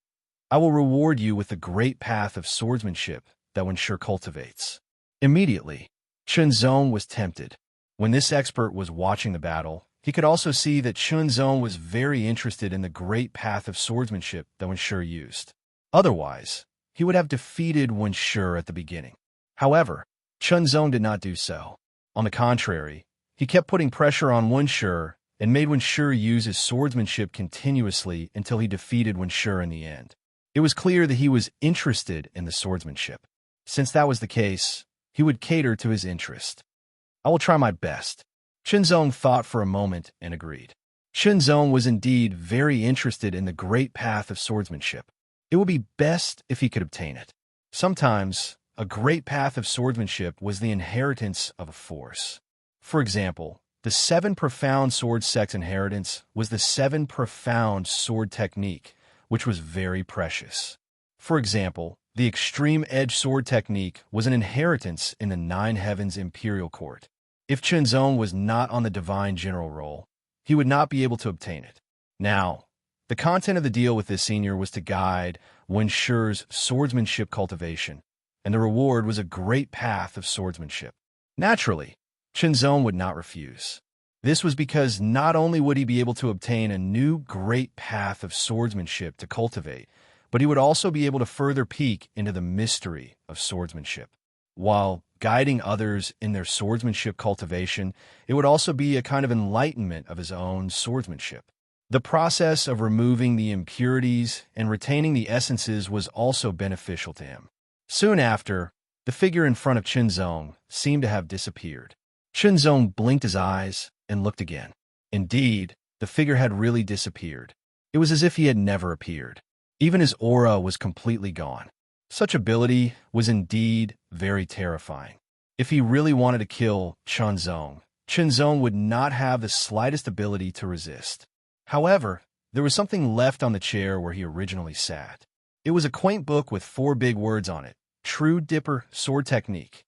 I will reward you with the great path of swordsmanship that Wenshi cultivates. Immediately, Shenzong was tempted. When this expert was watching the battle, he could also see that Shenzong was very interested in the great path of swordsmanship that Wenshi used. Otherwise, he would have defeated Wenshi at the beginning. However, Shenzong did not do so. On the contrary, he kept putting pressure on Wenshi and made Wenshi use his swordsmanship continuously until he defeated Wenshi in the end. It was clear that he was interested in the swordsmanship. Since that was the case, he would cater to his interest. I will try my best. Shenzong thought for a moment and agreed. Shenzong was indeed very interested in the great path of swordsmanship. It would be best if he could obtain it. Sometimes, a great path of swordsmanship was the inheritance of a force. For example, the 7 profound sword sects inheritance was the 7 profound sword technique, which was very precious. For example, the extreme edge sword technique was an inheritance in the 9 heavens imperial court. If Shenzong was not on the divine general role, he would not be able to obtain it. Now, The content of the deal with this senior was to guide Wen Shi's swordsmanship cultivation, and the reward was a great path of swordsmanship. Naturally, Chinzong would not refuse. This was because not only would he be able to obtain a new great path of swordsmanship to cultivate, but he would also be able to further peek into the mystery of swordsmanship. While guiding others in their swordsmanship cultivation, it would also be a kind of enlightenment of his own swordsmanship. The process of removing the impurities and retaining the essences was also beneficial to him. Soon after, the figure in front of Chinzong seemed to have disappeared. Chinzong blinked his eyes and looked again. Indeed, the figure had really disappeared. It was as if he had never appeared. Even his aura was completely gone. Such ability was indeed very terrifying. If he really wanted to kill Chinzong would not have the slightest ability to resist. However, there was something left on the chair where he originally sat. It was a quaint book with 4 big words on it: True Dipper Sword Technique.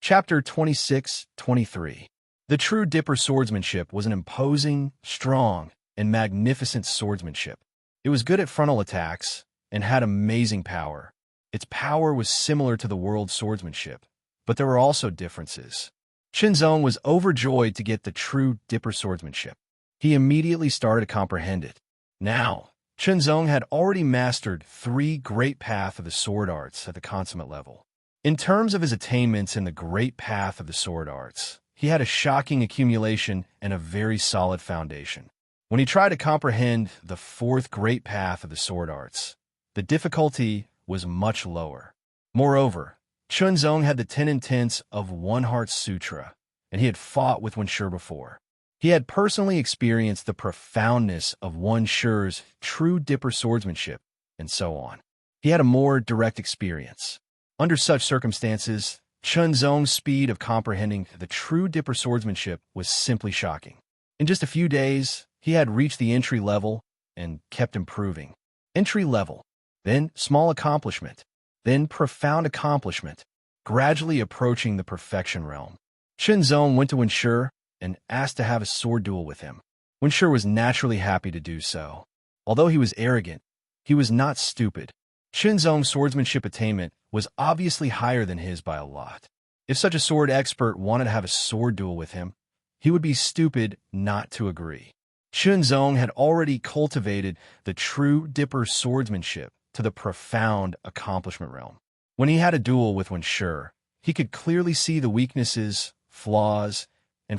Chapter 26-23. The True Dipper swordsmanship was an imposing, strong, and magnificent swordsmanship. It was good at frontal attacks and had amazing power. Its power was similar to the world swordsmanship, but there were also differences. Chinzong was overjoyed to get the True Dipper swordsmanship. He immediately started to comprehend it. Now, Chinzong had already mastered 3 great paths of the sword arts at the consummate level. In terms of his attainments in the great path of the sword arts, he had a shocking accumulation and a very solid foundation. When he tried to comprehend the 4th great path of the sword arts, the difficulty was much lower. Moreover, Chinzong had the 10 intents of One Heart Sutra, and he had fought with Wen Shi before. He had personally experienced the profoundness of Wen Shi's True Dipper swordsmanship, and so on. He had a more direct experience. Under such circumstances, Chinzong's speed of comprehending the True Dipper swordsmanship was simply shocking. In just a few days, he had reached the entry level and kept improving. Entry level, then small accomplishment, then profound accomplishment, gradually approaching the perfection realm. Chinzong went to Wen Shi and asked to have a sword duel with him. Wen Shi was naturally happy to do so. Although he was arrogant, he was not stupid. Chinzong's swordsmanship attainment was obviously higher than his by a lot. If such a sword expert wanted to have a sword duel with him, he would be stupid not to agree. Chinzong had already cultivated the True Dipper swordsmanship to the profound accomplishment realm. When he had a duel with Wen Shi, he could clearly see the weaknesses, flaws in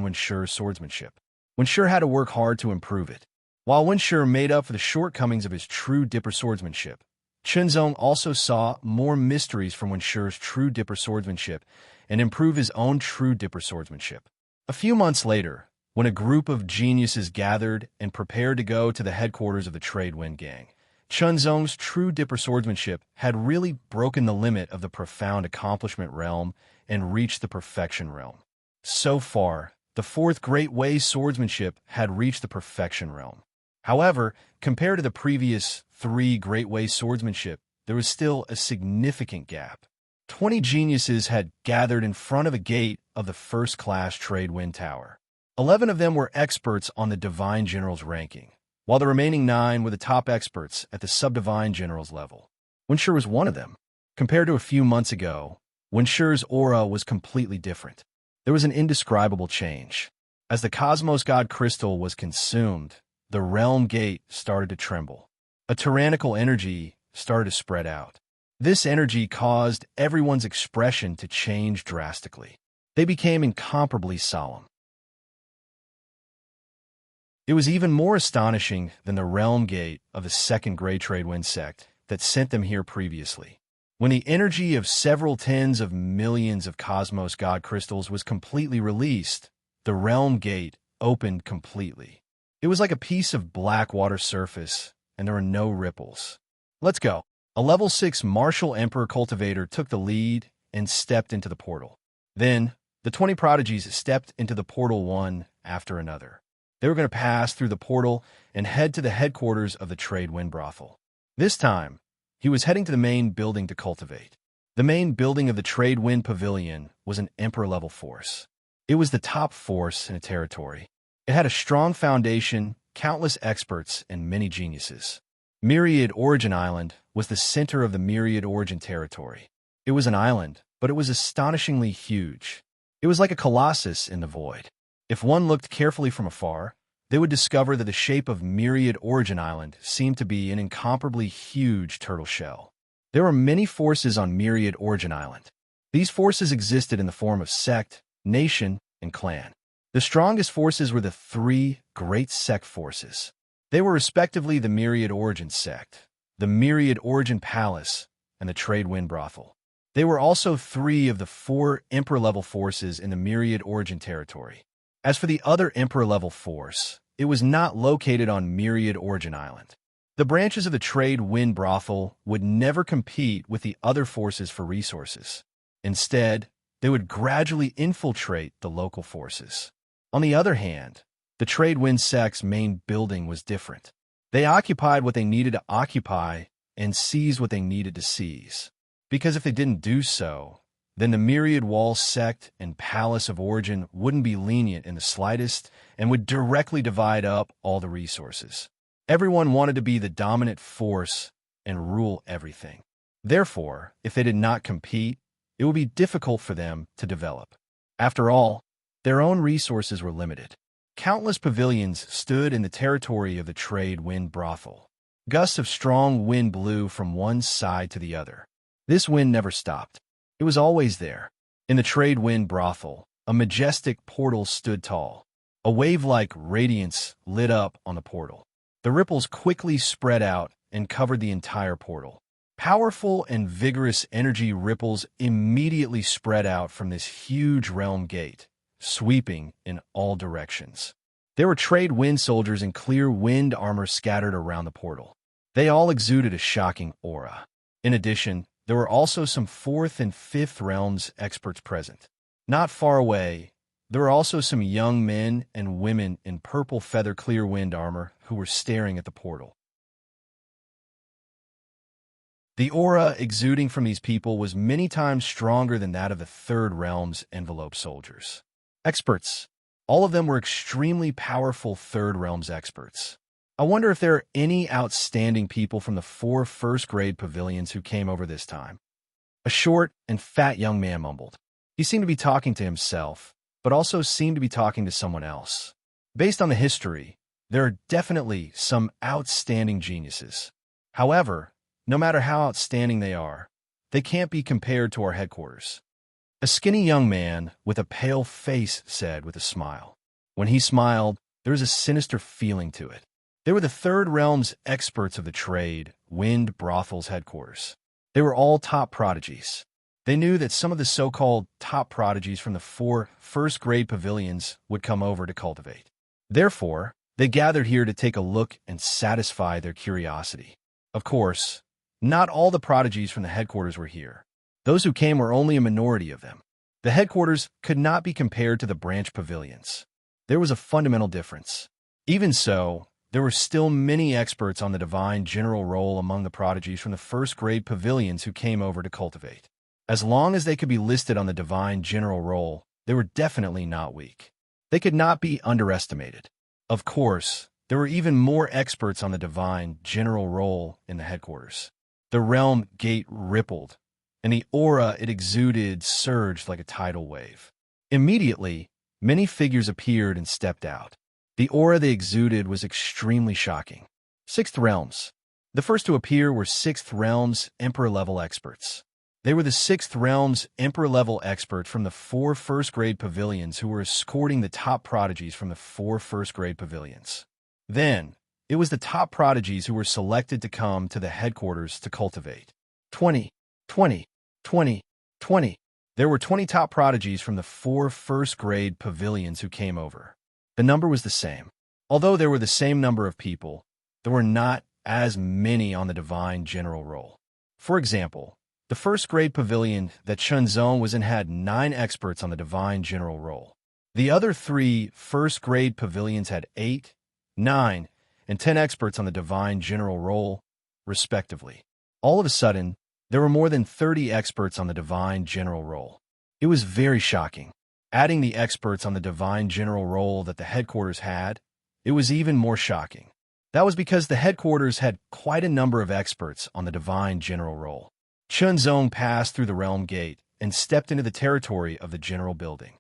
Wen Shi's swordsmanship. Wen Shi had to work hard to improve it. While Wen Shi made up for the shortcomings of his True Dipper swordsmanship, Chinzong also saw more mysteries from Wen Shi's True Dipper swordsmanship and improved his own True Dipper swordsmanship. A few months later, when a group of geniuses gathered and prepared to go to the headquarters of the Trade Wind Gang, Chinzong's True Dipper swordsmanship had really broken the limit of the profound accomplishment realm and reached the perfection realm. So far, the 4th Great Way swordsmanship had reached the perfection realm. However, compared to the previous 3 Great Way swordsmanship, there was still a significant gap. 20 geniuses had gathered in front of a gate of the first-class Trade Wind Tower. 11 of them were experts on the Divine General's ranking, while the remaining 9 were the top experts at the Sub-Divine General's level. Wen Shi was one of them. Compared to a few months ago, Wen Shi's aura was completely different. There was an indescribable change. As the Cosmos God Crystal was consumed, the Realm Gate started to tremble. A tyrannical energy started to spread out. This energy caused everyone's expression to change drastically. They became incomparably solemn. It was even more astonishing than the Realm Gate of the 2nd Grey Trade Wind sect that sent them here previously. When the energy of several tens of millions of Cosmos God Crystals was completely released, the Realm Gate opened completely. It was like a piece of black water surface, and there were no ripples. Let's go. A level 6 Martial Emperor Cultivator took the lead and stepped into the portal. Then, the 20 prodigies stepped into the portal one after another. They were going to pass through the portal and head to the headquarters of the Trade Wind Brothel. This time, he was heading to the main building to cultivate. The main building of the Trade Wind Pavilion was an Emperor-level force. It was the top force in a territory. It had a strong foundation, countless experts, and many geniuses. Myriad Origin Island was the center of the Myriad Origin territory. It was an island, but it was astonishingly huge. It was like a colossus in the void. If one looked carefully from afar, they would discover that the shape of Myriad Origin Island seemed to be an incomparably huge turtle shell. There were many forces on Myriad Origin Island. These forces existed in the form of sect, nation, and clan. The strongest forces were the three great sect forces. They were respectively the Myriad Origin Sect, the Myriad Origin Palace, and the Trade Wind Brothel. They were also three of the four Emperor-level forces in the Myriad Origin territory. As for the other Emperor-level force, it was not located on Myriad Origin Island. The branches of the Trade Wind Brothel would never compete with the other forces for resources. Instead, they would gradually infiltrate the local forces. On the other hand, the Trade Wind Sect's main building was different. They occupied what they needed to occupy and seized what they needed to seize. Because if they didn't do so, then the Myriad Wall Sect and Palace of Origin wouldn't be lenient in the slightest and would directly divide up all the resources. Everyone wanted to be the dominant force and rule everything. Therefore, if they did not compete, it would be difficult for them to develop. After all, their own resources were limited. Countless pavilions stood in the territory of the Trade Wind Brothel. Gusts of strong wind blew from one side to the other. This wind never stopped. It was always there. In the Trade Wind Brothel, a majestic portal stood tall. A wave-like radiance lit up on the portal. The ripples quickly spread out and covered the entire portal. Powerful and vigorous energy ripples immediately spread out from this huge realm gate, sweeping in all directions. There were trade wind soldiers in clear wind armor scattered around the portal. They all exuded a shocking aura. In addition, there were also some 4th and 5th realms experts present. Not far away, there were also some young men and women in purple feather clear wind armor who were staring at the portal. The aura exuding from these people was many times stronger than that of the 3rd realm's envelope soldiers. Experts. All of them were extremely powerful 3rd realm's experts. I wonder if there are any outstanding people from the 4 first-grade pavilions who came over this time. A short and fat young man mumbled. He seemed to be talking to himself, but also seemed to be talking to someone else. Based on the history, there are definitely some outstanding geniuses. However, no matter how outstanding they are, they can't be compared to our headquarters. A skinny young man with a pale face said with a smile. When he smiled, there was a sinister feeling to it. They were the 3rd realm's experts of the Trade Wind Brothel's headquarters. They were all top prodigies. They knew that some of the so-called top prodigies from the 4 first-grade pavilions would come over to cultivate. Therefore, they gathered here to take a look and satisfy their curiosity. Of course, not all the prodigies from the headquarters were here. Those who came were only a minority of them. The headquarters could not be compared to the branch pavilions. There was a fundamental difference. Even so, there were still many experts on the divine general role among the prodigies from the first-grade pavilions who came over to cultivate. As long as they could be listed on the divine general role, they were definitely not weak. They could not be underestimated. Of course, there were even more experts on the divine general role in the headquarters. The realm gate rippled, and the aura it exuded surged like a tidal wave. Immediately, many figures appeared and stepped out. The aura they exuded was extremely shocking. 6th realms. The first to appear were 6th realms Emperor-level experts. They were the 6th realm's Emperor-level expert from the 4 first-grade pavilions who were escorting the top prodigies from the 4 first-grade pavilions. Then, it was the top prodigies who were selected to come to the headquarters to cultivate. 20, 20, 20, 20. There were 20 top prodigies from the 4 first-grade pavilions who came over. The number was the same. Although there were the same number of people, there were not as many on the divine general role. For example, the first-grade pavilion that Shenzong was in had 9 experts on the divine general role. The other 3 first-grade pavilions had 8, 9, and 10 experts on the divine general role, respectively. All of a sudden, there were more than 30 experts on the divine general role. It was very shocking. Adding the experts on the divine general role that the headquarters had, it was even more shocking. That was because the headquarters had quite a number of experts on the divine general role. Chunzong passed through the realm gate and stepped into the territory of the general building.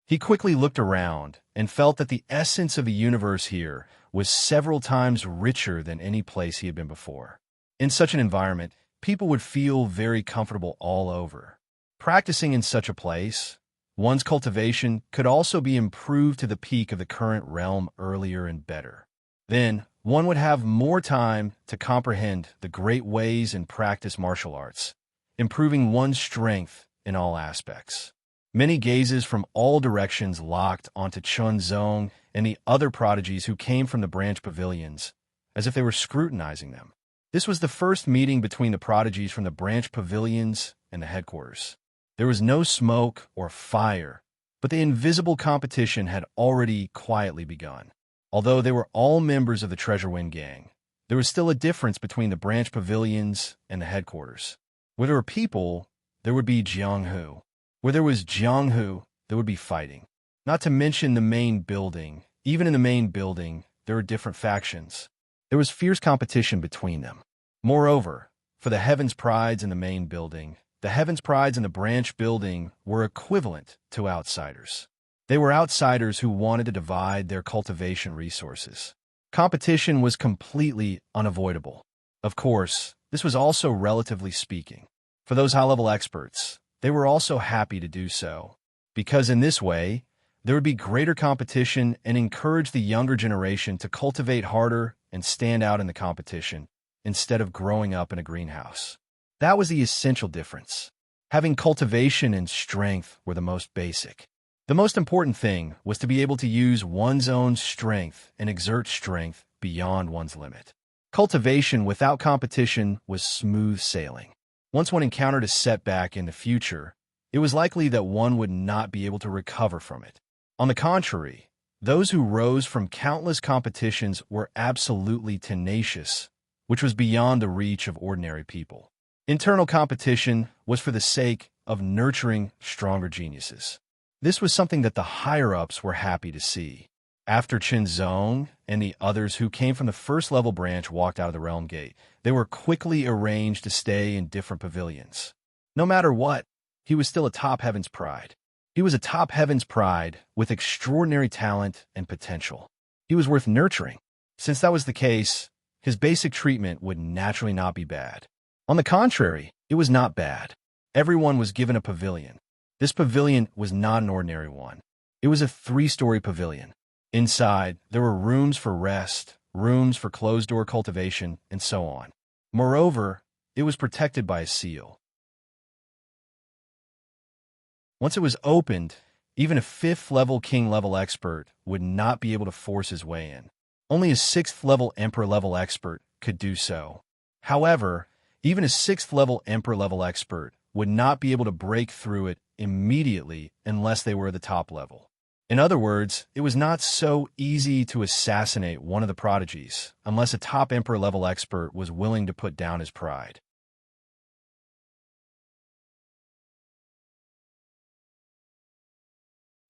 He quickly looked around and felt that the essence of the universe here was several times richer than any place he had been before. In such an environment, people would feel very comfortable all over. Practicing in such a place, one's cultivation could also be improved to the peak of the current realm earlier and better. Then, one would have more time to comprehend the great ways and practice martial arts, improving one's strength in all aspects. Many gazes from all directions locked onto Chunzong and the other prodigies who came from the branch pavilions, as if they were scrutinizing them. This was the first meeting between the prodigies from the branch pavilions and the headquarters. There was no smoke or fire, but the invisible competition had already quietly begun. Although they were all members of the Treasure Wind Gang, there was still a difference between the branch pavilions and the headquarters. Where there were people, there would be Jianghu. Where there was Jianghu, there would be fighting. Not to mention the main building. Even in the main building, there were different factions. There was fierce competition between them. Moreover, for the Heavens Prides in the main building, the Heavens Prides in the branch building were equivalent to outsiders. They were outsiders who wanted to divide their cultivation resources. Competition was completely unavoidable. Of course, this was also relatively speaking. For those high-level experts, they were also happy to do so, because in this way, there would be greater competition and encourage the younger generation to cultivate harder and stand out in the competition, instead of growing up in a greenhouse. That was the essential difference. Having cultivation and strength were the most basic. The most important thing was to be able to use one's own strength and exert strength beyond one's limit. Cultivation without competition was smooth sailing. Once one encountered a setback in the future, it was likely that one would not be able to recover from it. On the contrary, those who rose from countless competitions were absolutely tenacious, which was beyond the reach of ordinary people. Internal competition was for the sake of nurturing stronger geniuses. This was something that the higher-ups were happy to see. After Chunzong and the others who came from the first-level branch walked out of the realm gate, they were quickly arranged to stay in different pavilions. No matter what, he was still a top Heavens Pride. He was a top Heavens Pride with extraordinary talent and potential. He was worth nurturing. Since that was the case, his basic treatment would naturally not be bad. On the contrary, it was not bad. Everyone was given a pavilion. This pavilion was not an ordinary one. It was a 3-story pavilion. Inside, there were rooms for rest, rooms for closed-door cultivation, and so on. Moreover, it was protected by a seal. Once it was opened, even a 5th-level king-level expert would not be able to force his way in. Only a 6th-level emperor-level expert could do so. However, even a 6th-level emperor-level expert would not be able to break through it immediately unless they were at the top level. In other words, it was not so easy to assassinate one of the prodigies unless a top emperor-level expert was willing to put down his pride.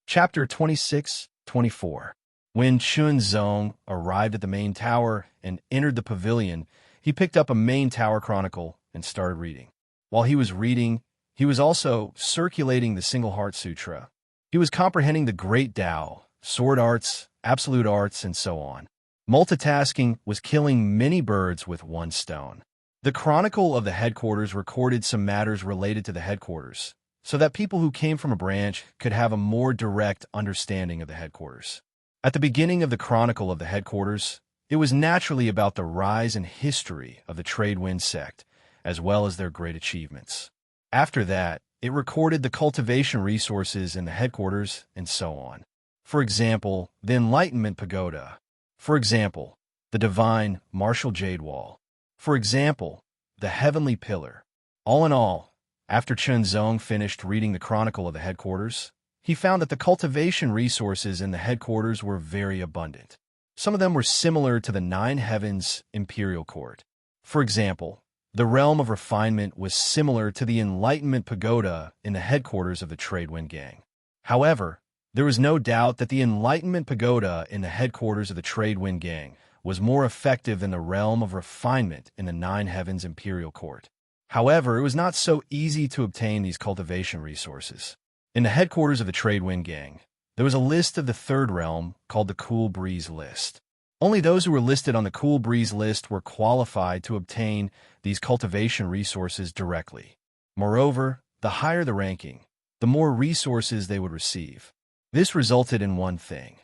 Chapter 26-24. When Chunzong arrived at the main tower and entered the pavilion, he picked up a main tower chronicle and started reading. While he was reading, he was also circulating the Single Heart Sutra. He was comprehending the Great Tao, sword arts, absolute arts, and so on. Multitasking was killing many birds with one stone. The chronicle of the headquarters recorded some matters related to the headquarters, so that people who came from a branch could have a more direct understanding of the headquarters. At the beginning of the chronicle of the headquarters, it was naturally about the rise and history of the Trade Wind sect, as well as their great achievements. After that, it recorded the cultivation resources in the headquarters and so on. For example, the Enlightenment Pagoda. For example, the Divine Martial Jade Wall. For example, the Heavenly Pillar. All in all, after Chunzong finished reading the chronicle of the headquarters, he found that the cultivation resources in the headquarters were very abundant. Some of them were similar to the 9 Heavens Imperial Court. For example, The realm of refinement was similar to the Enlightenment Pagoda in the headquarters of the Tradewind Gang. However, there was no doubt that the Enlightenment Pagoda in the headquarters of the Tradewind Gang was more effective than the realm of refinement in the Nine Heavens Imperial Court. However, it was not so easy to obtain these cultivation resources. In the headquarters of the Tradewind Gang, there was a list of the third realm called the Cool Breeze List. Only those who were listed on the Cool Breeze List were qualified to obtain these cultivation resources directly. Moreover, the higher the ranking, the more resources they would receive. This resulted in one thing.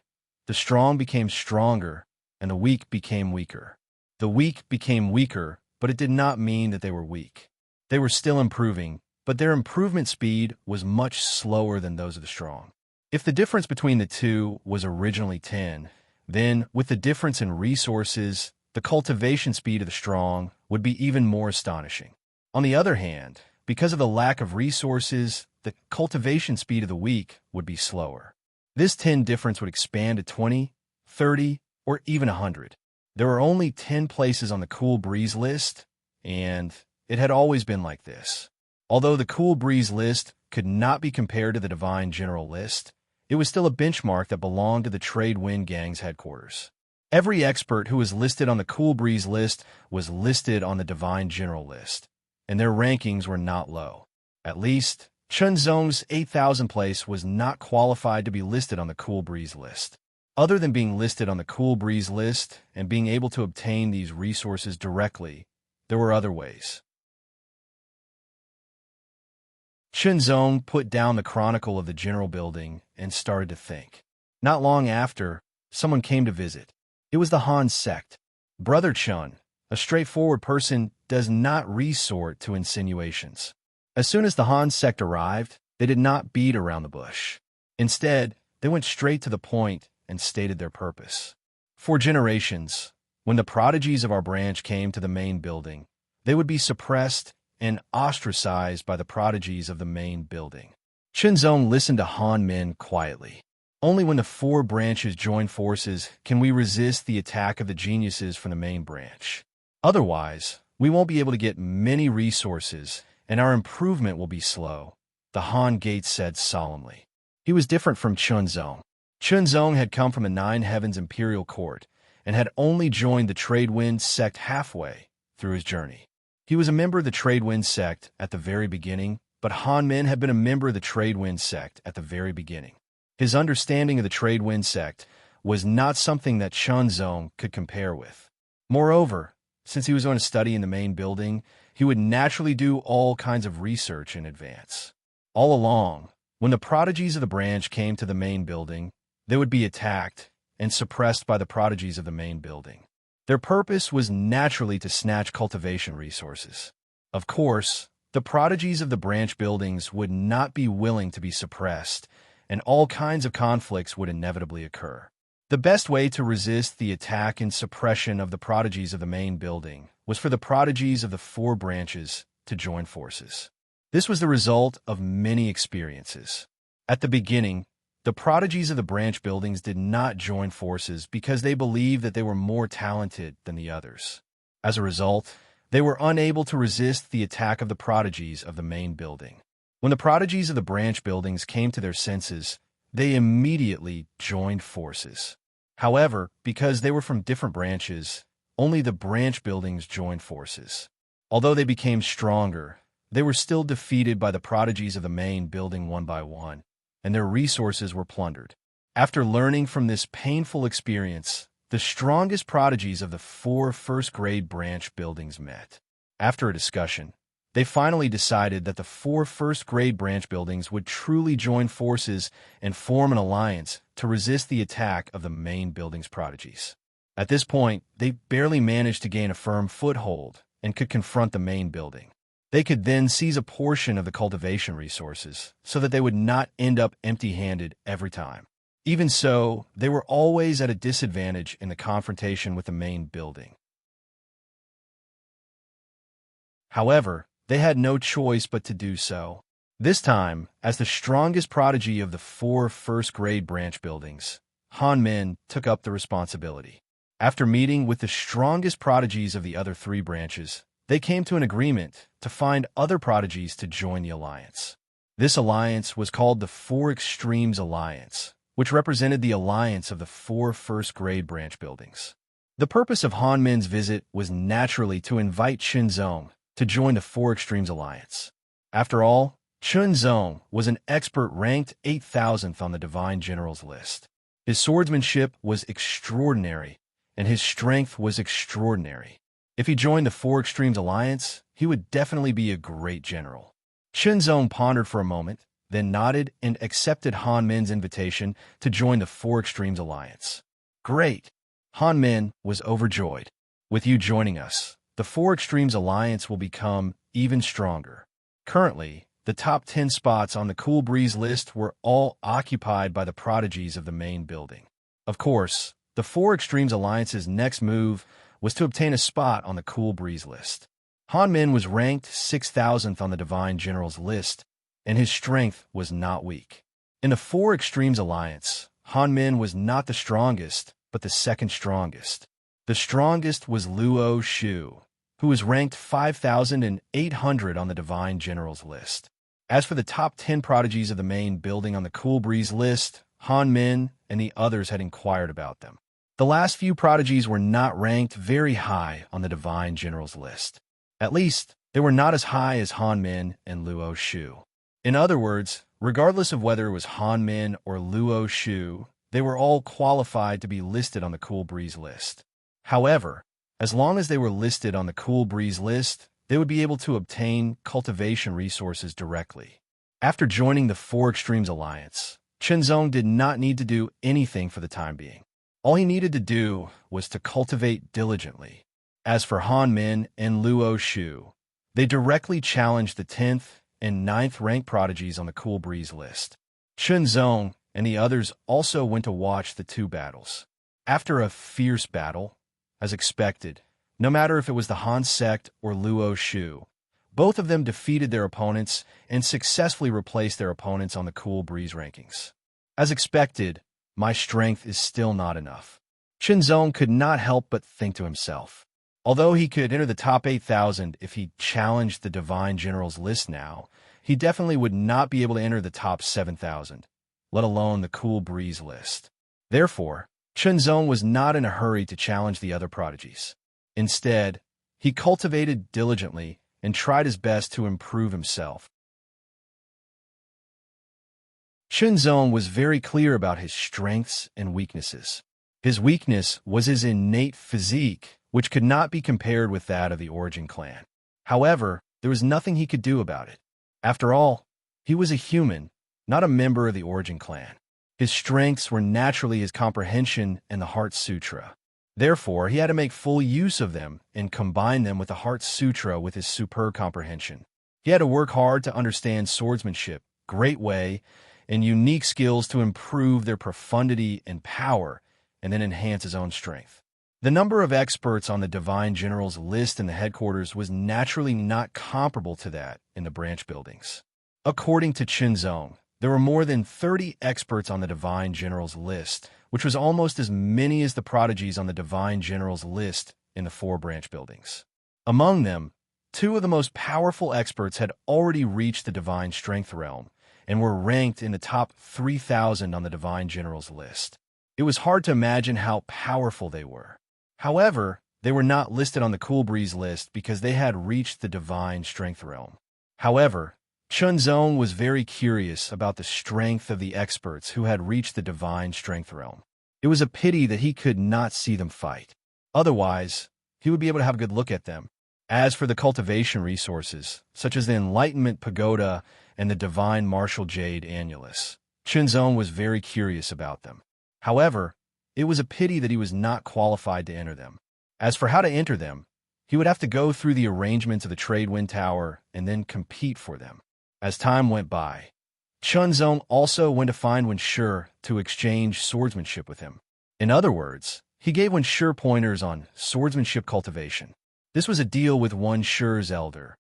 The strong became stronger, and the weak became weaker. The weak became weaker, but it did not mean that they were weak. They were still improving, but their improvement speed was much slower than those of the strong. If the difference between the two was originally 10, then, with the difference in resources, the cultivation speed of the strong would be even more astonishing. On the other hand, because of the lack of resources, the cultivation speed of the weak would be slower. This 10 difference would expand to 20, 30, or even 100. There were only 10 places on the Cool Breeze list, and it had always been like this. Although the Cool Breeze list could not be compared to the Divine General list, it was still a benchmark that belonged to the Tradewind Gang's headquarters. Every expert who was listed on the Cool Breeze list was listed on the Divine General list, and their rankings were not low. At least, Chunzong's 8,000 place was not qualified to be listed on the Cool Breeze list. Other than being listed on the Cool Breeze list and being able to obtain these resources directly, there were other ways. Chunzong put down the chronicle of the general building and started to think. Not long after, someone came to visit. It was the Han sect. Brother Chun, a straightforward person, does not resort to insinuations. As soon as the Han sect arrived, they did not beat around the bush. Instead, they went straight to the point and stated their purpose. For generations, when the prodigies of our branch came to the main building, they would be suppressed and ostracized by the prodigies of the main building. Chunzong listened to Han men quietly. Only when the four branches join forces can we resist the attack of the geniuses from the main branch. Otherwise, we won't be able to get many resources, and our improvement will be slow, the Han Gate said solemnly. He was different from Chunzong. Chunzong had come from the Nine Heavens Imperial Court and had only joined the Tradewind sect halfway through his journey. He was a member of the Tradewind sect at the very beginning, but Han Min had been a member of the Tradewind sect at the very beginning. His understanding of the Tradewind sect was not something that Chunzong could compare with. Moreover, since he was going to study in the main building, he would naturally do all kinds of research in advance. All along, when the prodigies of the branch came to the main building, they would be attacked and suppressed by the prodigies of the main building. Their purpose was naturally to snatch cultivation resources. Of course, the prodigies of the branch buildings would not be willing to be suppressed, and all kinds of conflicts would inevitably occur. The best way to resist the attack and suppression of the prodigies of the main building was for the prodigies of the four branches to join forces. This was the result of many experiences. At the beginning, the prodigies of the branch buildings did not join forces because they believed that they were more talented than the others. As a result, they were unable to resist the attack of the prodigies of the main building. When the prodigies of the branch buildings came to their senses, they immediately joined forces. However, because they were from different branches, only the branch buildings joined forces. Although they became stronger, they were still defeated by the prodigies of the main building one by one, and their resources were plundered. After learning from this painful experience, the strongest prodigies of the four first-grade branch buildings met. After a discussion, they finally decided that the four first-grade branch buildings would truly join forces and form an alliance to resist the attack of the main building's prodigies. At this point, they barely managed to gain a firm foothold and could confront the main building. They could then seize a portion of the cultivation resources so that they would not end up empty-handed every time. Even so, they were always at a disadvantage in the confrontation with the main building. However, they had no choice but to do so. This time, as the strongest prodigy of the four first-grade branch buildings, Han Min took up the responsibility. After meeting with the strongest prodigies of the other three branches, they came to an agreement to find other prodigies to join the alliance. This alliance was called the Four Extremes Alliance, which represented the alliance of the four first-grade branch buildings. The purpose of Han Min's visit was naturally to invite Chen Zong to join the Four Extremes Alliance. After all, Chen Zong was an expert ranked 8,000th on the Divine General's list. His swordsmanship was extraordinary, and his strength was extraordinary. If he joined the Four Extremes Alliance, he would definitely be a great general. Chen Zong pondered for a moment, then nodded and accepted Han Min's invitation to join the Four Extremes Alliance. Great! Han Min was overjoyed. With you joining us, the Four Extremes Alliance will become even stronger. Currently, the top 10 spots on the Cool Breeze list were all occupied by the prodigies of the main building. Of course, the Four Extremes Alliance's next move was to obtain a spot on the Cool Breeze list. Han Min was ranked 6,000th on the Divine General's list, and his strength was not weak. In the Four Extremes Alliance, Han Min was not the strongest, but the second strongest. The strongest was Luo Shu, who was ranked 5,800 on the Divine General's list. As for the top 10 prodigies of the main building on the Cool Breeze list, Han Min and the others had inquired about them. The last few prodigies were not ranked very high on the Divine General's list. At least, they were not as high as Han Min and Luo Shu. In other words, regardless of whether it was Han Min or Luo Shu, they were all qualified to be listed on the Cool Breeze list. However, as long as they were listed on the Cool Breeze list, they would be able to obtain cultivation resources directly. After joining the Four Extremes Alliance, Chen Zong did not need to do anything for the time being. All he needed to do was to cultivate diligently. As for Han Min and Luo Shu, they directly challenged the 10th and 9th rank prodigies on the Cool Breeze list. Chen Zong and the others also went to watch the two battles. After a fierce battle, as expected, no matter if it was the Han sect or Luo Shu, both of them defeated their opponents and successfully replaced their opponents on the Cool Breeze rankings. As expected, my strength is still not enough. Chen Zong could not help but think to himself. Although he could enter the top 8,000 if he challenged the Divine General's list now, he definitely would not be able to enter the top 7,000, let alone the Cool Breeze list. Therefore, Chen Zong was not in a hurry to challenge the other prodigies. Instead, he cultivated diligently and tried his best to improve himself. Chen Zong was very clear about his strengths and weaknesses. His weakness was his innate physique, which could not be compared with that of the Origin clan. However, there was nothing he could do about it. After all, he was a human, not a member of the Origin clan. His strengths were naturally his comprehension and the Heart Sutra. Therefore, he had to make full use of them and combine them with the Heart Sutra with his superb comprehension. He had to work hard to understand swordsmanship, great way, and unique skills to improve their profundity and power, and then enhance his own strength. The number of experts on the Divine General's list in the headquarters was naturally not comparable to that in the branch buildings. According to Chen Zong, there were more than 30 experts on the Divine General's list, which was almost as many as the prodigies on the Divine General's list in the 4 branch buildings. Among them, 2 of the most powerful experts had already reached the Divine Strength realm and were ranked in the top 3,000 on the Divine General's list. It was hard to imagine how powerful they were. However, they were not listed on the Cool Breeze list because they had reached the Divine Strength realm. However, Chen Zong was very curious about the strength of the experts who had reached the Divine Strength realm. It was a pity that he could not see them fight. Otherwise, he would be able to have a good look at them. As for the cultivation resources, such as the Enlightenment Pagoda and the Divine Martial Jade Annulus, Chen Zong was very curious about them. However, it was a pity that he was not qualified to enter them. As for how to enter them, he would have to go through the arrangements of the Trade Wind Tower and then compete for them. As time went by, Chen Zong also went to find Wen Shi to exchange swordsmanship with him. In other words, he gave Wen Shi pointers on swordsmanship cultivation. This was a deal with Wen Shi's elder,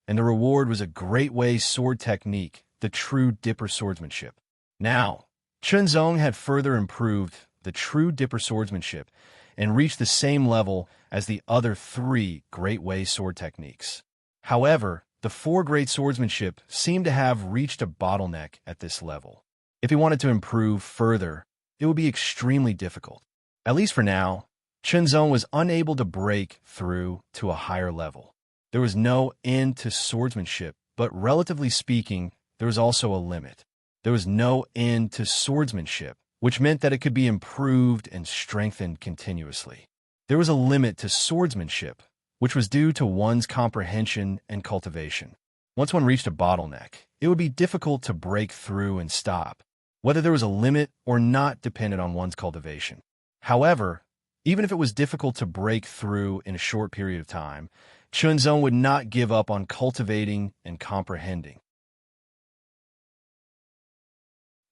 and the reward was a great way sword technique, the true Dipper swordsmanship. Now, Chen Zong had further improved the true Dipper swordsmanship and reach the same level as the other 3 Great Way sword techniques. However, the 4 great swordsmanship seemed to have reached a bottleneck at this level. If he wanted to improve further, it would be extremely difficult. At least for now, Chunzong was unable to break through to a higher level. There was no end to swordsmanship, but relatively speaking, there was also a limit. There was no end to swordsmanship, which meant that it could be improved and strengthened continuously. There was a limit to swordsmanship, which was due to one's comprehension and cultivation. Once one reached a bottleneck, it would be difficult to break through and stop. Whether there was a limit or not depended on one's cultivation. However, even if it was difficult to break through in a short period of time, Chunzong would not give up on cultivating and comprehending.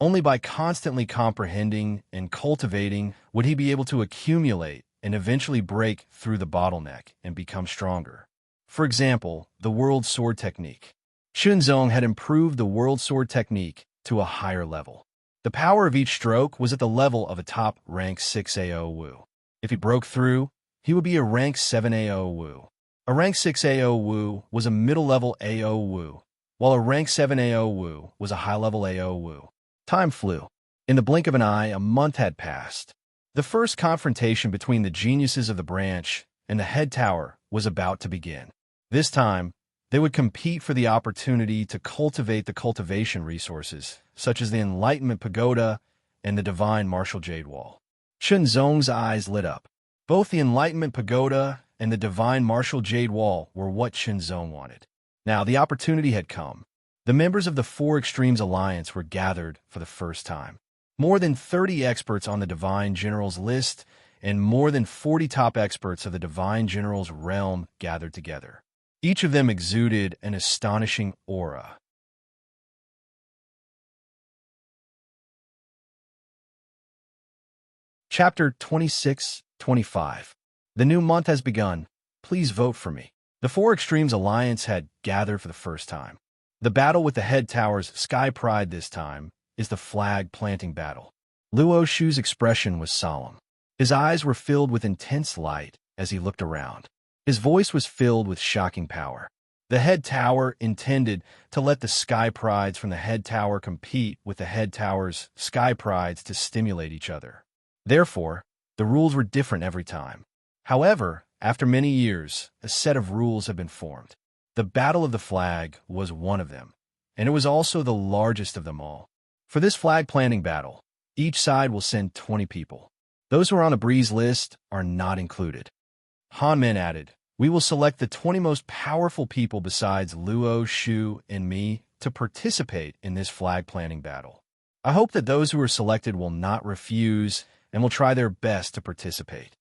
Only by constantly comprehending and cultivating would he be able to accumulate and eventually break through the bottleneck and become stronger. For example, the World Sword Technique. Chunzong had improved the World Sword Technique to a higher level. The power of each stroke was at the level of a top rank 6 AO Wu. If he broke through, he would be a rank 7 AO Wu. A rank 6 AO Wu was a middle-level AO Wu, while a rank 7 AO Wu was a high-level AO Wu. Time flew. In the blink of an eye, a month had passed. The first confrontation between the geniuses of the branch and the head tower was about to begin. This time, they would compete for the opportunity to cultivate the cultivation resources, such as the Enlightenment Pagoda and the Divine Martial Jade Wall. Chunzong's eyes lit up. Both the Enlightenment Pagoda and the Divine Martial Jade Wall were what Chunzong wanted. Now, the opportunity had come. The members of the 4 Extremes Alliance were gathered for the first time. More than 30 experts on the Divine General's list and more than 40 top experts of the Divine General's realm gathered together. Each of them exuded an astonishing aura. Chapter 26-25. The new month has begun. Please vote for me. The 4 Extremes Alliance had gathered for the first time. The battle with the head tower's Sky Pride this time is the flag planting battle. Luo Shu's expression was solemn. His eyes were filled with intense light as he looked around. His voice was filled with shocking power. The head tower intended to let the Sky Prides from the head tower compete with the head tower's Sky Prides to stimulate each other. Therefore, the rules were different every time. However, after many years, a set of rules have been formed. The Battle of the Flag was one of them, and it was also the largest of them all. For this flag planting battle, each side will send 20 people. Those who are on the Breeze list are not included. Han Men added, "We will select the 20 most powerful people besides Luo, Shu, and me to participate in this flag planting battle. I hope that those who are selected will not refuse and will try their best to participate."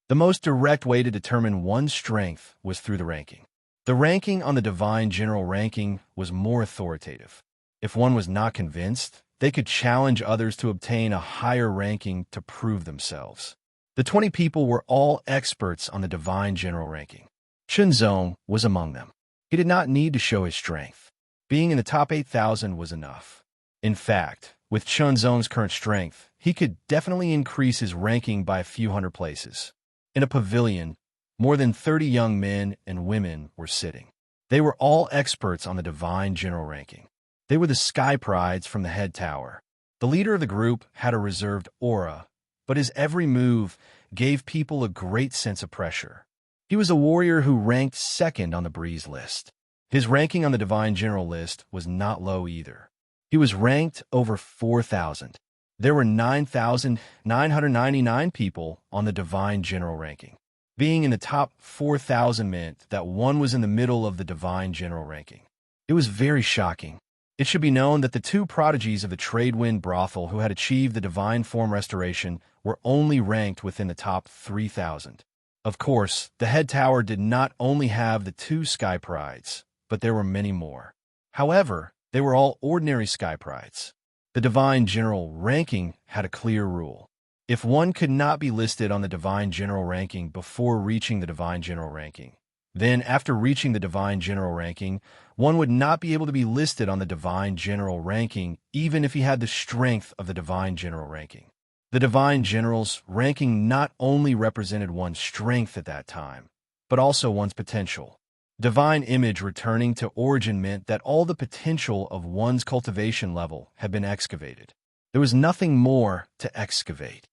The most direct way to determine one's strength was through the ranking. The ranking on the Divine General ranking was more authoritative. If one was not convinced, they could challenge others to obtain a higher ranking to prove themselves. The 20 people were all experts on the Divine General ranking. Chunzong was among them. He did not need to show his strength. Being in the top 8,000 was enough. In fact, with Chunzong's current strength, he could definitely increase his ranking by a few hundred places. In a pavilion, more than 30 young men and women were sitting. They were all experts on the Divine General ranking. They were the Sky Prides from the head tower. The leader of the group had a reserved aura, but his every move gave people a great sense of pressure. He was a warrior who ranked second on the Breeze list. His ranking on the Divine General list was not low either. He was ranked over 4,000. There were 9,999 people on the Divine General ranking. Being in the top 4,000 meant that one was in the middle of the Divine General ranking. It was very shocking. It should be known that the 2 prodigies of the Tradewind Brothel who had achieved the divine form restoration were only ranked within the top 3,000. Of course, the head tower did not only have the 2 Sky Prides, but there were many more. However, they were all ordinary Sky Prides. The Divine General ranking had a clear rule. If one could not be listed on the Divine General ranking before reaching the Divine General ranking, then after reaching the Divine General ranking, one would not be able to be listed on the Divine General ranking even if he had the strength of the Divine General ranking. The divine general's ranking not only represented one's strength at that time, but also one's potential. Divine image returning to origin meant that all the potential of one's cultivation level had been excavated. There was nothing more to excavate.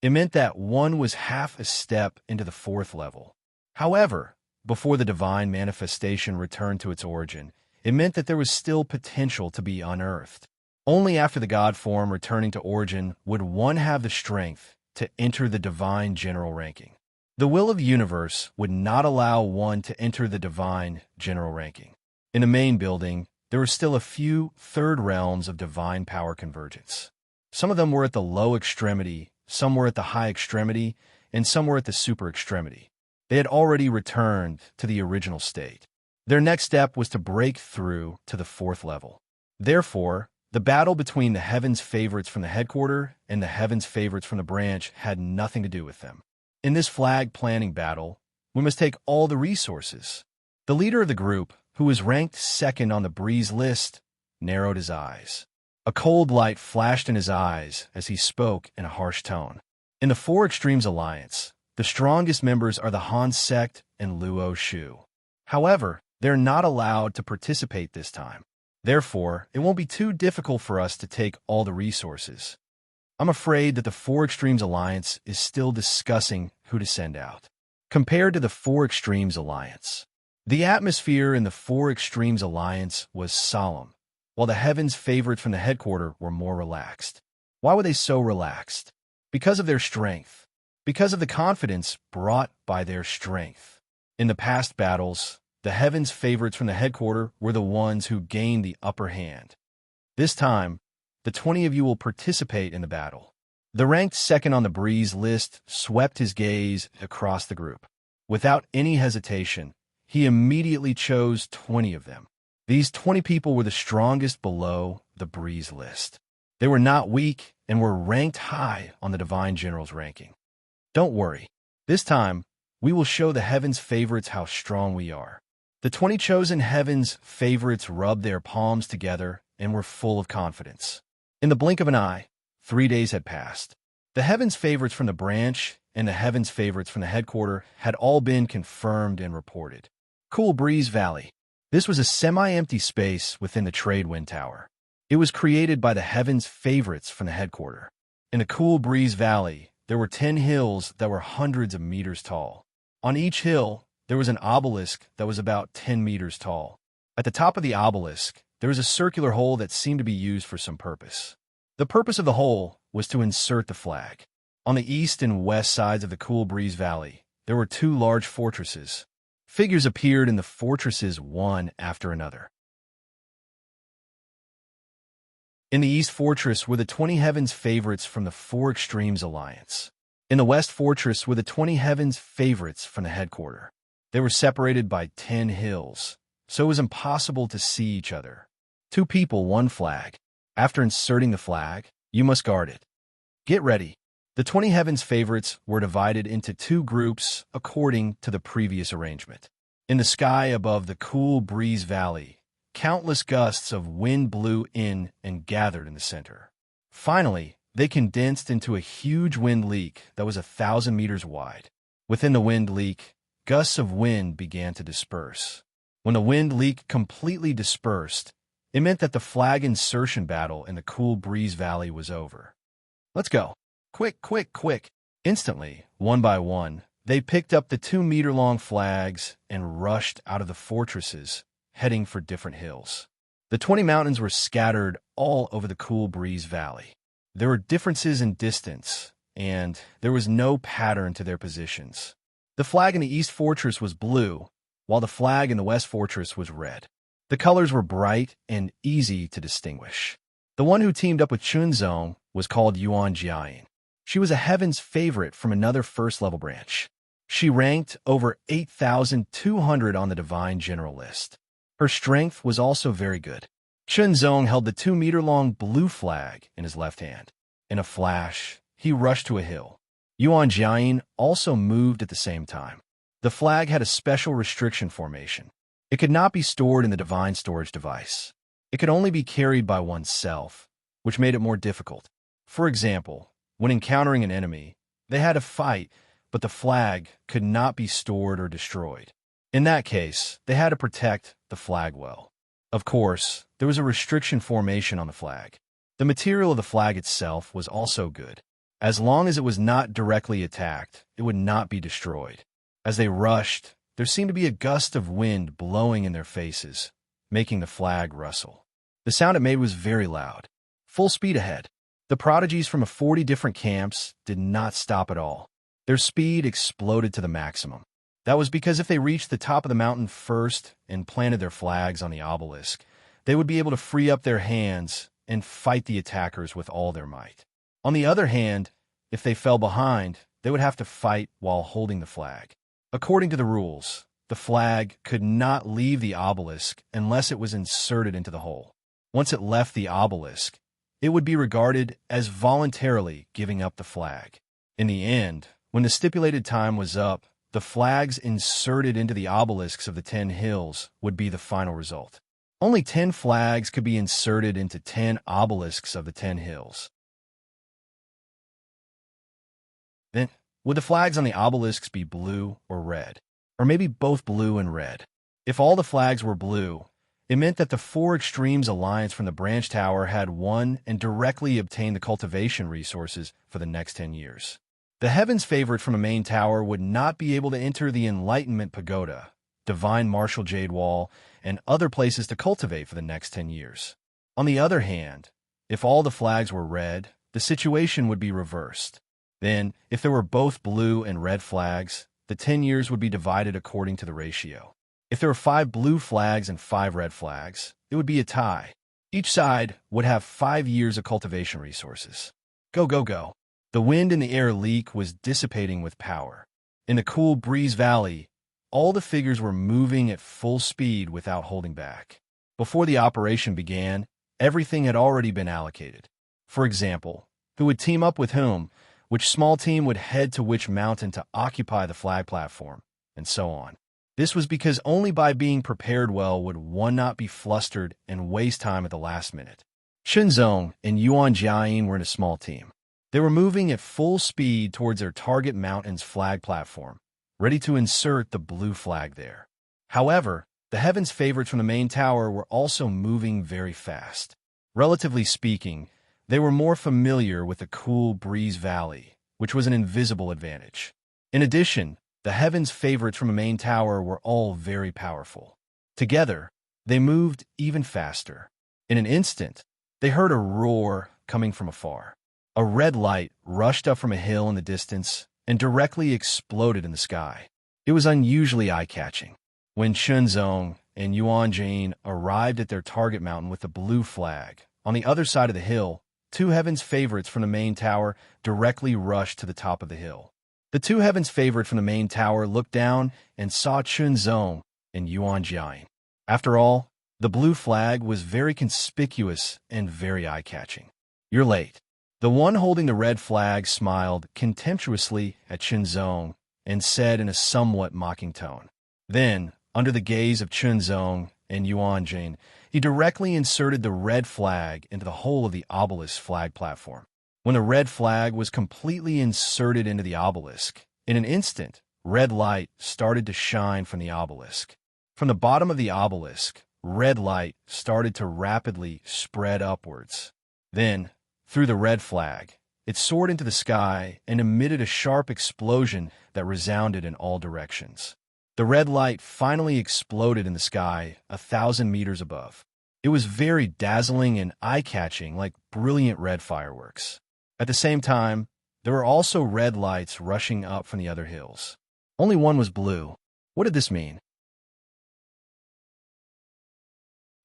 It meant that one was half a step into the fourth level. However, before the divine manifestation returned to its origin, it meant that there was still potential to be unearthed. Only after the God form returning to origin would one have the strength to enter the divine general ranking. The will of the universe would not allow one to enter the divine general ranking. In the main building, there were still a few third realms of divine power convergence. Some of them were at the low extremity, some were at the high extremity, and some were at the super extremity. They had already returned to the original state. Their next step was to break through to the fourth level. Therefore, the battle between the heavens favorites from the headquarter and the heavens favorites from the branch had nothing to do with them. In this flag planting battle, we must take all the resources. The leader of the group, who was ranked second on the breeze list, narrowed his eyes. A cold light flashed in his eyes as he spoke in a harsh tone. In the Four Extremes Alliance, the strongest members are the Han sect and Luo Shu. However, they're not allowed to participate this time. Therefore, it won't be too difficult for us to take all the resources. I'm afraid that the Four Extremes Alliance is still discussing who to send out. Compared to the Four Extremes Alliance, the atmosphere in the Four Extremes Alliance was solemn, while the heavens favorites from the headquarter were more relaxed. Why were they so relaxed? Because of their strength. Because of the confidence brought by their strength. In the past battles, the heavens favorites from the headquarter were the ones who gained the upper hand. This time, the 20 of you will participate in the battle. The ranked second on the breeze list swept his gaze across the group. Without any hesitation, he immediately chose 20 of them. These 20 people were the strongest below the breeze list. They were not weak and were ranked high on the Divine General's ranking. Don't worry. This time, we will show the heavens favorites how strong we are. The 20 chosen heavens favorites rubbed their palms together and were full of confidence. In the blink of an eye, 3 days had passed. The heavens favorites from the branch and the heavens favorites from the headquarter had all been confirmed and reported. Cool Breeze Valley. This was a semi-empty space within the trade wind tower. It was created by the heavens favorites from the headquarter. In the Cool Breeze Valley, there were 10 hills that were hundreds of meters tall. On each hill, there was an obelisk that was about 10 meters tall. At the top of the obelisk, there was a circular hole that seemed to be used for some purpose. The purpose of the hole was to insert the flag. On the east and west sides of the Cool Breeze Valley, there were 2 large fortresses. Figures appeared in the fortresses one after another. In the East Fortress were the 20 heavens favorites from the Four Extremes Alliance. In the West Fortress were the 20 heavens favorites from the headquarter. They were separated by 10 hills, so it was impossible to see each other. 2 people, 1 flag. After inserting the flag, you must guard it. Get ready. The 20 heavens favorites were divided into 2 groups according to the previous arrangement. In the sky above the Cool Breeze Valley, countless gusts of wind blew in and gathered in the center. Finally, they condensed into a huge wind leak that was 1,000 meters wide. Within the wind leak, gusts of wind began to disperse. When the wind leak completely dispersed, it meant that the flag insertion battle in the Cool Breeze Valley was over. Let's go. Quick, quick, quick. Instantly, one by one, they picked up the 2-meter-long flags and rushed out of the fortresses, heading for different hills. The 20 mountains were scattered all over the Cool Breeze Valley. There were differences in distance, and there was no pattern to their positions. The flag in the East Fortress was blue, while the flag in the West Fortress was red. The colors were bright and easy to distinguish. The one who teamed up with Chunzong was called Yuan Jiayin. She was a heavens favorite from another first-level branch. She ranked over 8,200 on the Divine General list. Her strength was also very good. Chunzong held the 2-meter-long blue flag in his left hand. In a flash, he rushed to a hill. Yuan Jiayin also moved at the same time. The flag had a special restriction formation. It could not be stored in the divine storage device. It could only be carried by oneself, which made it more difficult. For example, when encountering an enemy, they had to fight, but the flag could not be stored or destroyed. In that case, they had to protect the flag well. Of course, there was a restriction formation on the flag. The material of the flag itself was also good. As long as it was not directly attacked, it would not be destroyed. As they rushed, there seemed to be a gust of wind blowing in their faces, making the flag rustle. The sound it made was very loud. Full speed ahead. The prodigies from 40 different camps did not stop at all. Their speed exploded to the maximum. That was because if they reached the top of the mountain first and planted their flags on the obelisk, they would be able to free up their hands and fight the attackers with all their might. On the other hand, if they fell behind, they would have to fight while holding the flag. According to the rules, the flag could not leave the obelisk unless it was inserted into the hole. Once it left the obelisk, it would be regarded as voluntarily giving up the flag. In the end, when the stipulated time was up, the flags inserted into the obelisks of the 10 hills would be the final result. Only 10 flags could be inserted into 10 obelisks of the 10 hills. Then, would the flags on the obelisks be blue or red? Or maybe both blue and red? If all the flags were blue, it meant that the Four Extremes Alliance from the Branch Tower had won and directly obtained the cultivation resources for the next 10 years. The Heaven's favorite from the main tower would not be able to enter the Enlightenment Pagoda, Divine Martial Jade Wall, and other places to cultivate for the next 10 years. On the other hand, if all the flags were red, the situation would be reversed. Then, if there were both blue and red flags, the 10 years would be divided according to the ratio. If there were 5 blue flags and 5 red flags, it would be a tie. Each side would have 5 years of cultivation resources. Go, go, go. The wind in the air leak was dissipating with power. In the cool breeze valley, all the figures were moving at full speed without holding back. Before the operation began, everything had already been allocated. For example, who would team up with whom, which small team would head to which mountain to occupy the flag platform, and so on. This was because only by being prepared well would one not be flustered and waste time at the last minute. Shenzong and Yuan Jiayin were in a small team. They were moving at full speed towards their target mountain's flag platform, ready to insert the blue flag there. However, the Heaven's favorites from the main tower were also moving very fast. Relatively speaking, they were more familiar with the cool breeze valley, which was an invisible advantage. In addition, the Heaven's favorites from the main tower were all very powerful. Together, they moved even faster. In an instant, they heard a roar coming from afar. A red light rushed up from a hill in the distance and directly exploded in the sky. It was unusually eye-catching. When Shenzong and Yuan Jane arrived at their target mountain with the blue flag, on the other side of the hill, 2 Heaven's favorites from the main tower directly rushed to the top of the hill. The 2 Heaven's favorite from the main tower looked down and saw Shenzong and Yuan Jiayin. After all, the blue flag was very conspicuous and very eye-catching. You're late. The one holding the red flag smiled contemptuously at Shenzong and said in a somewhat mocking tone. Then, under the gaze of Shenzong and Yuan Jane, he directly inserted the red flag into the hole of the obelisk flag platform. When the red flag was completely inserted into the obelisk, in an instant, red light started to shine from the obelisk. From the bottom of the obelisk, red light started to rapidly spread upwards. Then, through the red flag, it soared into the sky and emitted a sharp explosion that resounded in all directions. The red light finally exploded in the sky 1,000 meters above. It was very dazzling and eye-catching, like brilliant red fireworks. At the same time, there were also red lights rushing up from the other hills. Only one was blue. What did this mean?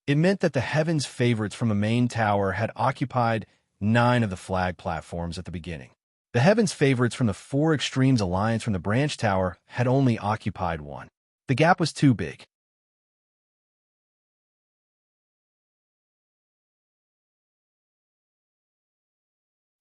It meant that the Heaven's favorites from the main tower had occupied 9 of the flag platforms at the beginning. The Heaven's favorites from the Four Extremes Alliance from the Branch Tower had only occupied 1. The gap was too big.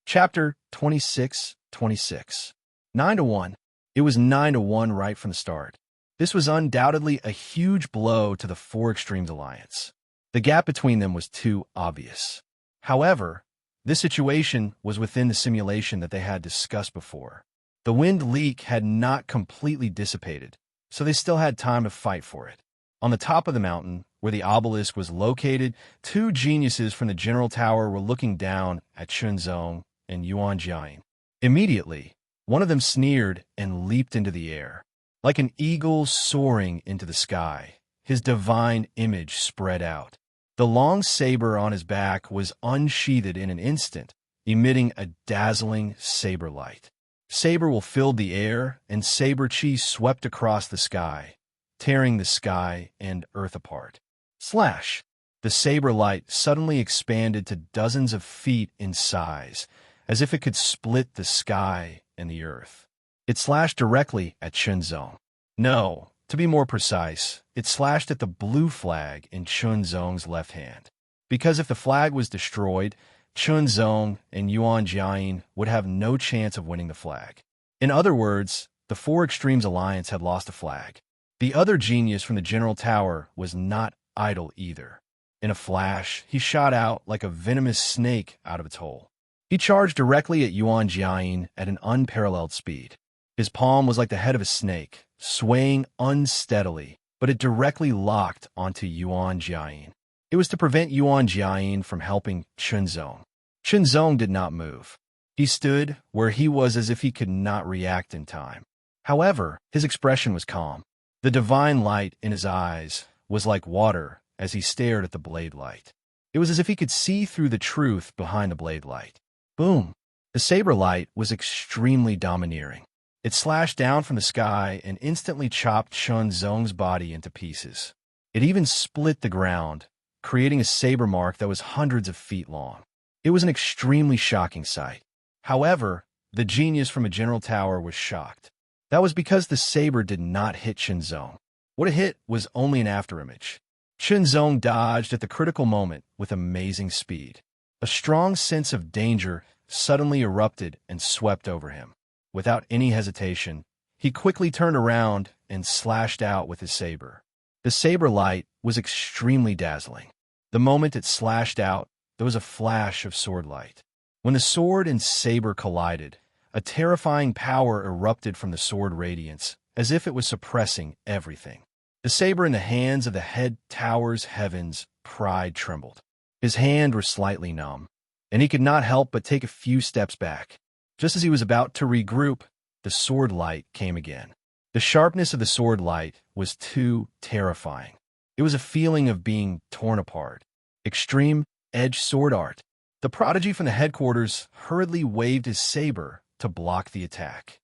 Chapter 26:26. 9-1. It was 9-1 right from the start. This was undoubtedly a huge blow to the Four Extremes Alliance. The gap between them was too obvious. However, This situation was within the simulation that they had discussed before. The wind leak had not completely dissipated, so they still had time to fight for it. On the top of the mountain, where the obelisk was located, two geniuses from the general tower were looking down at Chunzong and Yuan Jiayin. Immediately, one of them sneered and leaped into the air. Like an eagle soaring into the sky, his divine image spread out. The long saber on his back was unsheathed in an instant, emitting a dazzling saber light. Saber will filled the air, and saber chi swept across the sky, tearing the sky and earth apart. Slash! The saber light suddenly expanded to dozens of feet in size, as if it could split the sky and the earth. It slashed directly at Chunzong. No, to be more precise, it slashed at the blue flag in Chunzong's left hand. Because if the flag was destroyed, Chunzong and Yuan Jiayin would have no chance of winning the flag. In other words, the Four Extremes Alliance had lost a flag. The other genius from the General Tower was not idle either. In a flash, he shot out like a venomous snake out of its hole. He charged directly at Yuan Jiayin at an unparalleled speed. His palm was like the head of a snake, swaying unsteadily, but it directly locked onto Yuan Jiayin. It was to prevent Yuan Jiayin from helping Chunzong. Chunzong did not move. He stood where he was as if he could not react in time. However, his expression was calm. The divine light in his eyes was like water as he stared at the blade light. It was as if he could see through the truth behind the blade light. Boom! The saber light was extremely domineering. It slashed down from the sky and instantly chopped Chunzong's body into pieces. It even split the ground, creating a saber mark that was hundreds of feet long. It was an extremely shocking sight. However, the genius from a general tower was shocked. That was because the saber did not hit Chunzong. What it hit was only an afterimage. Chunzong dodged at the critical moment with amazing speed. A strong sense of danger suddenly erupted and swept over him. Without any hesitation, he quickly turned around and slashed out with his saber. The saber light was extremely dazzling. The moment it slashed out, there was a flash of sword light. When the sword and saber collided, a terrifying power erupted from the sword radiance, as if it was suppressing everything. The saber in the hands of the head tower's heavens pride trembled. His hands were slightly numb, and he could not help but take a few steps back. Just as he was about to regroup, the sword light came again. The sharpness of the sword light was too terrifying. It was a feeling of being torn apart. Extreme edge sword art. The prodigy from the headquarters hurriedly waved his saber to block the attack.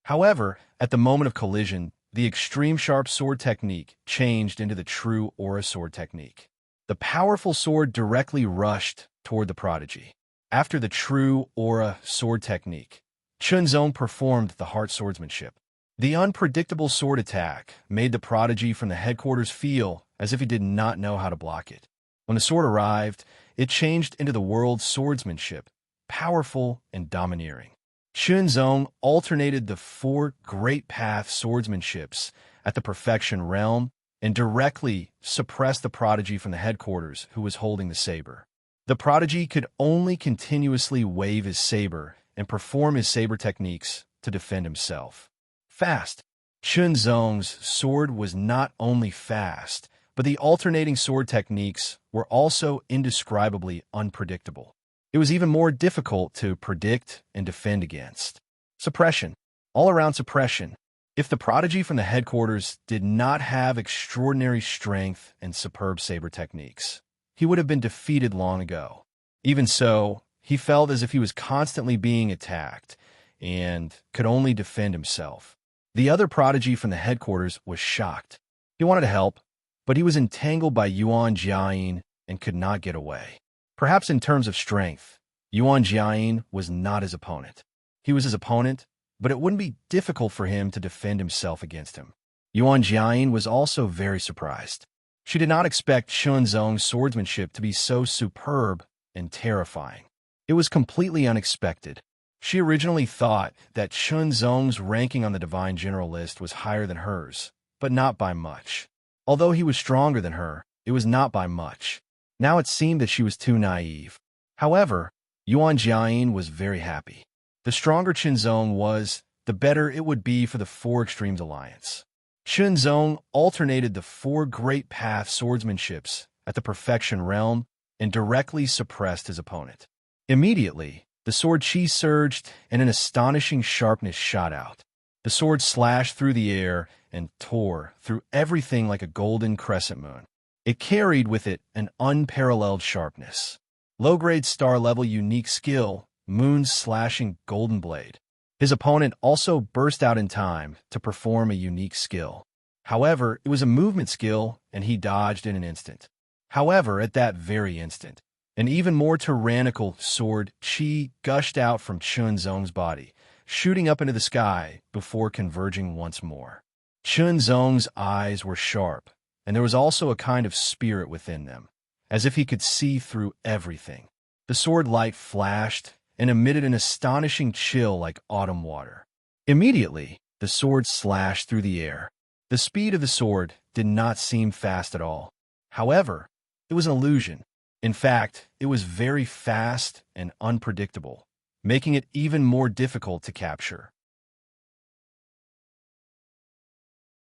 However, at the moment of collision, the extreme sharp sword technique changed into the true aura sword technique. The powerful sword directly rushed toward the prodigy. After the true aura sword technique, Chunzong performed the heart swordsmanship. The unpredictable sword attack made the prodigy from the headquarters feel as if he did not know how to block it. When the sword arrived, it changed into the world's swordsmanship, powerful and domineering. Chunzong alternated the four great path swordsmanships at the perfection realm and directly suppressed the prodigy from the headquarters who was holding the saber. The prodigy could only continuously wave his saber and perform his saber techniques to defend himself. Fast. Chunzong's sword was not only fast, but the alternating sword techniques were also indescribably unpredictable. It was even more difficult to predict and defend against. Suppression. All-around suppression. If the prodigy from the headquarters did not have extraordinary strength and superb saber techniques, he would have been defeated long ago. Even so, he felt as if he was constantly being attacked and could only defend himself. The other prodigy from the headquarters was shocked. He wanted to help, but he was entangled by Yuan Jiayin and could not get away. Perhaps in terms of strength, Yuan Jiayin was not his opponent. He was his opponent, but it wouldn't be difficult for him to defend himself against him. Yuan Jiayin was also very surprised. She did not expect Chunzong's swordsmanship to be so superb and terrifying. It was completely unexpected. She originally thought that Chunzong's ranking on the Divine General list was higher than hers, but not by much. Although he was stronger than her, it was not by much. Now it seemed that she was too naive. However, Yuan Jiayin was very happy. The stronger Qinzong was, the better it would be for the Four Extremes Alliance. Qinzong alternated the four great path swordsmanships at the perfection realm and directly suppressed his opponent. Immediately, the sword qi surged and an astonishing sharpness shot out. The sword slashed through the air and tore through everything like a golden crescent moon. It carried with it an unparalleled sharpness. Low-grade star-level unique skill, Moon's slashing golden blade. His opponent also burst out in time to perform a unique skill. However, it was a movement skill, and he dodged in an instant. However, at that very instant, an even more tyrannical sword qi gushed out from Qinzong's body, shooting up into the sky before converging once more. Qinzong's eyes were sharp, and there was also a kind of spirit within them, as if he could see through everything. The sword light flashed and emitted an astonishing chill like autumn water. Immediately, the sword slashed through the air. The speed of the sword did not seem fast at all. However, it was an illusion. In fact, it was very fast and unpredictable, making it even more difficult to capture.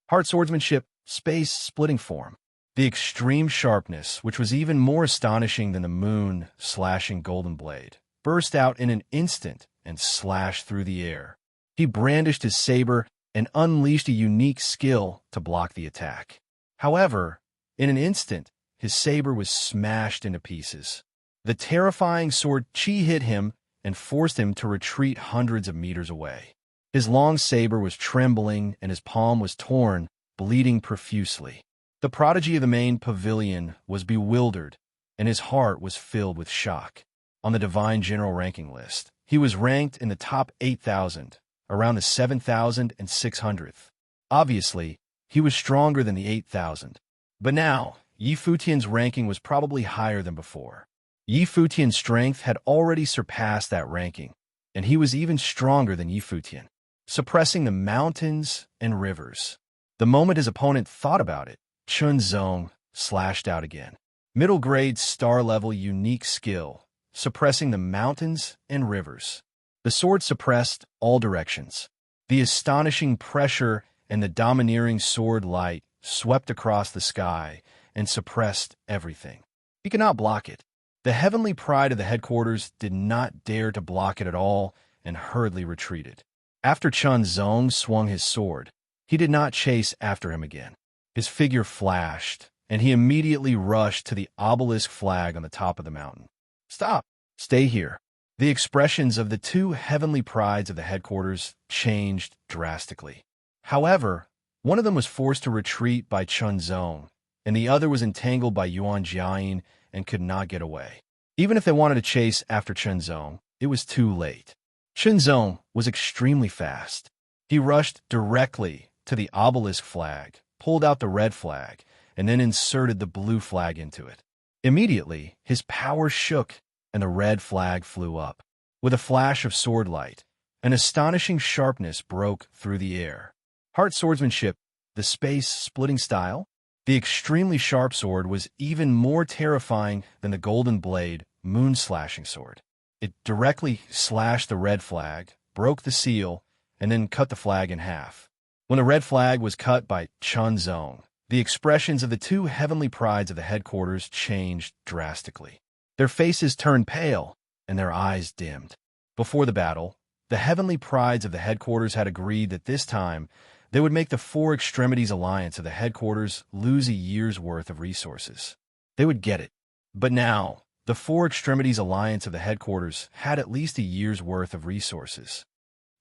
Heart swordsmanship, space splitting form. The extreme sharpness, which was even more astonishing than the moon slashing golden blade, burst out in an instant and slashed through the air. He brandished his saber and unleashed a unique skill to block the attack. However, in an instant, his saber was smashed into pieces. The terrifying sword qi hit him and forced him to retreat hundreds of meters away. His long saber was trembling and his palm was torn, bleeding profusely. The prodigy of the main pavilion was bewildered, and his heart was filled with shock. On the divine general ranking list, he was ranked in the top 8,000, around the 7,600th. Obviously, he was stronger than the 8,000. But now, Yi Futian's ranking was probably higher than before. Yi Futian's strength had already surpassed that ranking, and he was even stronger than Yi Futian, suppressing the mountains and rivers. The moment his opponent thought about it, Qinzong slashed out again. Middle-grade star-level unique skill, suppressing the mountains and rivers. The sword suppressed all directions. The astonishing pressure and the domineering sword light swept across the sky and suppressed everything. He could not block it. The heavenly pride of the headquarters did not dare to block it at all and hurriedly retreated. After Qinzong swung his sword, he did not chase after him again. His figure flashed, and he immediately rushed to the obelisk flag on the top of the mountain. Stop! Stay here. The expressions of the two heavenly prides of the headquarters changed drastically. However, one of them was forced to retreat by Qinzong, and the other was entangled by Yuan Jiayin and could not get away. Even if they wanted to chase after Qinzong, it was too late. Qinzong was extremely fast. He rushed directly to the obelisk flag, pulled out the red flag, and then inserted the blue flag into it. Immediately, his power shook, and the red flag flew up. With a flash of sword light, an astonishing sharpness broke through the air. Heart swordsmanship, the space-splitting style. The extremely sharp sword was even more terrifying than the golden blade, moon-slashing sword. It directly slashed the red flag, broke the seal, and then cut the flag in half. When the red flag was cut by Qinzong, the expressions of the two heavenly prides of the headquarters changed drastically. Their faces turned pale, and their eyes dimmed. Before the battle, the heavenly prides of the headquarters had agreed that this time they would make the Four Extremities Alliance of the headquarters lose a year's worth of resources. They would get it. But now, the Four Extremities Alliance of the headquarters had at least a year's worth of resources.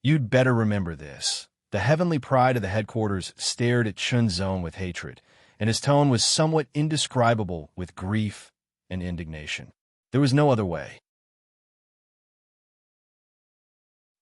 You'd better remember this. The heavenly pride of the headquarters stared at Qinzong with hatred, and his tone was somewhat indescribable with grief and indignation. There was no other way.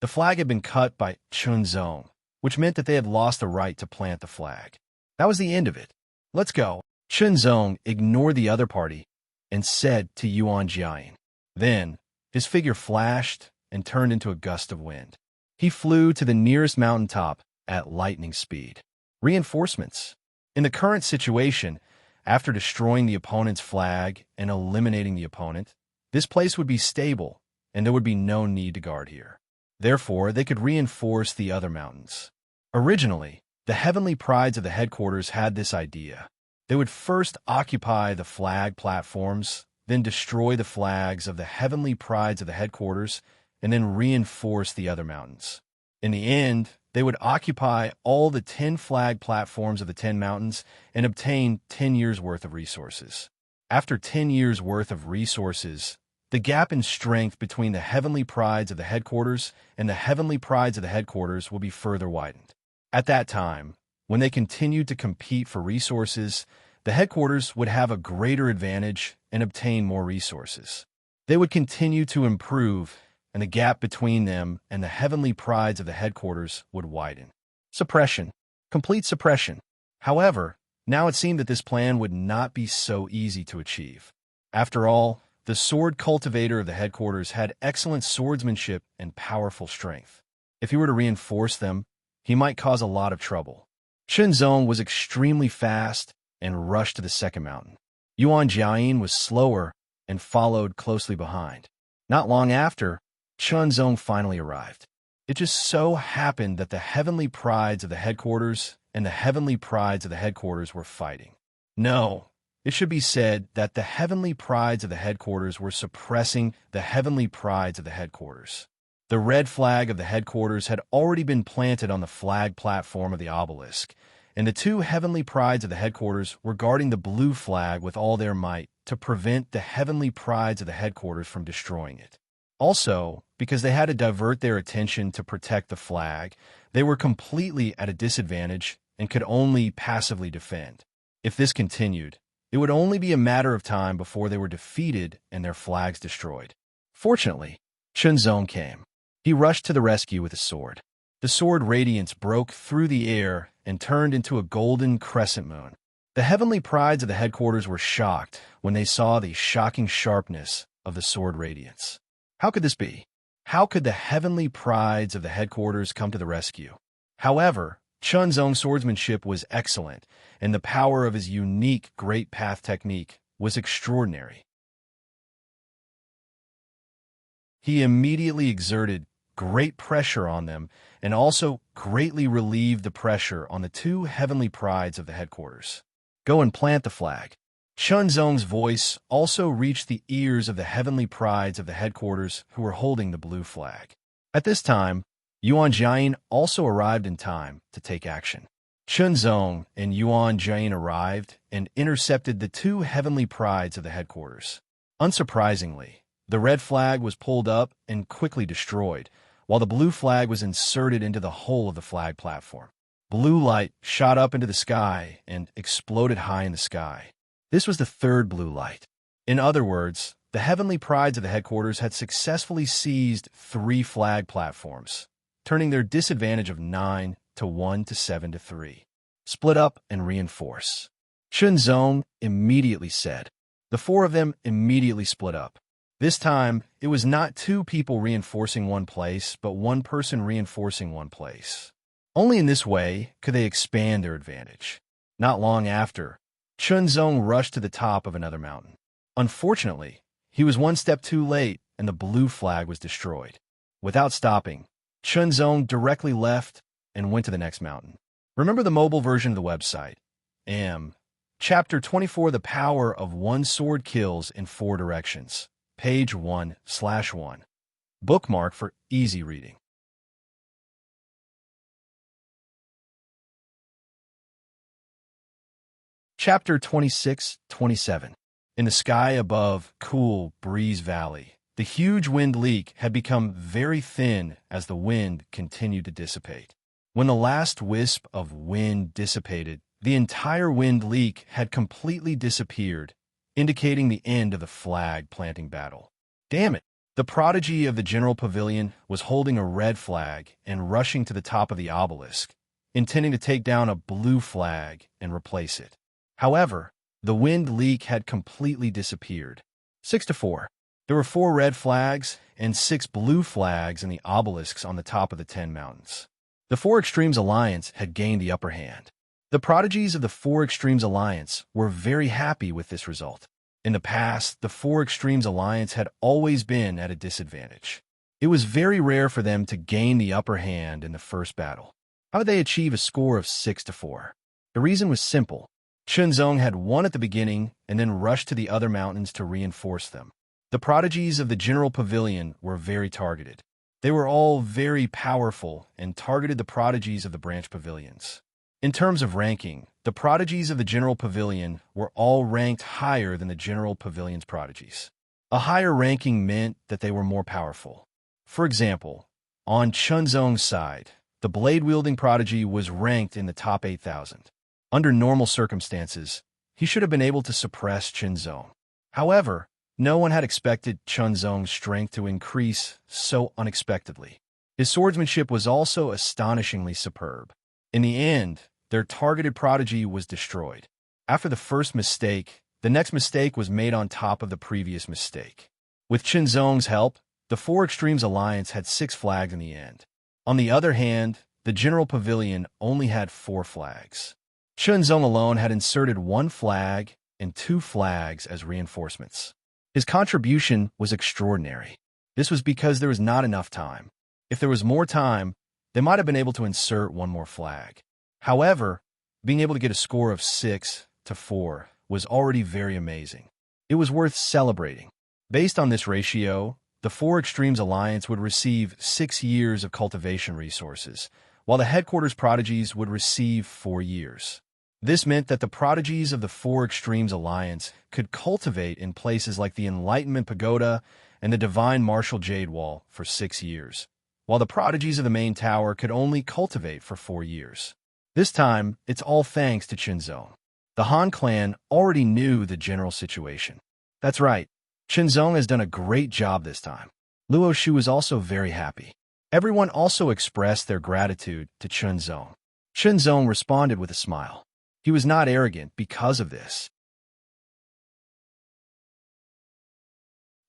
The flag had been cut by Qinzong, which meant that they had lost the right to plant the flag. That was the end of it. Let's go. Qinzong ignored the other party and said to Yuan Jiayin. Then, his figure flashed and turned into a gust of wind. He flew to the nearest mountaintop at lightning speed. Reinforcements. In the current situation, After destroying the opponent's flag and eliminating the opponent, this place would be stable, and there would be no need to guard here. Therefore, they could reinforce the other mountains. Originally, the Heavenly Prides of the headquarters had this idea. They would first occupy the flag platforms, then destroy the flags of the Heavenly Prides of the headquarters, and then reinforce the other mountains. In the end, they would occupy all the 10 flag platforms of the 10 mountains and obtain 10 years' worth of resources. After 10 years' worth of resources, the gap in strength between the Heavenly Prides of the headquarters and the Heavenly Prides of the headquarters will be further widened. At that time, when they continued to compete for resources, the headquarters would have a greater advantage and obtain more resources. They would continue to improve, and the gap between them and the Heavenly Prides of the headquarters would widen. Suppression. Complete suppression. However, now it seemed that this plan would not be so easy to achieve. After all, the sword cultivator of the headquarters had excellent swordsmanship and powerful strength. If he were to reinforce them, he might cause a lot of trouble. Shenzong was extremely fast and rushed to the second mountain. Yuan Jiayin was slower and followed closely behind. Not long after, Shenzong finally arrived. It just so happened that the Heavenly Prides of the headquarters and the Heavenly Prides of the headquarters were fighting. No, it should be said that the Heavenly Prides of the headquarters were suppressing the Heavenly Prides of the headquarters. The red flag of the headquarters had already been planted on the flag platform of the obelisk, and the two Heavenly Prides of the headquarters were guarding the blue flag with all their might to prevent the Heavenly Prides of the headquarters from destroying it. Also, because they had to divert their attention to protect the flag, they were completely at a disadvantage and could only passively defend. If this continued, it would only be a matter of time before they were defeated and their flags destroyed. Fortunately, Shenzong came. He rushed to the rescue with a sword. The sword radiance broke through the air and turned into a golden crescent moon. The Heavenly Prides of the headquarters were shocked when they saw the shocking sharpness of the sword radiance. How could this be? How could the Heavenly Prides of the headquarters come to the rescue? However, Shenzong's swordsmanship was excellent, and the power of his unique Great Path technique was extraordinary. He immediately exerted great pressure on them and also greatly relieved the pressure on the two Heavenly Prides of the headquarters. Go and plant the flag. Shenzong's voice also reached the ears of the Heavenly Prides of the headquarters who were holding the blue flag. At this time, Yuan Jiayin also arrived in time to take action. Shenzong and Yuan Jiayin arrived and intercepted the two Heavenly Prides of the headquarters. Unsurprisingly, the red flag was pulled up and quickly destroyed, while the blue flag was inserted into the whole of the flag platform. Blue light shot up into the sky and exploded high in the sky. This was the third blue light. In other words, the Heavenly Prides of the headquarters had successfully seized 3 flag platforms, turning their disadvantage of 9 to 1 to 7 to 3. Split up and reinforce. Shenzong immediately said. The 4 of them immediately split up. This time, it was not 2 people reinforcing one place, but 1 person reinforcing one place. Only in this way could they expand their advantage. Not long after, Shenzong rushed to the top of another mountain. Unfortunately, he was 1 step too late, and the blue flag was destroyed. Without stopping, Shenzong directly left and went to the next mountain. Remember the mobile version of the website. Chapter 24, The Power of One Sword Kills in 4 Directions. Page 1/1. Bookmark for easy reading. Chapter 26-27. In the sky above Cool Breeze Valley, the huge wind leak had become very thin as the wind continued to dissipate. When the last wisp of wind dissipated, the entire wind leak had completely disappeared, indicating the end of the flag planting battle. Damn it! The prodigy of the General Pavilion was holding a red flag and rushing to the top of the obelisk, intending to take down a blue flag and replace it. However, the wind leak had completely disappeared. 6-4. There were 4 red flags and 6 blue flags in the obelisks on the top of the 10 mountains. The 4 Extremes Alliance had gained the upper hand. The prodigies of the Four Extremes Alliance were very happy with this result. In the past, the Four Extremes Alliance had always been at a disadvantage. It was very rare for them to gain the upper hand in the first battle. How did they achieve a score of 6-4? The reason was simple. Chunzong had won at the beginning and then rushed to the other mountains to reinforce them. The prodigies of the General Pavilion were very targeted. They were all very powerful and targeted the prodigies of the branch pavilions. In terms of ranking, the prodigies of the General Pavilion were all ranked higher than the General Pavilion's prodigies. A higher ranking meant that they were more powerful. For example, on Chunzong's side, the blade-wielding prodigy was ranked in the top 8,000. Under normal circumstances, he should have been able to suppress Chunzong. However, no one had expected Chunzong's strength to increase so unexpectedly. His swordsmanship was also astonishingly superb. In the end, their targeted prodigy was destroyed. After the first mistake, the next mistake was made on top of the previous mistake. With Chunzong's help, the Four Extremes Alliance had 6 flags in the end. On the other hand, the General Pavilion only had 4 flags. Chunzong alone had inserted 1 flag and 2 flags as reinforcements. His contribution was extraordinary. This was because there was not enough time. If there was more time, they might have been able to insert 1 more flag. However, being able to get a score of 6-4 was already very amazing. It was worth celebrating. Based on this ratio, the Four Extremes Alliance would receive 6 years of cultivation resources, while the headquarters prodigies would receive 4 years. This meant that the prodigies of the Four Extremes Alliance could cultivate in places like the Enlightenment Pagoda and the Divine Martial Jade Wall for 6 years, while the prodigies of the main tower could only cultivate for 4 years. This time, it's all thanks to Chunzong. The Han clan already knew the general situation. That's right, Chunzong has done a great job this time. Luo Shu was also very happy. Everyone also expressed their gratitude to Chunzong. Chunzong responded with a smile. He was not arrogant because of this.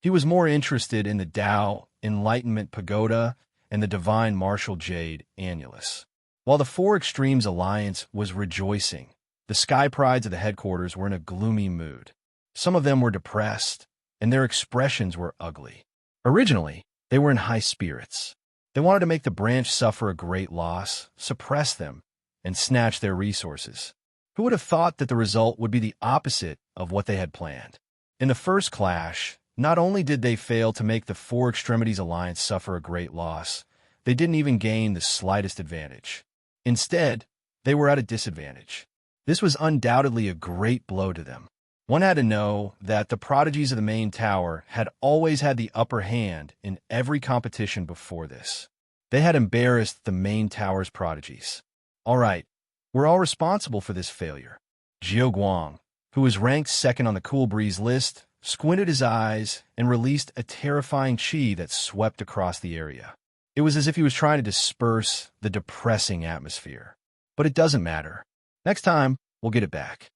He was more interested in the Tao Enlightenment Pagoda and the Divine Martial Jade Annulus. While the Four Extremes Alliance was rejoicing, the Sky Prides of the headquarters were in a gloomy mood. Some of them were depressed, and their expressions were ugly. Originally, they were in high spirits. They wanted to make the branch suffer a great loss, suppress them, and snatch their resources. Who would have thought that the result would be the opposite of what they had planned? In the first clash, not only did they fail to make the Four Extremities Alliance suffer a great loss, they didn't even gain the slightest advantage. Instead, they were at a disadvantage. This was undoubtedly a great blow to them. One had to know that the prodigies of the main tower had always had the upper hand in every competition before this. They had embarrassed the main tower's prodigies. All right, we're all responsible for this failure. Jiao Guang, who was ranked second on the Cool Breeze list, squinted his eyes and released a terrifying chi that swept across the area. It was as if he was trying to disperse the depressing atmosphere. But it doesn't matter. Next time, we'll get it back.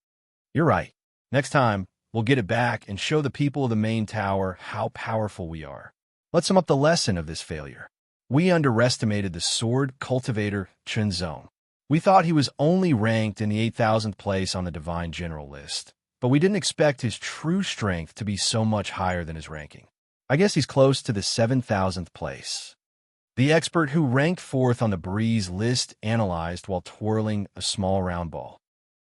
You're right. Next time, we'll get it back and show the people of the main tower how powerful we are. Let's sum up the lesson of this failure. We underestimated the sword cultivator Chunzong. We thought he was only ranked in the 8,000th place on the Divine General list, but we didn't expect his true strength to be so much higher than his ranking. I guess he's close to the 7,000th place. The expert who ranked 4th on the Breeze list analyzed while twirling a small round ball.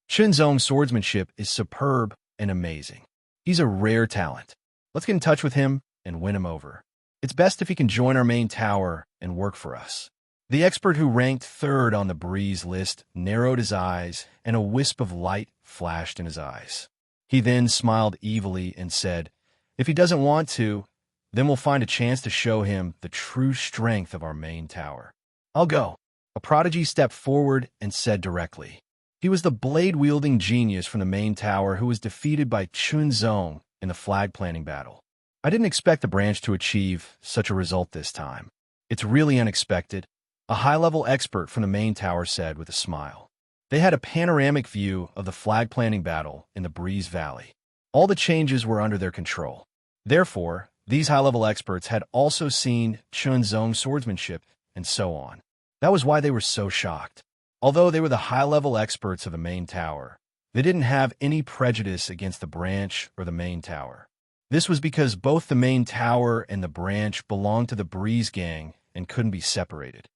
Chunzong's swordsmanship is superb and amazing. He's a rare talent. Let's get in touch with him and win him over. It's best if he can join our main tower and work for us. The expert who ranked 3rd on the Breeze list narrowed his eyes and a wisp of light flashed in his eyes. He then smiled evilly and said, "If he doesn't want to, then we'll find a chance to show him the true strength of our main tower. I'll go." A prodigy stepped forward and said directly. He was the blade-wielding genius from the main tower who was defeated by Chunzong in the flag-planting battle. I didn't expect the branch to achieve such a result this time. It's really unexpected, a high-level expert from the main tower said with a smile. They had a panoramic view of the flag-planting battle in the Breeze Valley. All the changes were under their control. Therefore, these high-level experts had also seen Chunzong's swordsmanship and so on. That was why they were so shocked. Although they were the high-level experts of the main tower, they didn't have any prejudice against the branch or the main tower. This was because both the main tower and the branch belonged to the Breeze Gang and couldn't be separated.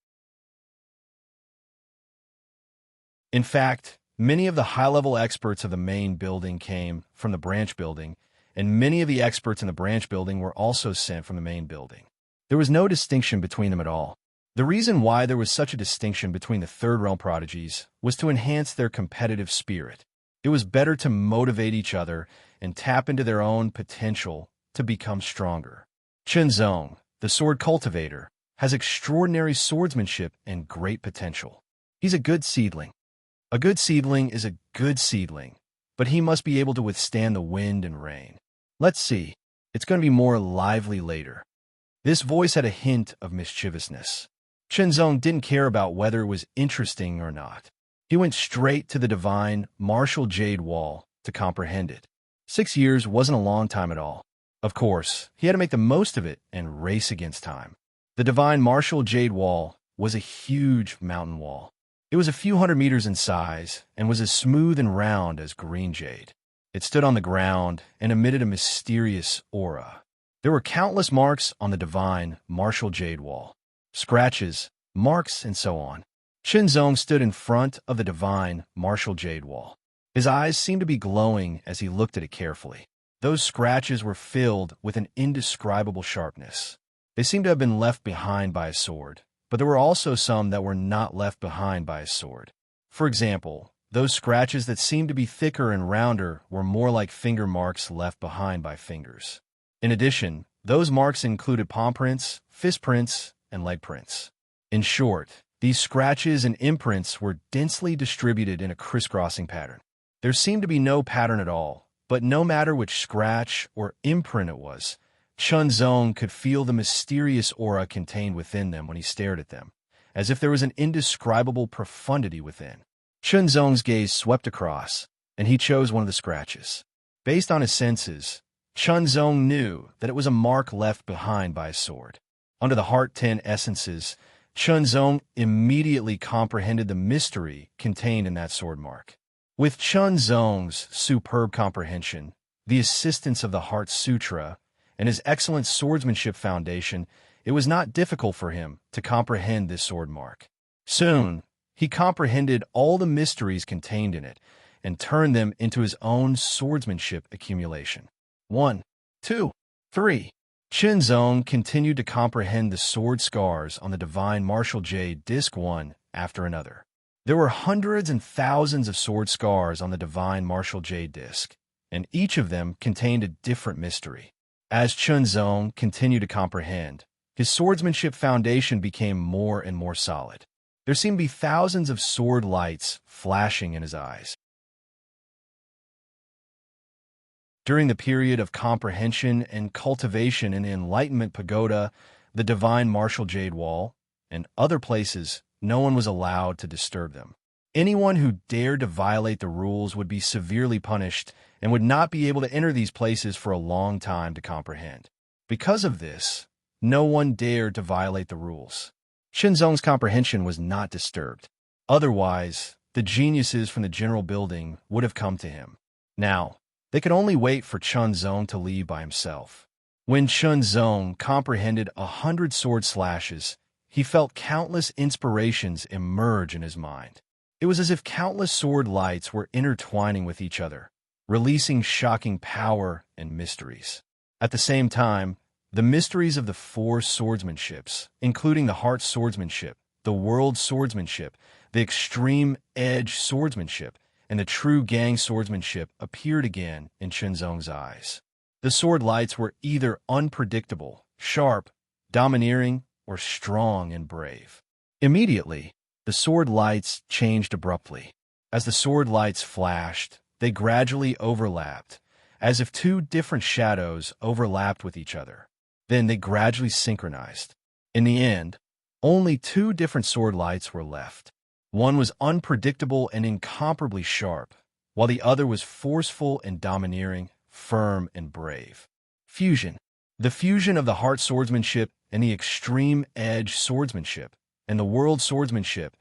In fact, many of the high-level experts of the main building came from the branch building, and many of the experts in the branch building were also sent from the main building. There was no distinction between them at all. The reason why there was such a distinction between the Third Realm prodigies was to enhance their competitive spirit. It was better to motivate each other and tap into their own potential to become stronger. Shenzong, the sword cultivator, has extraordinary swordsmanship and great potential. He's a good seedling. A good seedling is a good seedling, but he must be able to withstand the wind and rain. Let's see. It's going to be more lively later. This voice had a hint of mischievousness. Shenzong didn't care about whether it was interesting or not. He went straight to the divine martial jade wall to comprehend it. 6 years wasn't a long time at all. Of course, he had to make the most of it and race against time. The divine martial jade wall was a huge mountain wall. It was a few hundred meters in size and was as smooth and round as green jade. It stood on the ground and emitted a mysterious aura. There were countless marks on the divine martial jade wall. Scratches, marks, and so on. Shenzong stood in front of the divine martial jade wall. His eyes seemed to be glowing as he looked at it carefully. Those scratches were filled with an indescribable sharpness. They seemed to have been left behind by a sword, but there were also some that were not left behind by a sword. For example, those scratches that seemed to be thicker and rounder were more like finger marks left behind by fingers. In addition, those marks included palm prints, fist prints, and leg prints. In short, these scratches and imprints were densely distributed in a crisscrossing pattern. There seemed to be no pattern at all, but no matter which scratch or imprint it was, Shenzong could feel the mysterious aura contained within them when he stared at them, as if there was an indescribable profundity within. Shenzong's gaze swept across, and he chose one of the scratches. Based on his senses, Shenzong knew that it was a mark left behind by a sword. Under the Heart 10 essences, Shenzong immediately comprehended the mystery contained in that sword mark. With Shenzong's superb comprehension, the assistance of the Heart Sutra, and his excellent swordsmanship foundation, it was not difficult for him to comprehend this sword mark. Soon, he comprehended all the mysteries contained in it and turned them into his own swordsmanship accumulation. 1, 2, 3. Shenzong continued to comprehend the sword scars on the divine martial jade disc one after another. There were hundreds and thousands of sword scars on the divine martial jade disc, and each of them contained a different mystery. As Shenzong continued to comprehend, his swordsmanship foundation became more and more solid. There seemed to be thousands of sword lights flashing in his eyes. During the period of comprehension and cultivation in the Enlightenment Pagoda, the divine martial jade wall, and other places, no one was allowed to disturb them. Anyone who dared to violate the rules would be severely punished and would not be able to enter these places for a long time to comprehend. Because of this, no one dared to violate the rules. Shenzong's comprehension was not disturbed. Otherwise, the geniuses from the general building would have come to him. Now, they could only wait for Shenzong to leave by himself. When Shenzong comprehended 100 sword slashes, he felt countless inspirations emerge in his mind. It was as if countless sword lights were intertwining with each other, releasing shocking power and mysteries. At the same time, the mysteries of the 4 swordsmanships, including the Heart swordsmanship, the World swordsmanship, the Extreme Edge swordsmanship, and the True Gang swordsmanship appeared again in Shenzong's eyes. The sword lights were either unpredictable, sharp, domineering, or strong and brave. Immediately, the sword lights changed abruptly. As the sword lights flashed, they gradually overlapped, as if 2 different shadows overlapped with each other. Then they gradually synchronized. In the end, only 2 different sword lights were left. One was unpredictable and incomparably sharp, while the other was forceful and domineering, firm and brave. Fusion. The fusion of the Heart swordsmanship and the Extreme Edge swordsmanship and the World swordsmanship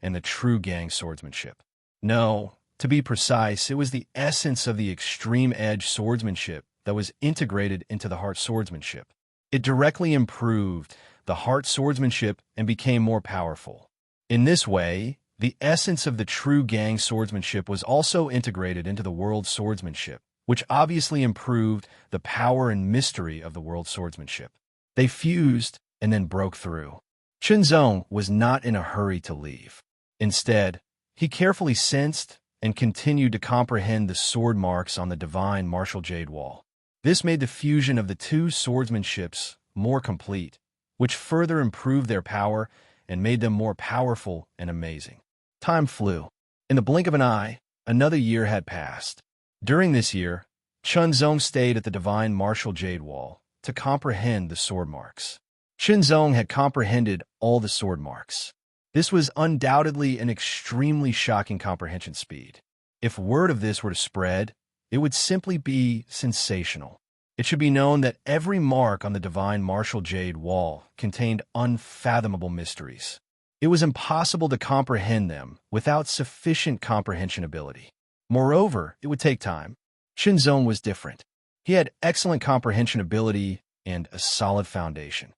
and the true gang swordsmanship. No, to be precise, it was the essence of the extreme edge swordsmanship that was integrated into the heart swordsmanship. It directly improved the heart swordsmanship and became more powerful. In this way, the essence of the true gang swordsmanship was also integrated into the world swordsmanship, which obviously improved the power and mystery of the world swordsmanship. They fused and then broke through. Shenzong was not in a hurry to leave. Instead, he carefully sensed and continued to comprehend the sword marks on the divine martial jade wall. This made the fusion of the two swordsmanships more complete, which further improved their power and made them more powerful and amazing. Time flew. In the blink of an eye, another year had passed. During this year, Shenzong stayed at the divine martial jade wall to comprehend the sword marks. Shenzong had comprehended all the sword marks. This was undoubtedly an extremely shocking comprehension speed. If word of this were to spread, it would simply be sensational. It should be known that every mark on the divine martial jade wall contained unfathomable mysteries. It was impossible to comprehend them without sufficient comprehension ability. Moreover, it would take time. Shenzong was different. He had excellent comprehension ability and a solid foundation.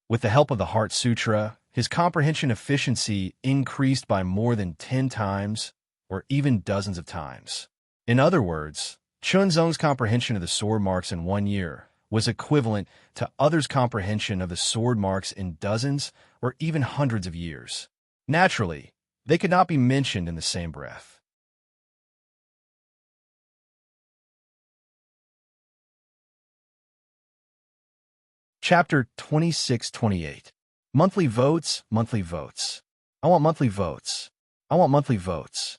With the help of the Heart Sutra, his comprehension efficiency increased by more than 10 times, or even dozens of times. In other words, Shenzong's comprehension of the sword marks in 1 year was equivalent to others' comprehension of the sword marks in dozens or even hundreds of years. Naturally, they could not be mentioned in the same breath. Chapter 26-28. Monthly votes, monthly votes. I want monthly votes. I want monthly votes.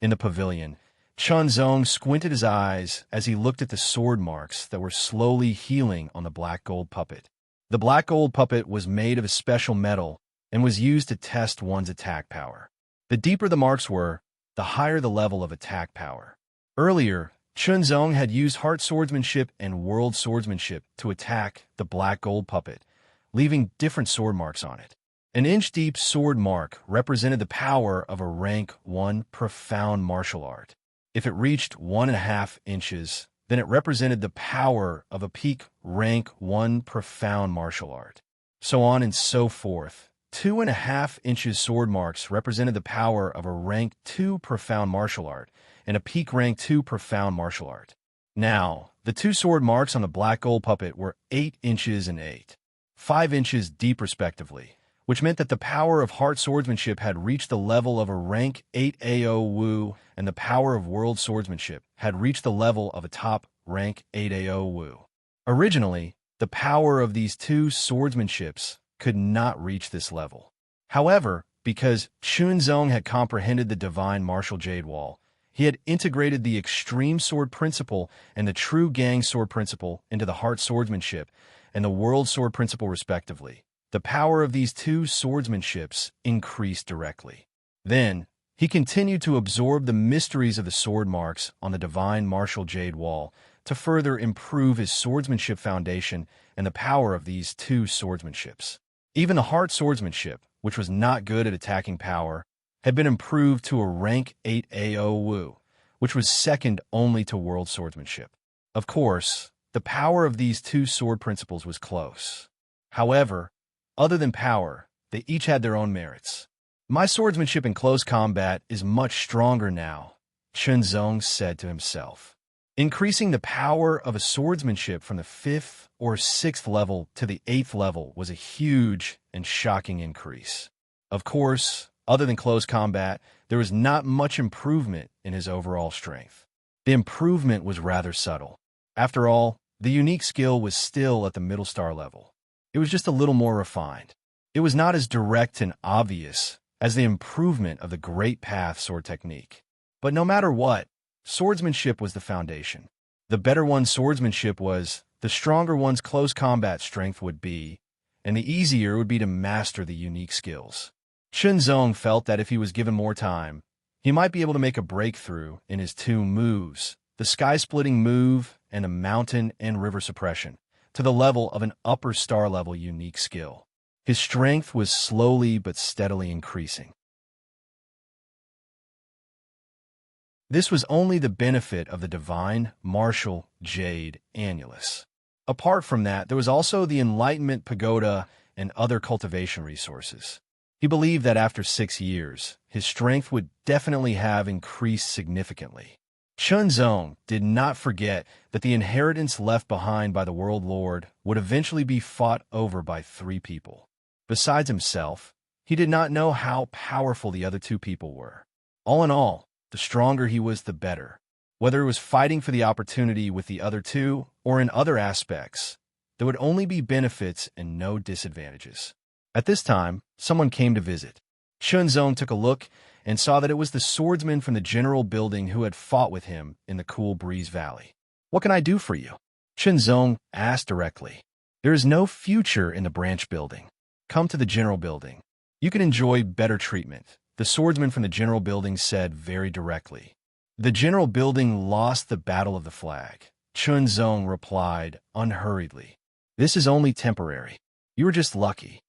In the pavilion, Shenzong squinted his eyes as he looked at the sword marks that were slowly healing on the black gold puppet. The black gold puppet was made of a special metal and was used to test one's attack power. The deeper the marks were, the higher the level of attack power. Earlier, Shenzong had used heart swordsmanship and world swordsmanship to attack the black gold puppet, leaving different sword marks on it. An inch-deep sword mark represented the power of a rank 1 profound martial art. If it reached 1.5 inches, then it represented the power of a peak rank 1 profound martial art. So on and so forth. 2.5 inches sword marks represented the power of a rank 2 profound martial art and a peak rank 2 profound martial art. Now, the two sword marks on the black gold puppet were 8 inches and 5 inches deep respectively, which meant that the power of heart swordsmanship had reached the level of a rank 8 AO Wu, and the power of world swordsmanship had reached the level of a top rank 8 AO Wu. Originally, the power of these two swordsmanships could not reach this level. However, because Shenzong had comprehended the divine martial jade wall, he had integrated the extreme sword principle and the true gang sword principle into the heart swordsmanship and the world sword principle respectively. The power of these two swordsmanships increased directly. Then, he continued to absorb the mysteries of the sword marks on the divine martial jade wall to further improve his swordsmanship foundation and the power of these two swordsmanships. Even the heart swordsmanship, which was not good at attacking power, had been improved to a rank 8 AO Wu, which was second only to world swordsmanship. Of course, the power of these two sword principles was close. However, other than power, they each had their own merits. My swordsmanship in close combat is much stronger now, Shenzong said to himself. Increasing the power of a swordsmanship from the 5th or 6th level to the 8th level was a huge and shocking increase. Of course, other than close combat, there was not much improvement in his overall strength. The improvement was rather subtle. After all, the unique skill was still at the middle star level. It was just a little more refined. It was not as direct and obvious as the improvement of the Great Path sword technique. But no matter what, swordsmanship was the foundation. The better one's swordsmanship was, the stronger one's close combat strength would be, and the easier it would be to master the unique skills. Shenzong felt that if he was given more time, he might be able to make a breakthrough in his two moves, the sky-splitting move and the mountain and river suppression, to the level of an upper star level unique skill. His strength was slowly but steadily increasing. This was only the benefit of the divine martial jade annulus. Apart from that, there was also the enlightenment pagoda and other cultivation resources. He believed that after 6 years, his strength would definitely have increased significantly. Chunzong did not forget that the inheritance left behind by the World Lord would eventually be fought over by 3 people. Besides himself, he did not know how powerful the other 2 people were. All in all, the stronger he was, the better. Whether it was fighting for the opportunity with the other 2 or in other aspects, there would only be benefits and no disadvantages. At this time, someone came to visit. Chunzong took a look and saw that it was the swordsman from the general building who had fought with him in the Cool Breeze Valley. "What can I do for you?" Chunzong asked directly. "There is no future in the branch building. Come to the general building. You can enjoy better treatment," the swordsman from the general building said very directly. "The general building lost the Battle of the Flag," Chunzong replied unhurriedly. "This is only temporary. You were just lucky."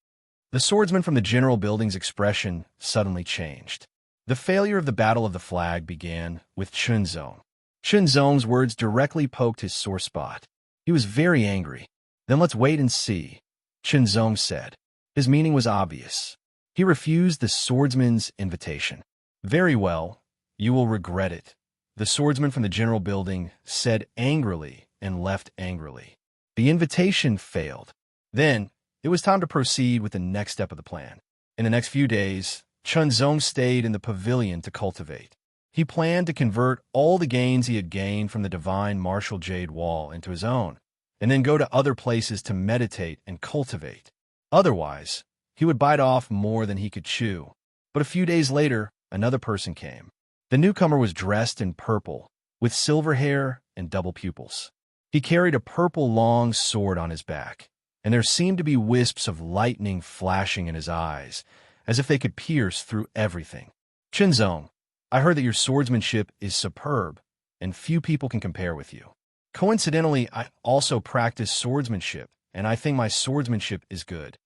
The swordsman from the general building's expression suddenly changed. The failure of the Battle of the Flag began with Chunzong. Chunzong's words directly poked his sore spot. He was very angry. "Then let's wait and see," Chunzong said. His meaning was obvious. He refused the swordsman's invitation. "Very well, you will regret it," the swordsman from the general building said angrily and left angrily. The invitation failed. Then, it was time to proceed with the next step of the plan. In the next few days, Chunzong stayed in the pavilion to cultivate. He planned to convert all the gains he had gained from the divine martial jade wall into his own, and then go to other places to meditate and cultivate. Otherwise, he would bite off more than he could chew. But a few days later, another person came. The newcomer was dressed in purple, with silver hair and double pupils. He carried a purple long sword on his back, and there seemed to be wisps of lightning flashing in his eyes, as if they could pierce through everything. "Chunzong, I heard that your swordsmanship is superb, and few people can compare with you. Coincidentally, I also practice swordsmanship, and I think my swordsmanship is good."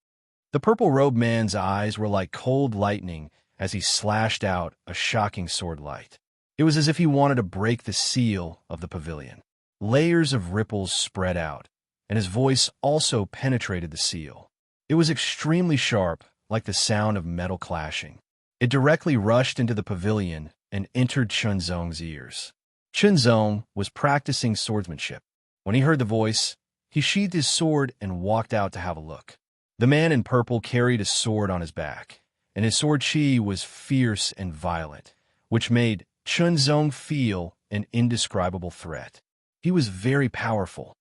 The purple-robed man's eyes were like cold lightning as he slashed out a shocking sword light. It was as if he wanted to break the seal of the pavilion. Layers of ripples spread out, and his voice also penetrated the seal. It was extremely sharp, like the sound of metal clashing. It directly rushed into the pavilion and entered Chunzong's ears. Chunzong was practicing swordsmanship. When he heard the voice, he sheathed his sword and walked out to have a look. The man in purple carried a sword on his back, and his sword chi was fierce and violent, which made Chunzong feel an indescribable threat. He was very powerful.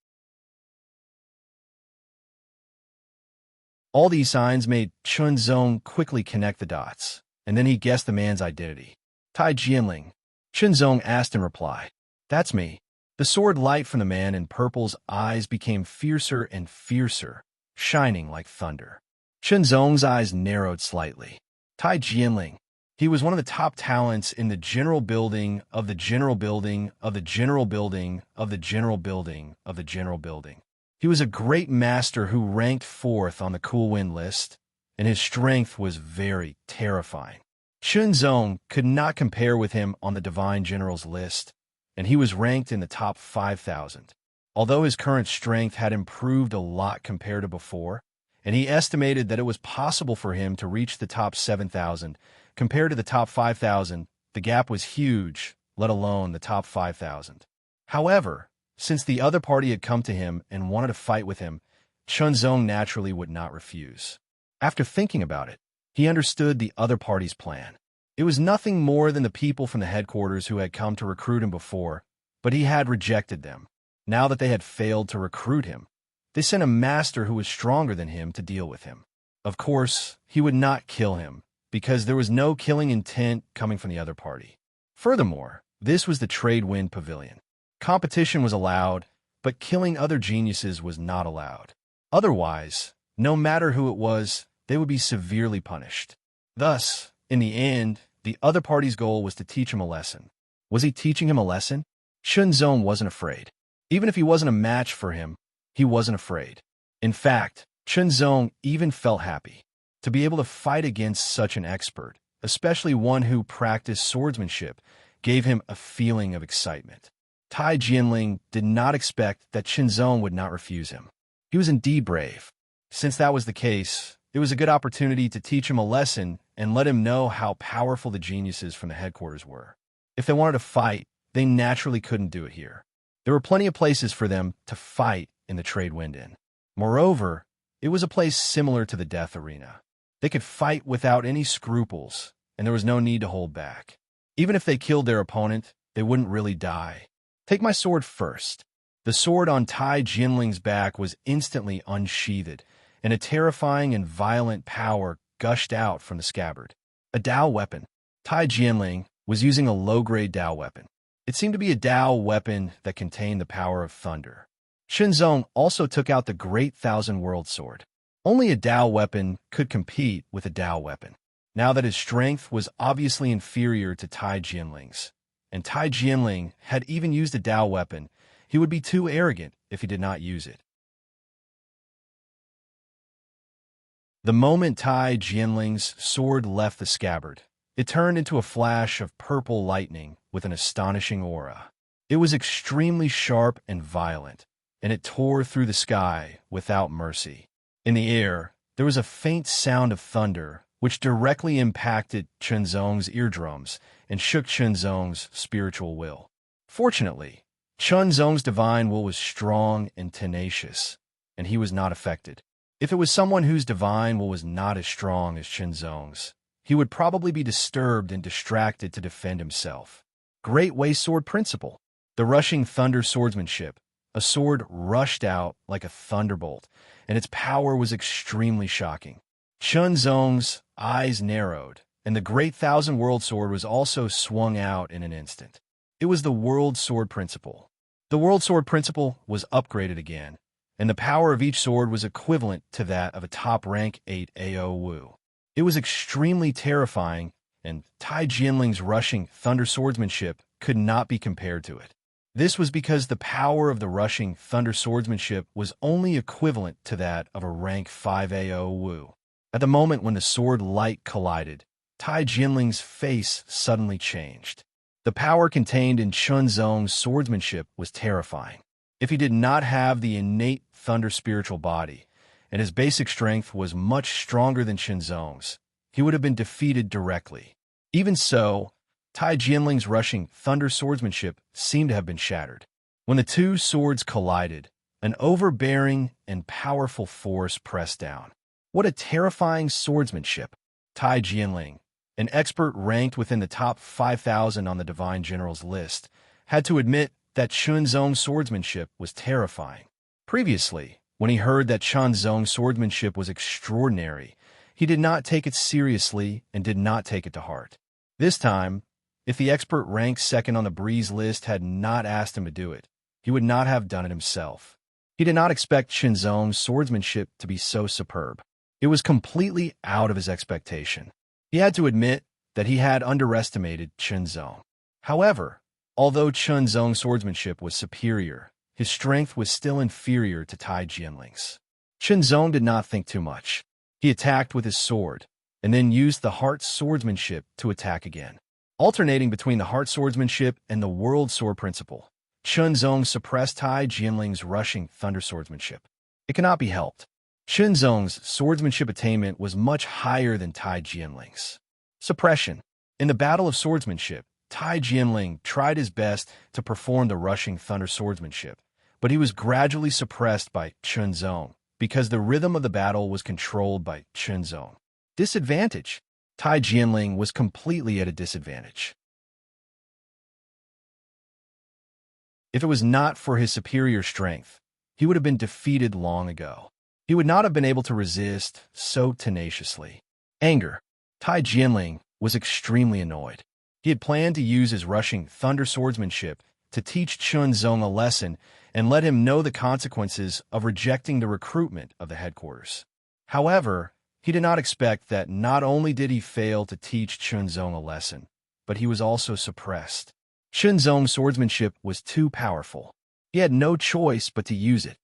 All these signs made Chunzong quickly connect the dots, and then he guessed the man's identity. "Tai Jianling," Chunzong asked in reply. "That's me." The sword light from the man in purple's eyes became fiercer and fiercer, shining like thunder. Chunzong's eyes narrowed slightly. Tai Jianling. He was one of the top talents in the general building of the general building of the general building of the general building of the general building. He was a great master who ranked 4th on the Cool Wind list, and his strength was very terrifying. Chunzong could not compare with him on the Divine General's list, and he was ranked in the top 5,000. Although his current strength had improved a lot compared to before, and he estimated that it was possible for him to reach the top 7,000, compared to the top 5,000, the gap was huge, let alone the top 5,000. However, since the other party had come to him and wanted to fight with him, Chunzong naturally would not refuse. After thinking about it, he understood the other party's plan. It was nothing more than the people from the headquarters who had come to recruit him before, but he had rejected them. Now that they had failed to recruit him, they sent a master who was stronger than him to deal with him. Of course, he would not kill him, because there was no killing intent coming from the other party. Furthermore, this was the Trade Wind Pavilion. Competition was allowed, but killing other geniuses was not allowed. Otherwise, no matter who it was, they would be severely punished. Thus, in the end, the other party's goal was to teach him a lesson. Was he teaching him a lesson? Chunzong wasn't afraid. Even if he wasn't a match for him, he wasn't afraid. In fact, Chunzong even felt happy to be able to fight against such an expert, especially one who practiced swordsmanship, gave him a feeling of excitement. Tai Jianling did not expect that Chunzong would not refuse him. He was indeed brave. Since that was the case, it was a good opportunity to teach him a lesson and let him know how powerful the geniuses from the headquarters were. If they wanted to fight, they naturally couldn't do it here. There were plenty of places for them to fight in the trade wind inn. Moreover, it was a place similar to the death arena. They could fight without any scruples, and there was no need to hold back. Even if they killed their opponent, they wouldn't really die. Take my sword first. The sword on Tai Jianling's back was instantly unsheathed, and a terrifying and violent power gushed out from the scabbard. A Dao weapon. Tai Jianling was using a low-grade Dao weapon. It seemed to be a Dao weapon that contained the power of thunder. Chunzong also took out the Great Thousand World Sword. Only a Dao weapon could compete with a Dao weapon. Now that his strength was obviously inferior to Tai Jianling's, and Tai Jianling had even used a Dao weapon, he would be too arrogant if he did not use it. The moment Tai Jianling's sword left the scabbard, it turned into a flash of purple lightning with an astonishing aura. It was extremely sharp and violent, and it tore through the sky without mercy. In the air, there was a faint sound of thunder, which directly impacted Chunzong's eardrums and shook Chunzong's spiritual will. Fortunately, Chunzong's divine will was strong and tenacious, and he was not affected. If it was someone whose divine will was not as strong as Chunzong's, he would probably be disturbed and distracted to defend himself. Great Way Sword Principle. The rushing thunder swordsmanship. A sword rushed out like a thunderbolt, and its power was extremely shocking. Chunzong's eyes narrowed, and the Great Thousand World Sword was also swung out in an instant. It was the World Sword Principle. The World Sword Principle was upgraded again, and the power of each sword was equivalent to that of a top-rank 8 AO Wu. It was extremely terrifying, and Tai Jianling's rushing thunder swordsmanship could not be compared to it. This was because the power of the rushing thunder swordsmanship was only equivalent to that of a rank 5 AO Wu. At the moment when the sword light collided, Tai Jianling's face suddenly changed. The power contained in Chunzong's swordsmanship was terrifying. If he did not have the innate thunder spiritual body, and his basic strength was much stronger than Chunzong's, he would have been defeated directly. Even so, Tai Jianling's rushing thunder swordsmanship seemed to have been shattered. When the two swords collided, an overbearing and powerful force pressed down. What a terrifying swordsmanship! Tai Jianling, an expert ranked within the top 5,000 on the Divine General's list, had to admit that Chunzong's swordsmanship was terrifying. Previously, when he heard that Chunzong's swordsmanship was extraordinary, he did not take it seriously and did not take it to heart. This time, if the expert ranked second on the Breeze list had not asked him to do it, he would not have done it himself. He did not expect Chunzong's swordsmanship to be so superb. It was completely out of his expectation. He had to admit that he had underestimated Chunzong. However, although Chunzong's swordsmanship was superior, his strength was still inferior to Tai Jianling's. Chunzong did not think too much. He attacked with his sword, and then used the heart swordsmanship to attack again. Alternating between the heart swordsmanship and the world sword principle, Chunzong suppressed Tai Jianling's rushing thunder swordsmanship. It cannot be helped. Chunzong's swordsmanship attainment was much higher than Tai Jianling's. Suppression. In the battle of swordsmanship, Tai Jianling tried his best to perform the rushing thunder swordsmanship, but he was gradually suppressed by Chunzong because the rhythm of the battle was controlled by Chunzong. Disadvantage. Tai Jianling was completely at a disadvantage. If it was not for his superior strength, he would have been defeated long ago. He would not have been able to resist so tenaciously. Anger. Tai Jianling was extremely annoyed. He had planned to use his rushing thunder swordsmanship to teach Chunzong a lesson and let him know the consequences of rejecting the recruitment of the headquarters. However, he did not expect that not only did he fail to teach Chunzong a lesson, but he was also suppressed. Chunzong's swordsmanship was too powerful. He had no choice but to use it.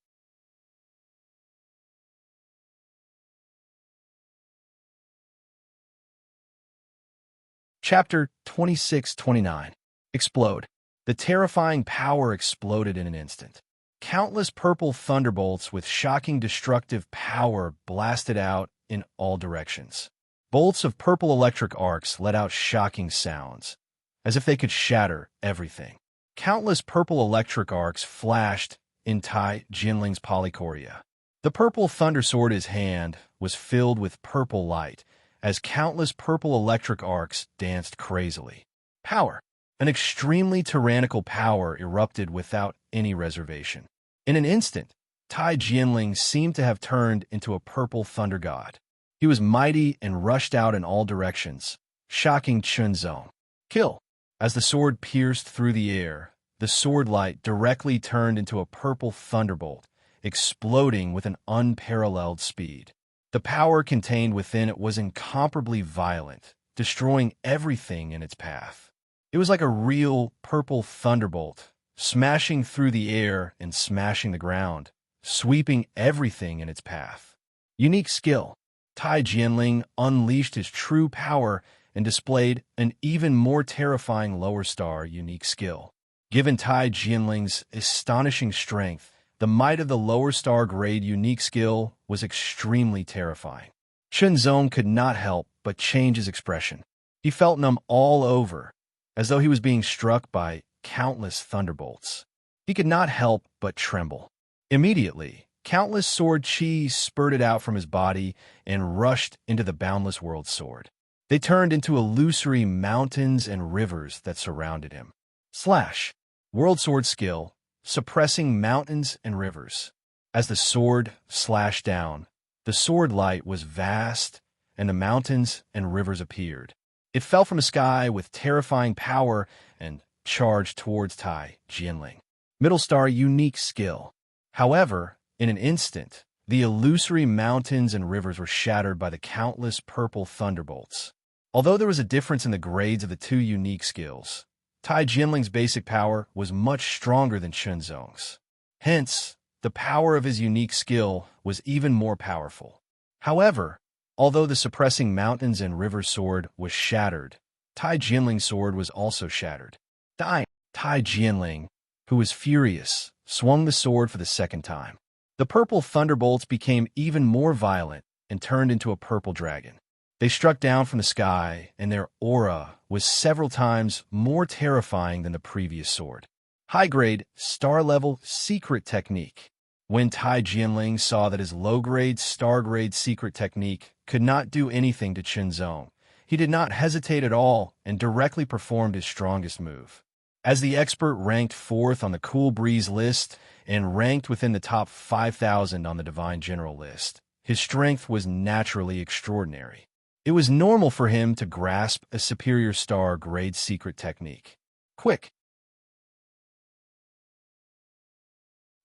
Chapter 26-29. Explode. The terrifying power exploded in an instant. Countless purple thunderbolts with shocking destructive power blasted out in all directions. Bolts of purple electric arcs let out shocking sounds, as if they could shatter everything. Countless purple electric arcs flashed in Tai Jinling's polychoria. The purple thundersword in his hand was filled with purple light, as countless purple electric arcs danced crazily. Power. An extremely tyrannical power erupted without any reservation. In an instant, Tai Jinling seemed to have turned into a purple thunder god. He was mighty and rushed out in all directions, shocking Chunzong. Kill. As the sword pierced through the air, the sword light directly turned into a purple thunderbolt, exploding with an unparalleled speed. The power contained within it was incomparably violent, destroying everything in its path. It was like a real purple thunderbolt, smashing through the air and smashing the ground, sweeping everything in its path. Unique skill. Tai Jinling unleashed his true power and displayed an even more terrifying lower star unique skill. Given Tai Jinling's astonishing strength, the might of the lower star grade unique skill was extremely terrifying. Chunzong could not help but change his expression. He felt numb all over, as though he was being struck by countless thunderbolts. He could not help but tremble. Immediately, countless sword chi spurted out from his body and rushed into the boundless world sword. They turned into illusory mountains and rivers that surrounded him. Slash. World sword skill, suppressing mountains and rivers. As the sword slashed down, the sword light was vast, and the mountains and rivers appeared. It fell from the sky with terrifying power and charged towards Tai Jinling. Middle star unique skill. However, in an instant, the illusory mountains and rivers were shattered by the countless purple thunderbolts. Although there was a difference in the grades of the two unique skills, Tai Jinling's basic power was much stronger than Chunzong's. Hence, the power of his unique skill was even more powerful. However, although the suppressing mountains and rivers sword was shattered, Tai Jinling's sword was also shattered. Tai Jinling, who was furious, swung the sword for the second time. The purple thunderbolts became even more violent and turned into a purple dragon. They struck down from the sky, and their aura was several times more terrifying than the previous sword. High-grade, star-level secret technique. When Tai Jinling saw that his low-grade, star-grade secret technique could not do anything to Chunzong, he did not hesitate at all and directly performed his strongest move. As the expert ranked 4th on the Cool Breeze list and ranked within the top 5,000 on the Divine General list, his strength was naturally extraordinary. It was normal for him to grasp a superior star-grade secret technique. Quick.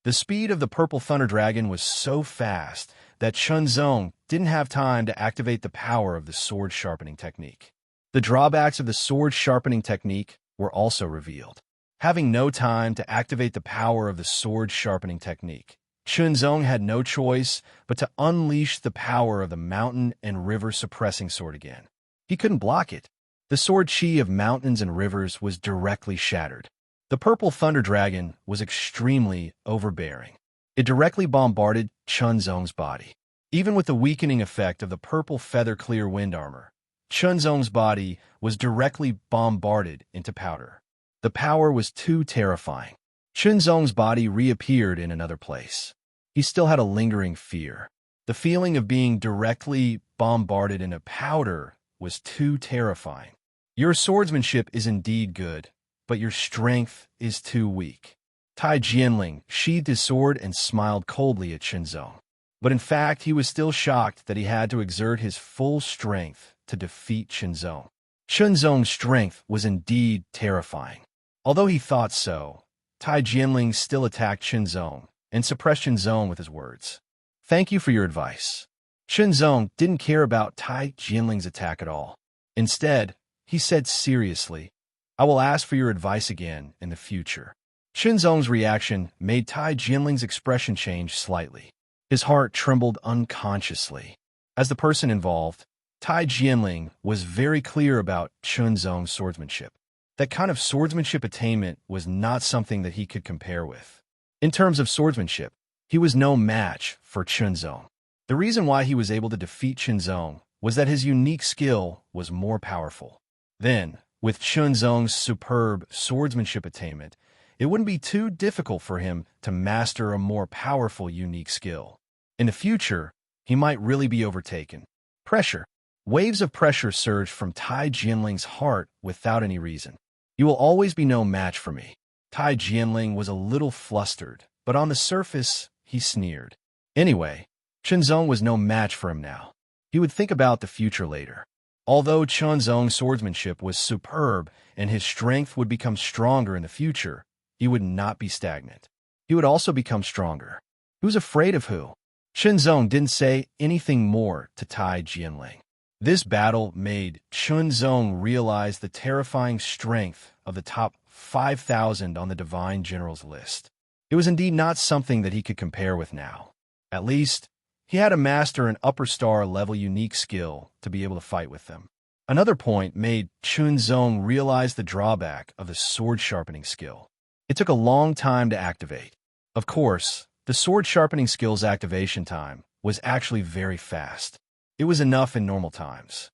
The speed of the Purple Thunder Dragon was so fast that Chunzong didn't have time to activate the power of the sword sharpening technique. The drawbacks of the sword sharpening technique were also revealed. Having no time to activate the power of the sword sharpening technique, Chunzong had no choice but to unleash the power of the mountain and river suppressing sword again. He couldn't block it. The sword chi of mountains and rivers was directly shattered. The Purple Thunder Dragon was extremely overbearing. It directly bombarded Chunzong's body. Even with the weakening effect of the purple feather clear wind armor, Chunzong's body was directly bombarded into powder. The power was too terrifying. Chunzong's body reappeared in another place. He still had a lingering fear. The feeling of being directly bombarded into powder was too terrifying. Your swordsmanship is indeed good, but your strength is too weak. Tai Jinling sheathed his sword and smiled coldly at Chunzong. But in fact, he was still shocked that he had to exert his full strength to defeat Chunzong. Chunzong's strength was indeed terrifying. Although he thought so, Tai Jinling still attacked Chunzong and suppressed Chunzong with his words. Thank you for your advice. Chunzong didn't care about Tai Jinling's attack at all. Instead, he said seriously, I will ask for your advice again in the future. Chunzong's reaction made Tai Jinling's expression change slightly. His heart trembled unconsciously. As the person involved, Tai Jianling was very clear about Chunzong's swordsmanship. That kind of swordsmanship attainment was not something that he could compare with. In terms of swordsmanship, he was no match for Chunzong. The reason why he was able to defeat Chunzong was that his unique skill was more powerful. Then, with Chunzong's superb swordsmanship attainment, it wouldn't be too difficult for him to master a more powerful unique skill. In the future, he might really be overtaken. Pressure. Waves of pressure surged from Tai Jianling's heart without any reason. You will always be no match for me. Tai Jianling was a little flustered, but on the surface, he sneered. Anyway, Chunzong was no match for him now. He would think about the future later. Although Chunzong's swordsmanship was superb and his strength would become stronger in the future, he would not be stagnant. He would also become stronger. Who's afraid of who? Chunzong didn't say anything more to Tai Jianling. This battle made Chunzong realize the terrifying strength of the top 5,000 on the Divine Generals list. It was indeed not something that he could compare with now. At least, he had to master an upper star level unique skill to be able to fight with them. Another point made Chunzong realize the drawback of the sword sharpening skill. It took a long time to activate. Of course, the sword sharpening skill's activation time was actually very fast. It was enough in normal times.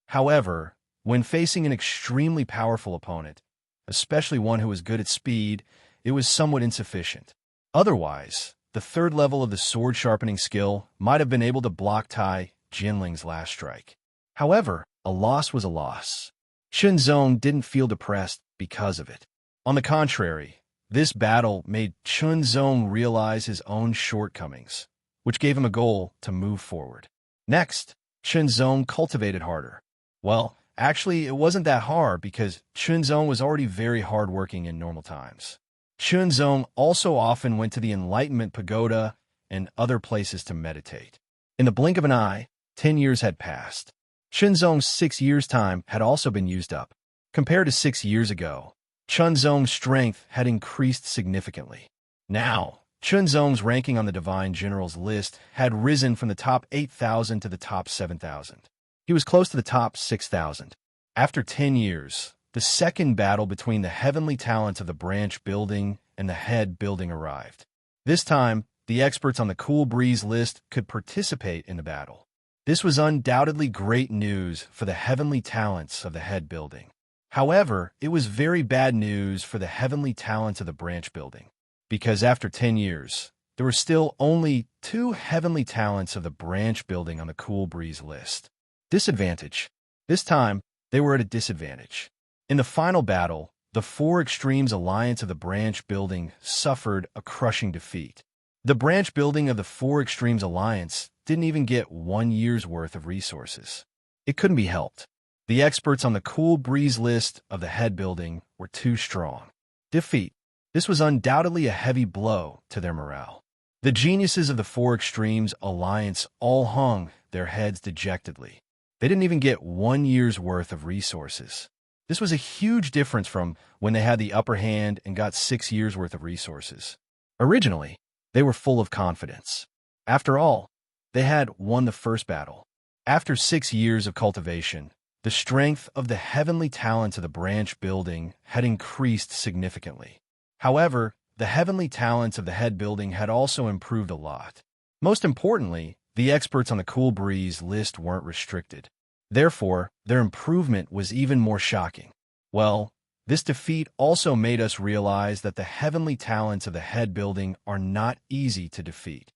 However, when facing an extremely powerful opponent, especially one who was good at speed, it was somewhat insufficient. Otherwise, the third level of the sword sharpening skill might have been able to block Tai Jianling's last strike. However, a loss was a loss. Chunzong didn't feel depressed because of it. On the contrary, this battle made Chunzong realize his own shortcomings, which gave him a goal to move forward. Next, Chunzong cultivated harder. Well, actually, it wasn't that hard because Chunzong was already very hardworking in normal times. Chunzong also often went to the Enlightenment Pagoda and other places to meditate. In the blink of an eye, 10 years had passed. Chunzong's 6 years' time had also been used up. Compared to 6 years ago, Chunzong's strength had increased significantly. Now, Chunzong's ranking on the Divine Generals list had risen from the top 8,000 to the top 7,000. He was close to the top 6,000. After 10 years, the second battle between the heavenly talents of the branch building and the head building arrived. This time, the experts on the Cool Breeze list could participate in the battle. This was undoubtedly great news for the heavenly talents of the head building. However, it was very bad news for the heavenly talents of the branch building, because after 10 years, there were still only 2 heavenly talents of the branch building on the Cool Breeze list. Disadvantage. This time, they were at a disadvantage. In the final battle, the 4 Extremes Alliance of the branch building suffered a crushing defeat. The branch building of the 4 Extremes Alliance didn't even get 1 year's worth of resources. It couldn't be helped. The experts on the Cool Breeze list of the head building were too strong. Defeat. This was undoubtedly a heavy blow to their morale. The geniuses of the 4 Extremes Alliance all hung their heads dejectedly. They didn't even get 1 year's worth of resources. This was a huge difference from when they had the upper hand and got 6 years' worth of resources. Originally, they were full of confidence. After all, they had won the first battle. After 6 years of cultivation, the strength of the heavenly talents of the branch building had increased significantly. However, the heavenly talents of the head building had also improved a lot. Most importantly, the experts on the Cool Breeze list weren't restricted. Therefore, their improvement was even more shocking. Well, this defeat also made us realize that the heavenly talents of the head building are not easy to defeat.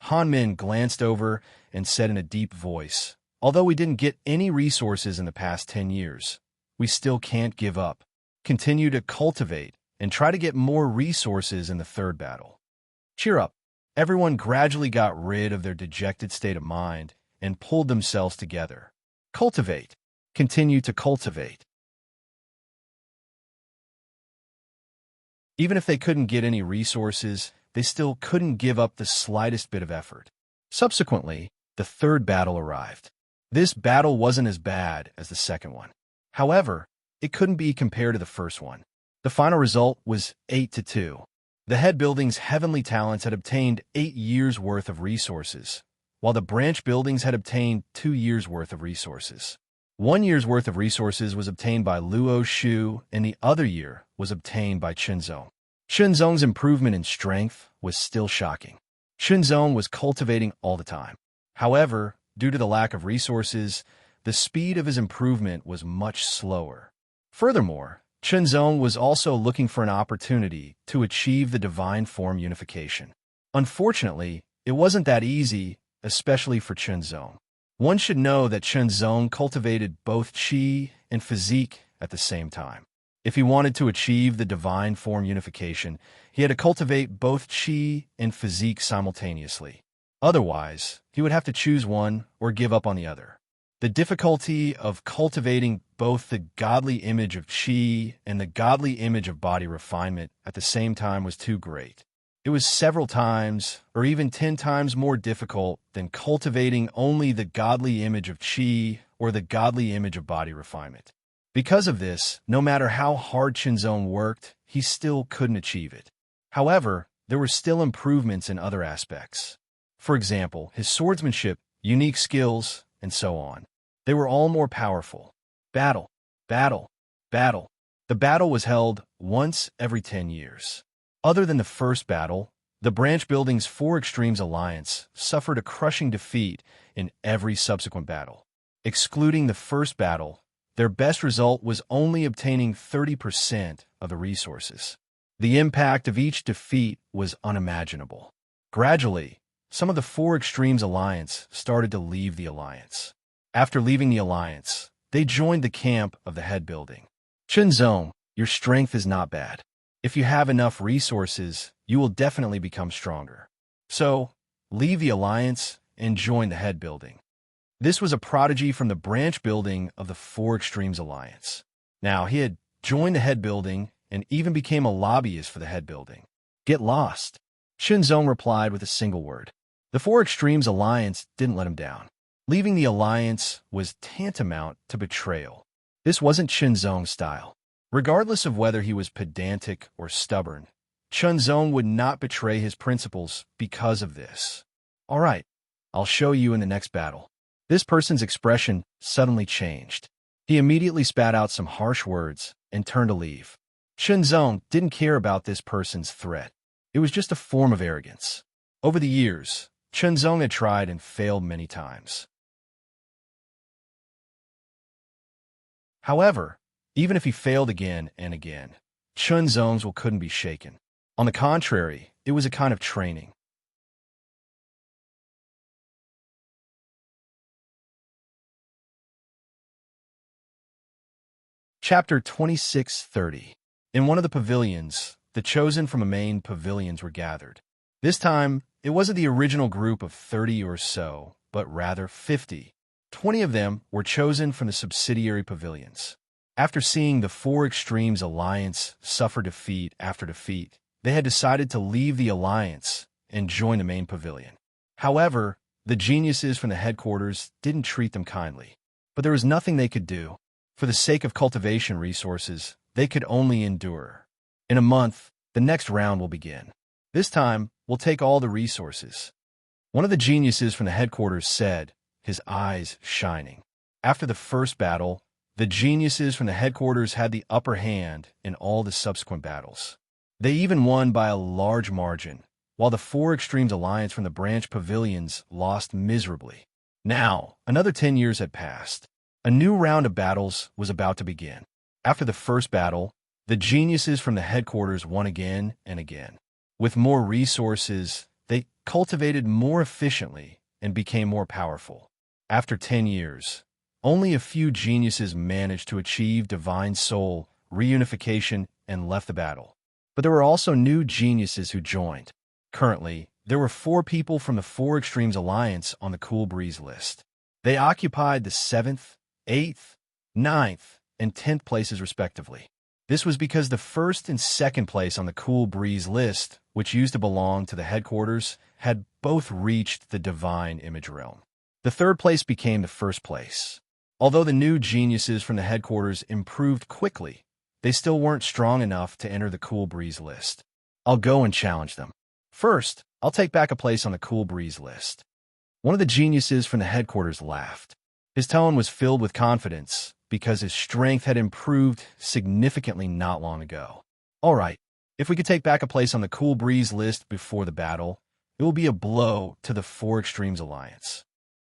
Han Min glanced over and said in a deep voice, "Although we didn't get any resources in the past 10 years, we still can't give up. Continue to cultivate and try to get more resources in the third battle. Cheer up." Everyone gradually got rid of their dejected state of mind and pulled themselves together. Cultivate. Continue to cultivate. Even if they couldn't get any resources, they still couldn't give up the slightest bit of effort. Subsequently, the third battle arrived. This battle wasn't as bad as the second one. However, it couldn't be compared to the first one. The final result was 8-2. The head building's heavenly talents had obtained 8 years' worth of resources, while the branch buildings had obtained 2 years' worth of resources. 1 year's worth of resources was obtained by Luo Shu, and the other year was obtained by Chunzong. Chunzong's improvement in strength was still shocking. Chunzong was cultivating all the time. However, due to the lack of resources, the speed of his improvement was much slower. Furthermore, Chunzong was also looking for an opportunity to achieve the divine form unification. Unfortunately, it wasn't that easy, especially for Chunzong. One should know that Chunzong cultivated both qi and physique at the same time. If he wanted to achieve the divine form unification, he had to cultivate both qi and physique simultaneously. Otherwise, he would have to choose one or give up on the other. The difficulty of cultivating both the godly image of qi and the godly image of body refinement at the same time was too great. It was several times, or even 10 times more difficult than cultivating only the godly image of qi or the godly image of body refinement. Because of this, no matter how hard Chunzong worked, he still couldn't achieve it. However, there were still improvements in other aspects. For example, his swordsmanship, unique skills, and so on. They were all more powerful. Battle, battle, battle. The battle was held once every 10 years. Other than the first battle, the branch building's 4 Extremes Alliance suffered a crushing defeat in every subsequent battle. Excluding the first battle, their best result was only obtaining 30% of the resources. The impact of each defeat was unimaginable. Gradually, some of the 4 Extremes Alliance started to leave the alliance. After leaving the alliance, they joined the camp of the head building. Chunzong, your strength is not bad. If you have enough resources, you will definitely become stronger. So, leave the alliance and join the head building. This was a prodigy from the branch building of the 4 Extremes Alliance. Now, he had joined the head building and even became a lobbyist for the head building. Get lost. Chunzong replied with a single word. The 4 Extremes Alliance didn't let him down. Leaving the alliance was tantamount to betrayal. This wasn't Chunzong's style. Regardless of whether he was pedantic or stubborn, Chunzong would not betray his principles because of this. All right, I'll show you in the next battle. This person's expression suddenly changed. He immediately spat out some harsh words and turned to leave. Chunzong didn't care about this person's threat. It was just a form of arrogance. Over the years, Chunzong had tried and failed many times. However, even if he failed again and again, Chunzong's will couldn't be shaken. On the contrary, it was a kind of training. Chapter 26:30. In one of the pavilions, the chosen from the main pavilions were gathered. This time, it wasn't the original group of 30 or so, but rather 50. 20 of them were chosen from the subsidiary pavilions. After seeing the 4 Extremes Alliance suffer defeat after defeat, they had decided to leave the alliance and join the main pavilion. However, the geniuses from the headquarters didn't treat them kindly. But there was nothing they could do. For the sake of cultivation resources, they could only endure. In a month, the next round will begin. This time, we'll take all the resources. One of the geniuses from the headquarters said, his eyes shining. After the first battle, the geniuses from the headquarters had the upper hand in all the subsequent battles. They even won by a large margin, while the 4 Extremes Alliance from the branch pavilions lost miserably. Now, another 10 years had passed. A new round of battles was about to begin. After the first battle, the geniuses from the headquarters won again and again. With more resources, they cultivated more efficiently and became more powerful. After 10 years, only a few geniuses managed to achieve divine soul, reunification, and left the battle. But there were also new geniuses who joined. Currently, there were 4 people from the 4 Extremes Alliance on the Cool Breeze list. They occupied the 7th, 8th, 9th, and 10th places respectively. This was because the 1st and 2nd place on the Cool Breeze list, which used to belong to the headquarters, had both reached the divine image realm. The 3rd place became the 1st place. Although the new geniuses from the headquarters improved quickly, they still weren't strong enough to enter the Cool Breeze list. I'll go and challenge them. First, I'll take back a place on the Cool Breeze list. One of the geniuses from the headquarters laughed. His tone was filled with confidence because his strength had improved significantly not long ago. All right, if we could take back a place on the cool breeze list before the battle, it will be a blow to the Four Extremes Alliance.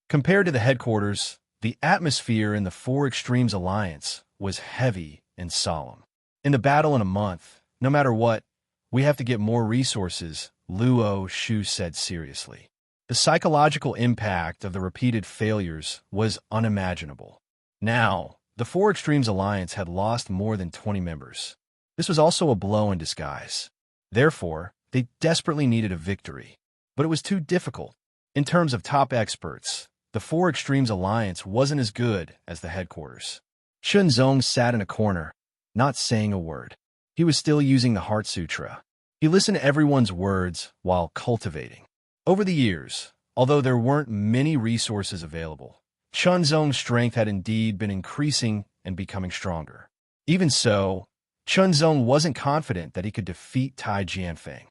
Compared to the headquarters, the atmosphere in the Four Extremes Alliance was heavy and solemn. In the battle in a month, no matter what, we have to get more resources, Luo Shu said seriously. The psychological impact of the repeated failures was unimaginable. Now, the Four Extremes Alliance had lost more than 20 members. This was also a blow in disguise. Therefore, they desperately needed a victory. But it was too difficult. In terms of top experts, the Four Extremes Alliance wasn't as good as the headquarters. Shunzong sat in a corner, not saying a word. He was still using the Heart Sutra. He listened to everyone's words while cultivating. Over the years, although there weren't many resources available, Chunzong's strength had indeed been increasing and becoming stronger. Even so, Chunzong wasn't confident that he could defeat Tai Jianfeng.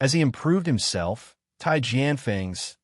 As he improved himself, Tai Jianfeng's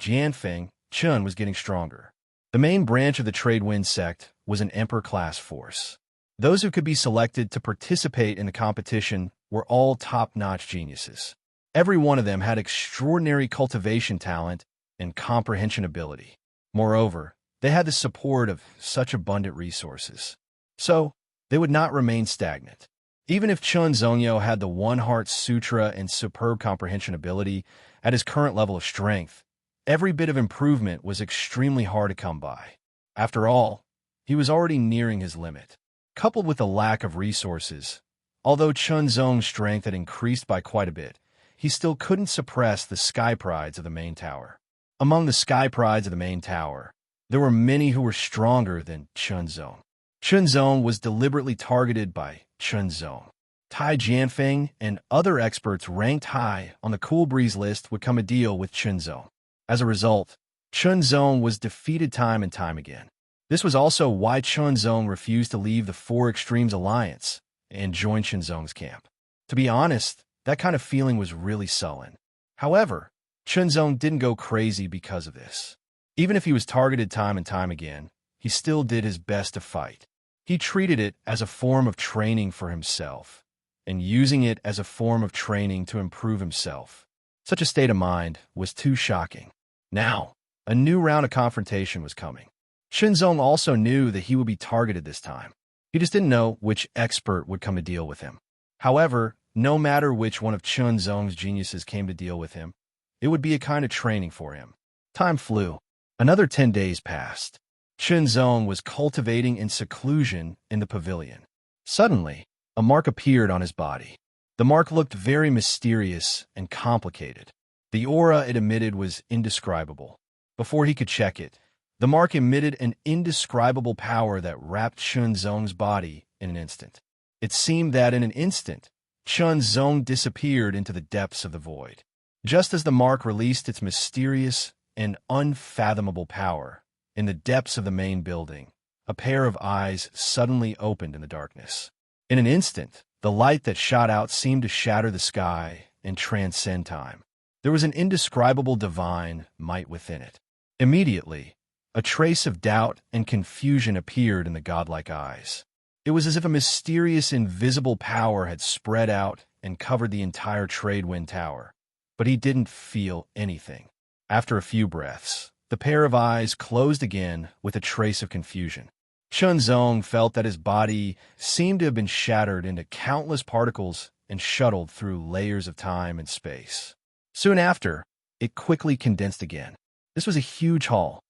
Jianfeng Chun was getting stronger. The main branch of the Trade Wind sect was an Emperor-class force. Those who could be selected to participate in the competition were all top-notch geniuses. Every one of them had extraordinary cultivation talent and comprehension ability. Moreover, they had the support of such abundant resources. So, they would not remain stagnant. Even if Chun Zongyo had the One Heart Sutra and superb comprehension ability at his current level of strength, every bit of improvement was extremely hard to come by. After all, he was already nearing his limit. Coupled with the lack of resources, although Chun Zong's strength had increased by quite a bit, he still couldn't suppress the sky prides of the main tower. Among the sky prides of the main tower, there were many who were stronger than Chun Zong. Chun Zong was deliberately targeted by Chun Zong. Tai Jianfeng and other experts ranked high on the Cool Breeze list would come a deal with Chun Zong. As a result, Chun Zong was defeated time and time again. This was also why Chun Zong refused to leave the Four Extremes Alliance and join Chun Zong's camp. To be honest, that kind of feeling was really sullen. However, Chun Zong didn't go crazy because of this. Even if he was targeted time and time again, he still did his best to fight. He treated it as a form of training for himself, and using it as a form of training to improve himself. Such a state of mind was too shocking. Now, a new round of confrontation was coming. Shunzong also knew that he would be targeted this time. He just didn't know which expert would come to deal with him. However, no matter which one of Chun Zong's geniuses came to deal with him, it would be a kind of training for him. Time flew. Another 10 days passed. Chun Zong was cultivating in seclusion in the pavilion. Suddenly, a mark appeared on his body. The mark looked very mysterious and complicated. The aura it emitted was indescribable. Before he could check it, the mark emitted an indescribable power that wrapped Chun Zong's body in an instant. It seemed that in an instant, Chun Zong disappeared into the depths of the void. Just as the mark released its mysterious and unfathomable power, in the depths of the main building, a pair of eyes suddenly opened in the darkness. In an instant, the light that shot out seemed to shatter the sky and transcend time. There was an indescribable divine might within it. Immediately, a trace of doubt and confusion appeared in the godlike eyes. It was as if a mysterious invisible power had spread out and covered the entire Trade Wind Tower, but he didn't feel anything. After a few breaths, the pair of eyes closed again with a trace of confusion. Chun Zong felt that his body seemed to have been shattered into countless particles and shuttled through layers of time and space. Soon after, it quickly condensed again. This was a huge hall.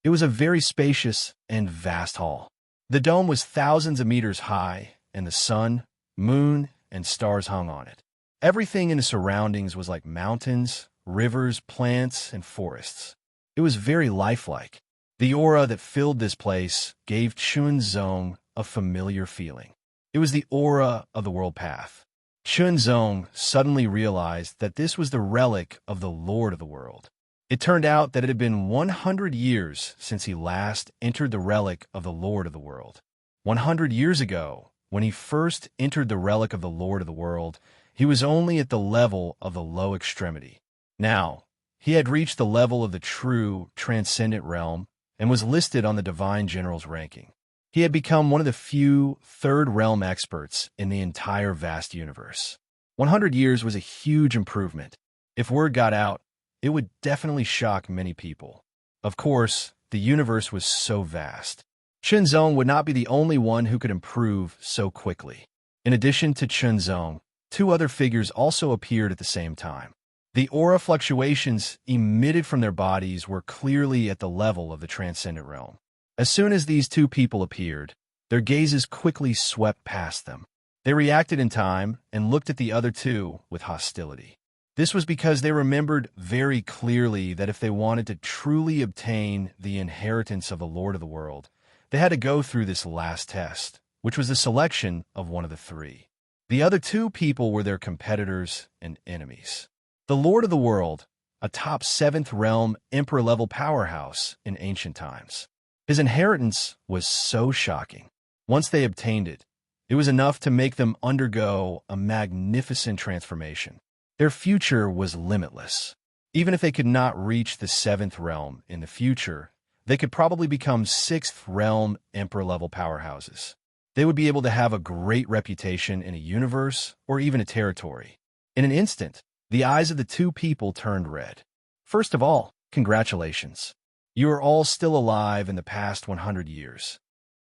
It was a very spacious and vast hall. The dome was thousands of meters high, and the sun, moon, and stars hung on it. Everything in the surroundings was like mountains, rivers, plants, and forests. It was very lifelike. The aura that filled this place gave Chun Zong a familiar feeling. It was the aura of the world path. Chun Zong suddenly realized that this was the relic of the Lord of the World. It turned out that it had been 100 years since he last entered the relic of the Lord of the World. 100 years ago, when he first entered the relic of the Lord of the World, he was only at the level of the low extremity. Now, he had reached the level of the true, transcendent realm and was listed on the Divine General's ranking. He had become one of the few third realm experts in the entire vast universe. 100 years was a huge improvement. If word got out, it would definitely shock many people. Of course, the universe was so vast. Chunzong would not be the only one who could improve so quickly. In addition to Chunzong, two other figures also appeared at the same time. The aura fluctuations emitted from their bodies were clearly at the level of the transcendent realm. As soon as these two people appeared, their gazes quickly swept past them. They reacted in time and looked at the other two with hostility. This was because they remembered very clearly that if they wanted to truly obtain the inheritance of the Lord of the World, they had to go through this last test, which was the selection of one of the three. The other two people were their competitors and enemies. The Lord of the World, a top 7th realm emperor-level powerhouse in ancient times. His inheritance was so shocking. Once they obtained it, it was enough to make them undergo a magnificent transformation. Their future was limitless. Even if they could not reach the 7th realm in the future, they could probably become 6th realm emperor-level powerhouses. They would be able to have a great reputation in a universe or even a territory. In an instant, the eyes of the two people turned red. First of all, congratulations. You are all still alive in the past 100 years.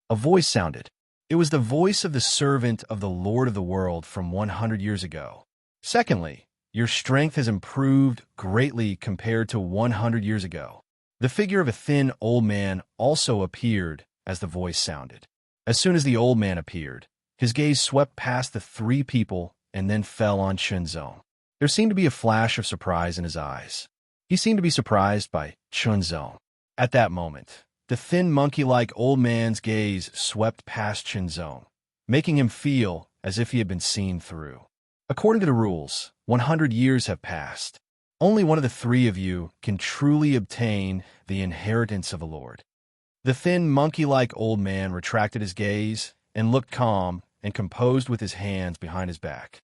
A voice sounded. It was the voice of the servant of the Lord of the World from 100 years ago. Secondly, your strength has improved greatly compared to 100 years ago. The figure of a thin old man also appeared as the voice sounded. As soon as the old man appeared, his gaze swept past the three people and then fell on Chunzong. There seemed to be a flash of surprise in his eyes. He seemed to be surprised by Chunzong. At that moment, the thin monkey-like old man's gaze swept past Chunzong, making him feel as if he had been seen through. According to the rules, 100 years have passed. Only one of the three of you can truly obtain the inheritance of the Lord. The thin monkey-like old man retracted his gaze and looked calm and composed with his hands behind his back.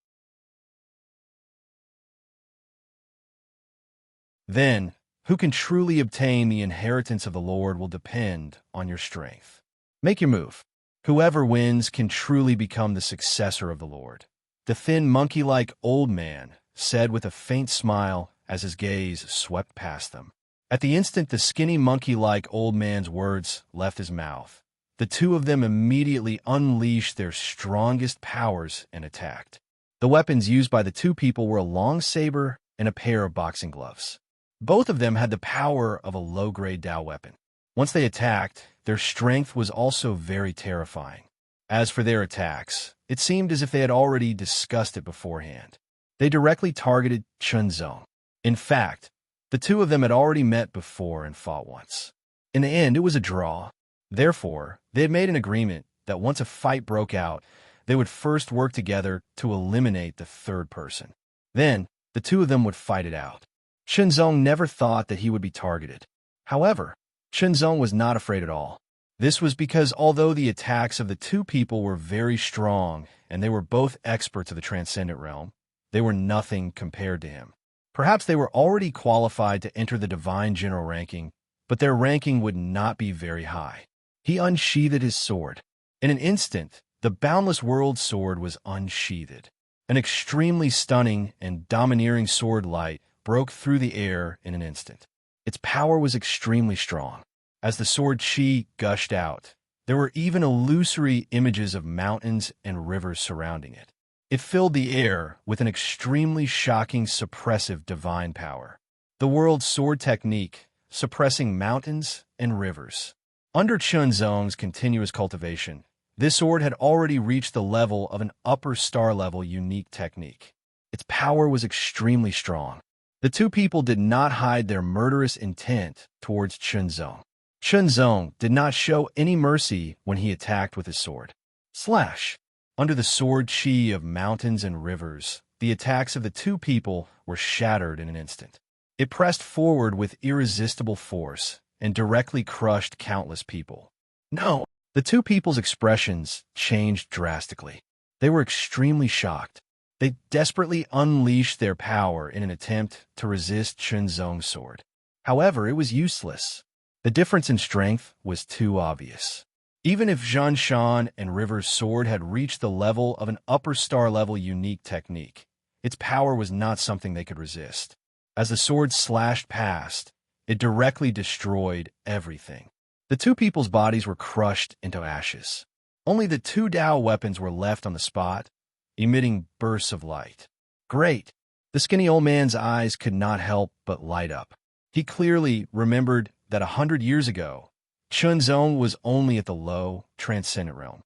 Then, who can truly obtain the inheritance of the Lord will depend on your strength. Make your move. Whoever wins can truly become the successor of the Lord. The thin monkey-like old man said with a faint smile as his gaze swept past them. At the instant the skinny monkey-like old man's words left his mouth, the two of them immediately unleashed their strongest powers and attacked. The weapons used by the two people were a long saber and a pair of boxing gloves. Both of them had the power of a low-grade Dao weapon. Once they attacked, their strength was also very terrifying. As for their attacks, it seemed as if they had already discussed it beforehand. They directly targeted Chunzong. In fact, the two of them had already met before and fought once. In the end, it was a draw. Therefore, they had made an agreement that once a fight broke out, they would first work together to eliminate the third person. Then, the two of them would fight it out. Chunzong never thought that he would be targeted. However, Chunzong was not afraid at all. This was because although the attacks of the two people were very strong and they were both experts of the transcendent realm, they were nothing compared to him. Perhaps they were already qualified to enter the Divine General ranking, but their ranking would not be very high. He unsheathed his sword. In an instant, the Boundless World sword was unsheathed. An extremely stunning and domineering sword light broke through the air in an instant. Its power was extremely strong. As the sword chi gushed out, there were even illusory images of mountains and rivers surrounding it. It filled the air with an extremely shocking suppressive divine power. The world's sword technique, suppressing mountains and rivers. Under Chunzong's continuous cultivation, this sword had already reached the level of an upper star-level unique technique. Its power was extremely strong. The two people did not hide their murderous intent towards Chunzong. Chunzong did not show any mercy when he attacked with his sword. Slash! Under the sword chi of mountains and rivers, the attacks of the two people were shattered in an instant. It pressed forward with irresistible force and directly crushed countless people. No! The two people's expressions changed drastically. They were extremely shocked. They desperately unleashed their power in an attempt to resist Chunzong's sword. However, it was useless. The difference in strength was too obvious. Even if Zhan Shan and River's sword had reached the level of an upper star-level unique technique, its power was not something they could resist. As the sword slashed past, it directly destroyed everything. The two people's bodies were crushed into ashes. Only the two Dao weapons were left on the spot, emitting bursts of light. Great! The skinny old man's eyes could not help but light up. He clearly remembered that 100 years ago, Chunzong was only at the low, transcendent realm.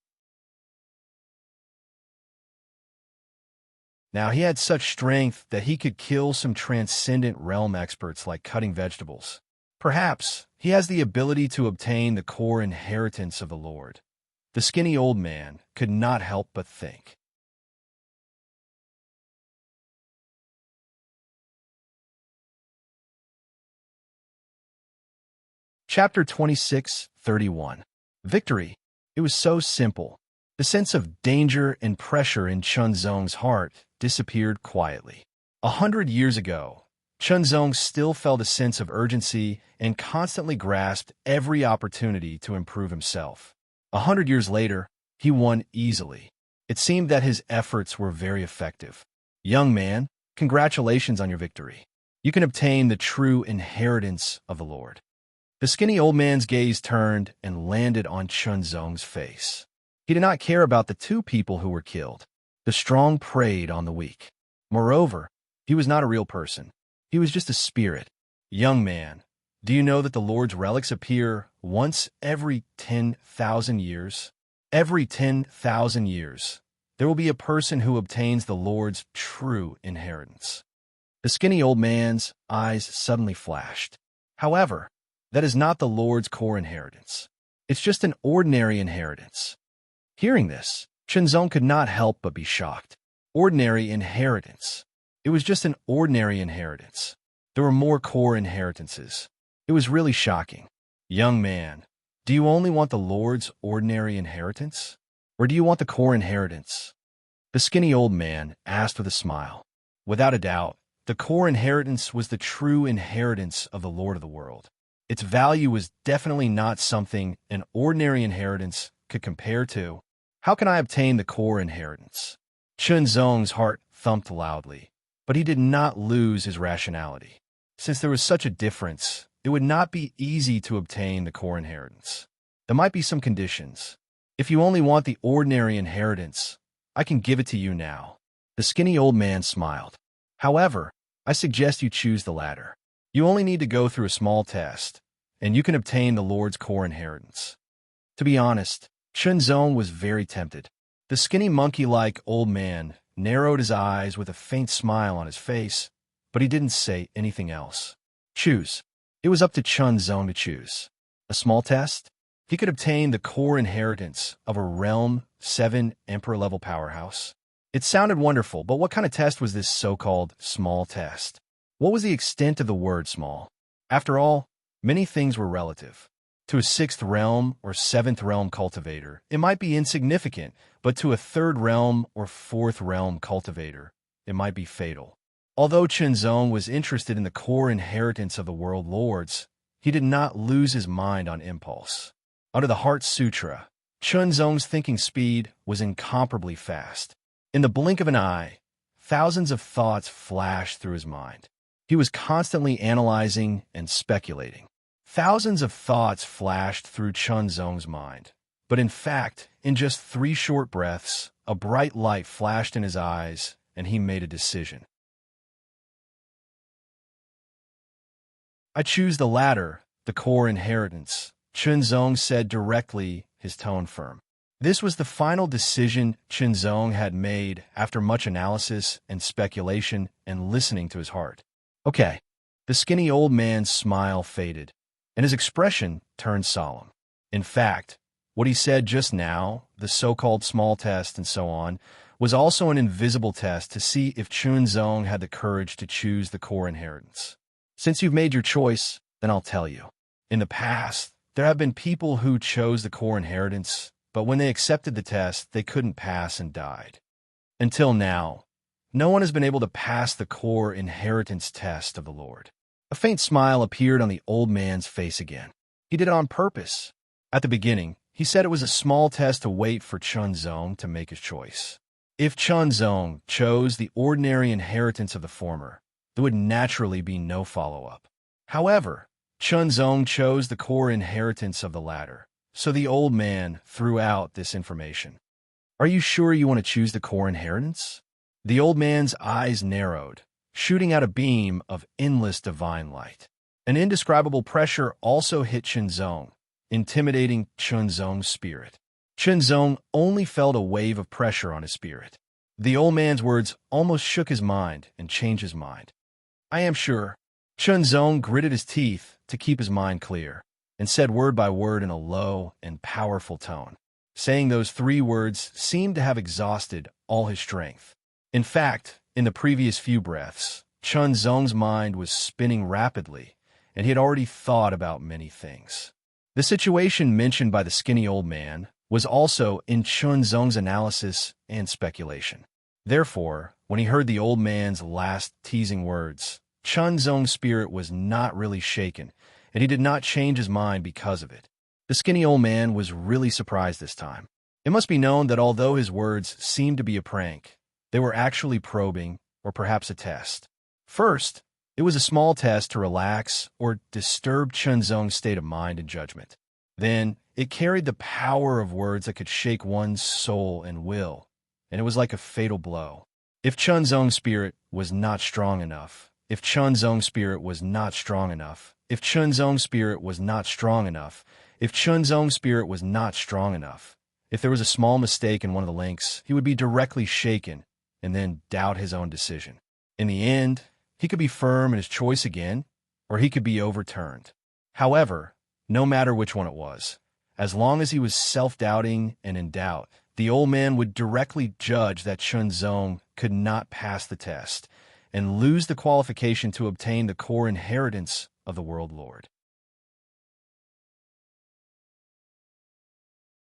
Now he had such strength that he could kill some transcendent realm experts like cutting vegetables. Perhaps he has the ability to obtain the core inheritance of the Lord. The skinny old man could not help but think. Chapter 26:31. Victory. It was so simple. The sense of danger and pressure in Chunzong's heart disappeared quietly. 100 years ago, Chunzong still felt a sense of urgency and constantly grasped every opportunity to improve himself. 100 years later, he won easily. It seemed that his efforts were very effective. Young man, congratulations on your victory. You can obtain the true inheritance of the Lord. The skinny old man's gaze turned and landed on Chunzong's face. He did not care about the two people who were killed. The strong preyed on the weak. Moreover, he was not a real person. He was just a spirit. Young man, do you know that the Lord's relics appear once every 10,000 years? Every 10,000 years, there will be a person who obtains the Lord's true inheritance. The skinny old man's eyes suddenly flashed. However, that is not the Lord's core inheritance. It's just an ordinary inheritance. Hearing this, Chunzong could not help but be shocked. Ordinary inheritance. It was just an ordinary inheritance. There were more core inheritances. It was really shocking. Young man, do you only want the Lord's ordinary inheritance? Or do you want the core inheritance? The skinny old man asked with a smile. Without a doubt, the core inheritance was the true inheritance of the Lord of the world. Its value was definitely not something an ordinary inheritance could compare to. How can I obtain the core inheritance? Chunzong's heart thumped loudly, but he did not lose his rationality. Since there was such a difference, it would not be easy to obtain the core inheritance. There might be some conditions. If you only want the ordinary inheritance, I can give it to you now. The skinny old man smiled. However, I suggest you choose the latter. You only need to go through a small test, and you can obtain the Lord's core inheritance. To be honest, Chunzong was very tempted. The skinny monkey-like old man narrowed his eyes with a faint smile on his face, but he didn't say anything else. Choose. It was up to Chunzong to choose. A small test? He could obtain the core inheritance of a Realm 7 Emperor-level powerhouse. It sounded wonderful, but what kind of test was this so-called small test? What was the extent of the word small? After all, many things were relative. To a 6th realm or 7th realm cultivator, it might be insignificant, but to a 3rd realm or 4th realm cultivator, it might be fatal. Although Chunzong was interested in the core inheritance of the world lords, he did not lose his mind on impulse. Under the Heart Sutra, Chunzong's thinking speed was incomparably fast. In the blink of an eye, thousands of thoughts flashed through his mind. He was constantly analyzing and speculating. Thousands of thoughts flashed through Chunzong's mind. But in fact, in just 3 short breaths, a bright light flashed in his eyes, and he made a decision. I choose the latter, the core inheritance, Chunzong said directly, his tone firm. This was the final decision Chunzong had made after much analysis and speculation and listening to his heart. Okay. The skinny old man's smile faded, and his expression turned solemn. In fact, what he said just now, the so-called small test and so on, was also an invisible test to see if Chunzong had the courage to choose the core inheritance. Since you've made your choice, then I'll tell you. In the past, there have been people who chose the core inheritance, but when they accepted the test, they couldn't pass and died. Until now, no one has been able to pass the core inheritance test of the Lord. A faint smile appeared on the old man's face again. He did it on purpose. At the beginning, he said it was a small test to wait for Chunzong to make his choice. If Chunzong chose the ordinary inheritance of the former, there would naturally be no follow-up. However, Chunzong chose the core inheritance of the latter, so the old man threw out this information. Are you sure you want to choose the core inheritance? The old man's eyes narrowed, shooting out a beam of endless divine light. An indescribable pressure also hit Chunzong, intimidating Chunzong's spirit. Chunzong only felt a wave of pressure on his spirit. The old man's words almost shook his mind and changed his mind. I am sure. Chunzong gritted his teeth to keep his mind clear and said word by word in a low and powerful tone. Saying those 3 words seemed to have exhausted all his strength. In fact, in the previous few breaths, Chunzong's mind was spinning rapidly, and he had already thought about many things. The situation mentioned by the skinny old man was also in Chunzong's analysis and speculation. Therefore, when he heard the old man's last teasing words, Chunzong's spirit was not really shaken, and he did not change his mind because of it. The skinny old man was really surprised this time. It must be known that although his words seemed to be a prank, they were actually probing, or perhaps a test. First, it was a small test to relax or disturb Chunzong's state of mind and judgment. Then, it carried the power of words that could shake one's soul and will, and it was like a fatal blow. If Chunzong's spirit was not strong enough, if Chunzong's spirit was not strong enough, if Chunzong's spirit was not strong enough, if Chunzong's spirit was not strong enough, if there was a small mistake in one of the links, he would be directly shaken and then doubt his own decision. In the end, he could be firm in his choice again, or he could be overturned. However, no matter which one it was, as long as he was self-doubting and in doubt, the old man would directly judge that Chunzong could not pass the test and lose the qualification to obtain the core inheritance of the World Lord.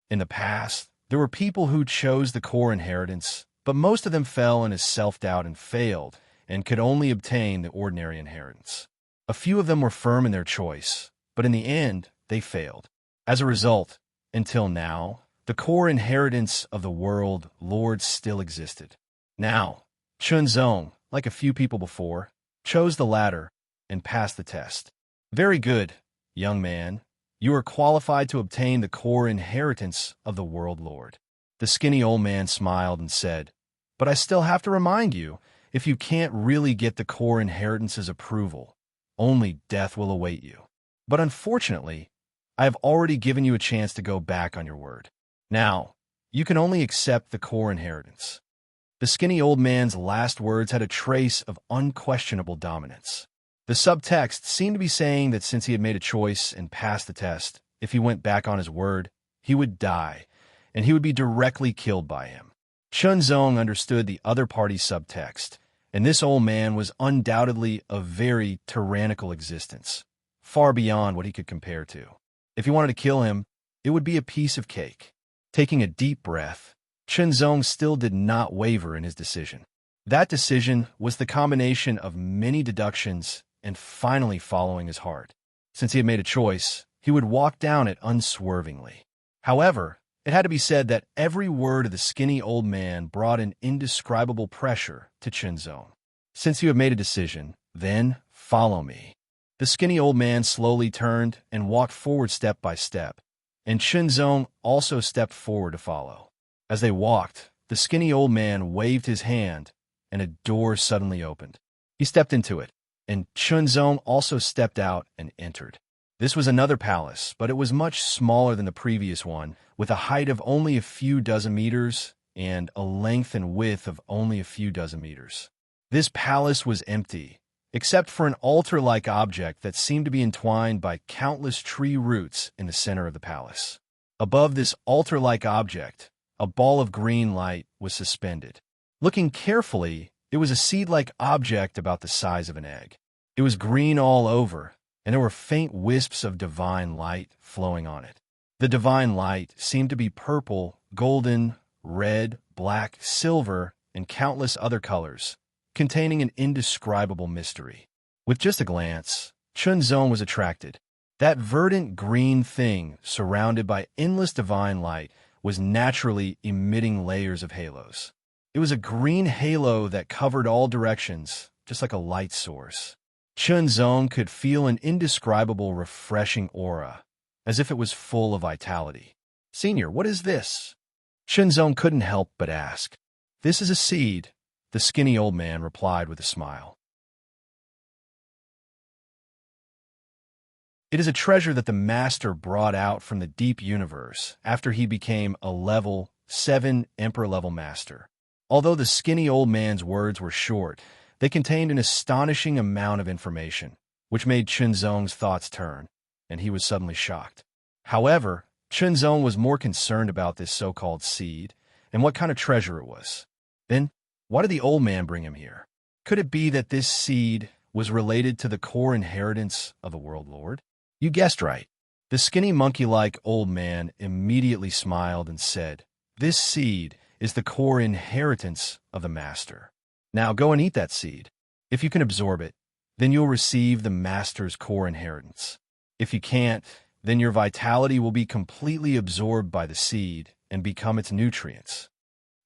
In the past, there were people who chose the core inheritance, but most of them fell in his self-doubt and failed, and could only obtain the ordinary inheritance. A few of them were firm in their choice, but in the end, they failed. As a result, until now, the core inheritance of the World Lord still existed. Now, Chunzong, like a few people before, chose the latter and passed the test. Very good, young man. You are qualified to obtain the core inheritance of the World Lord. The skinny old man smiled and said, but I still have to remind you, if you can't really get the core inheritance's approval, only death will await you. But unfortunately, I have already given you a chance to go back on your word. Now, you can only accept the core inheritance. The skinny old man's last words had a trace of unquestionable dominance. The subtext seemed to be saying that since he had made a choice and passed the test, if he went back on his word, he would die, and he would be directly killed by him. Chunzong understood the other party's subtext, and this old man was undoubtedly a very tyrannical existence, far beyond what he could compare to. If he wanted to kill him, it would be a piece of cake. Taking a deep breath, Chunzong still did not waver in his decision. That decision was the combination of many deductions and finally following his heart. Since he had made a choice, he would walk down it unswervingly. However, it had to be said that every word of the skinny old man brought an indescribable pressure to Chunzong. Since you have made a decision, then follow me. The skinny old man slowly turned and walked forward step by step, and Chunzong also stepped forward to follow. As they walked, the skinny old man waved his hand, and a door suddenly opened. He stepped into it, and Chunzong also stepped out and entered. This was another palace, but it was much smaller than the previous one, with a height of only a few dozen meters and a length and width of only a few dozen meters. This palace was empty, except for an altar-like object that seemed to be entwined by countless tree roots in the center of the palace. Above this altar-like object, a ball of green light was suspended. Looking carefully, it was a seed-like object about the size of an egg. It was green all over, and there were faint wisps of divine light flowing on it. The divine light seemed to be purple, golden, red, black, silver, and countless other colors, containing an indescribable mystery. With just a glance, Chunzong was attracted. That verdant green thing, surrounded by endless divine light, was naturally emitting layers of halos. It was a green halo that covered all directions, just like a light source. Chunzong could feel an indescribable, refreshing aura, as if it was full of vitality. "Senior, what is this?" Chunzong couldn't help but ask. "This is a seed," the skinny old man replied with a smile. "It is a treasure that the Master brought out from the deep universe after he became a level 7 Emperor-level Master." Although the skinny old man's words were short, they contained an astonishing amount of information, which made Chunzong's thoughts turn, and he was suddenly shocked. However, Chunzong was more concerned about this so-called seed and what kind of treasure it was. Then, why did the old man bring him here? Could it be that this seed was related to the core inheritance of the World Lord? You guessed right. The skinny monkey-like old man immediately smiled and said, "This seed is the core inheritance of the Master. Now go and eat that seed. If you can absorb it, then you'll receive the Master's core inheritance. If you can't, then your vitality will be completely absorbed by the seed and become its nutrients."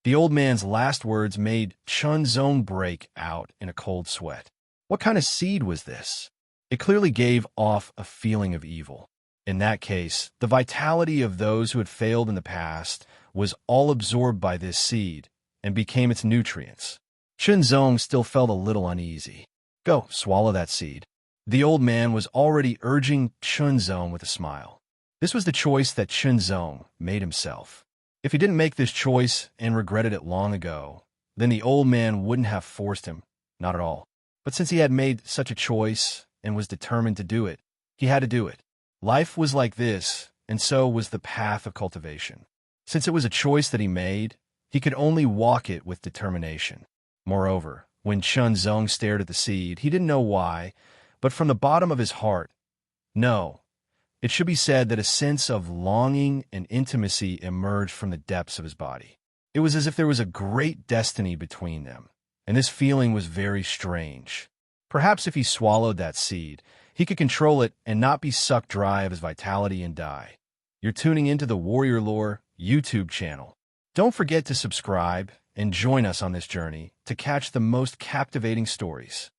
The old man's last words made Chunzong break out in a cold sweat. What kind of seed was this? It clearly gave off a feeling of evil. In that case, the vitality of those who had failed in the past was all absorbed by this seed and became its nutrients. Chunzong still felt a little uneasy. "Go, swallow that seed." The old man was already urging Chunzong with a smile. This was the choice that Chunzong made himself. If he didn't make this choice and regretted it long ago, then the old man wouldn't have forced him, not at all. But since he had made such a choice and was determined to do it, he had to do it. Life was like this, and so was the path of cultivation. Since it was a choice that he made, he could only walk it with determination. Moreover, when Chunzong stared at the seed, he didn't know why, but from the bottom of his heart, no, it should be said that a sense of longing and intimacy emerged from the depths of his body. It was as if there was a great destiny between them, and this feeling was very strange. Perhaps if he swallowed that seed, he could control it and not be sucked dry of his vitality and die. You're tuning into the Warrior Lore YouTube channel. Don't forget to subscribe and join us on this journey to catch the most captivating stories.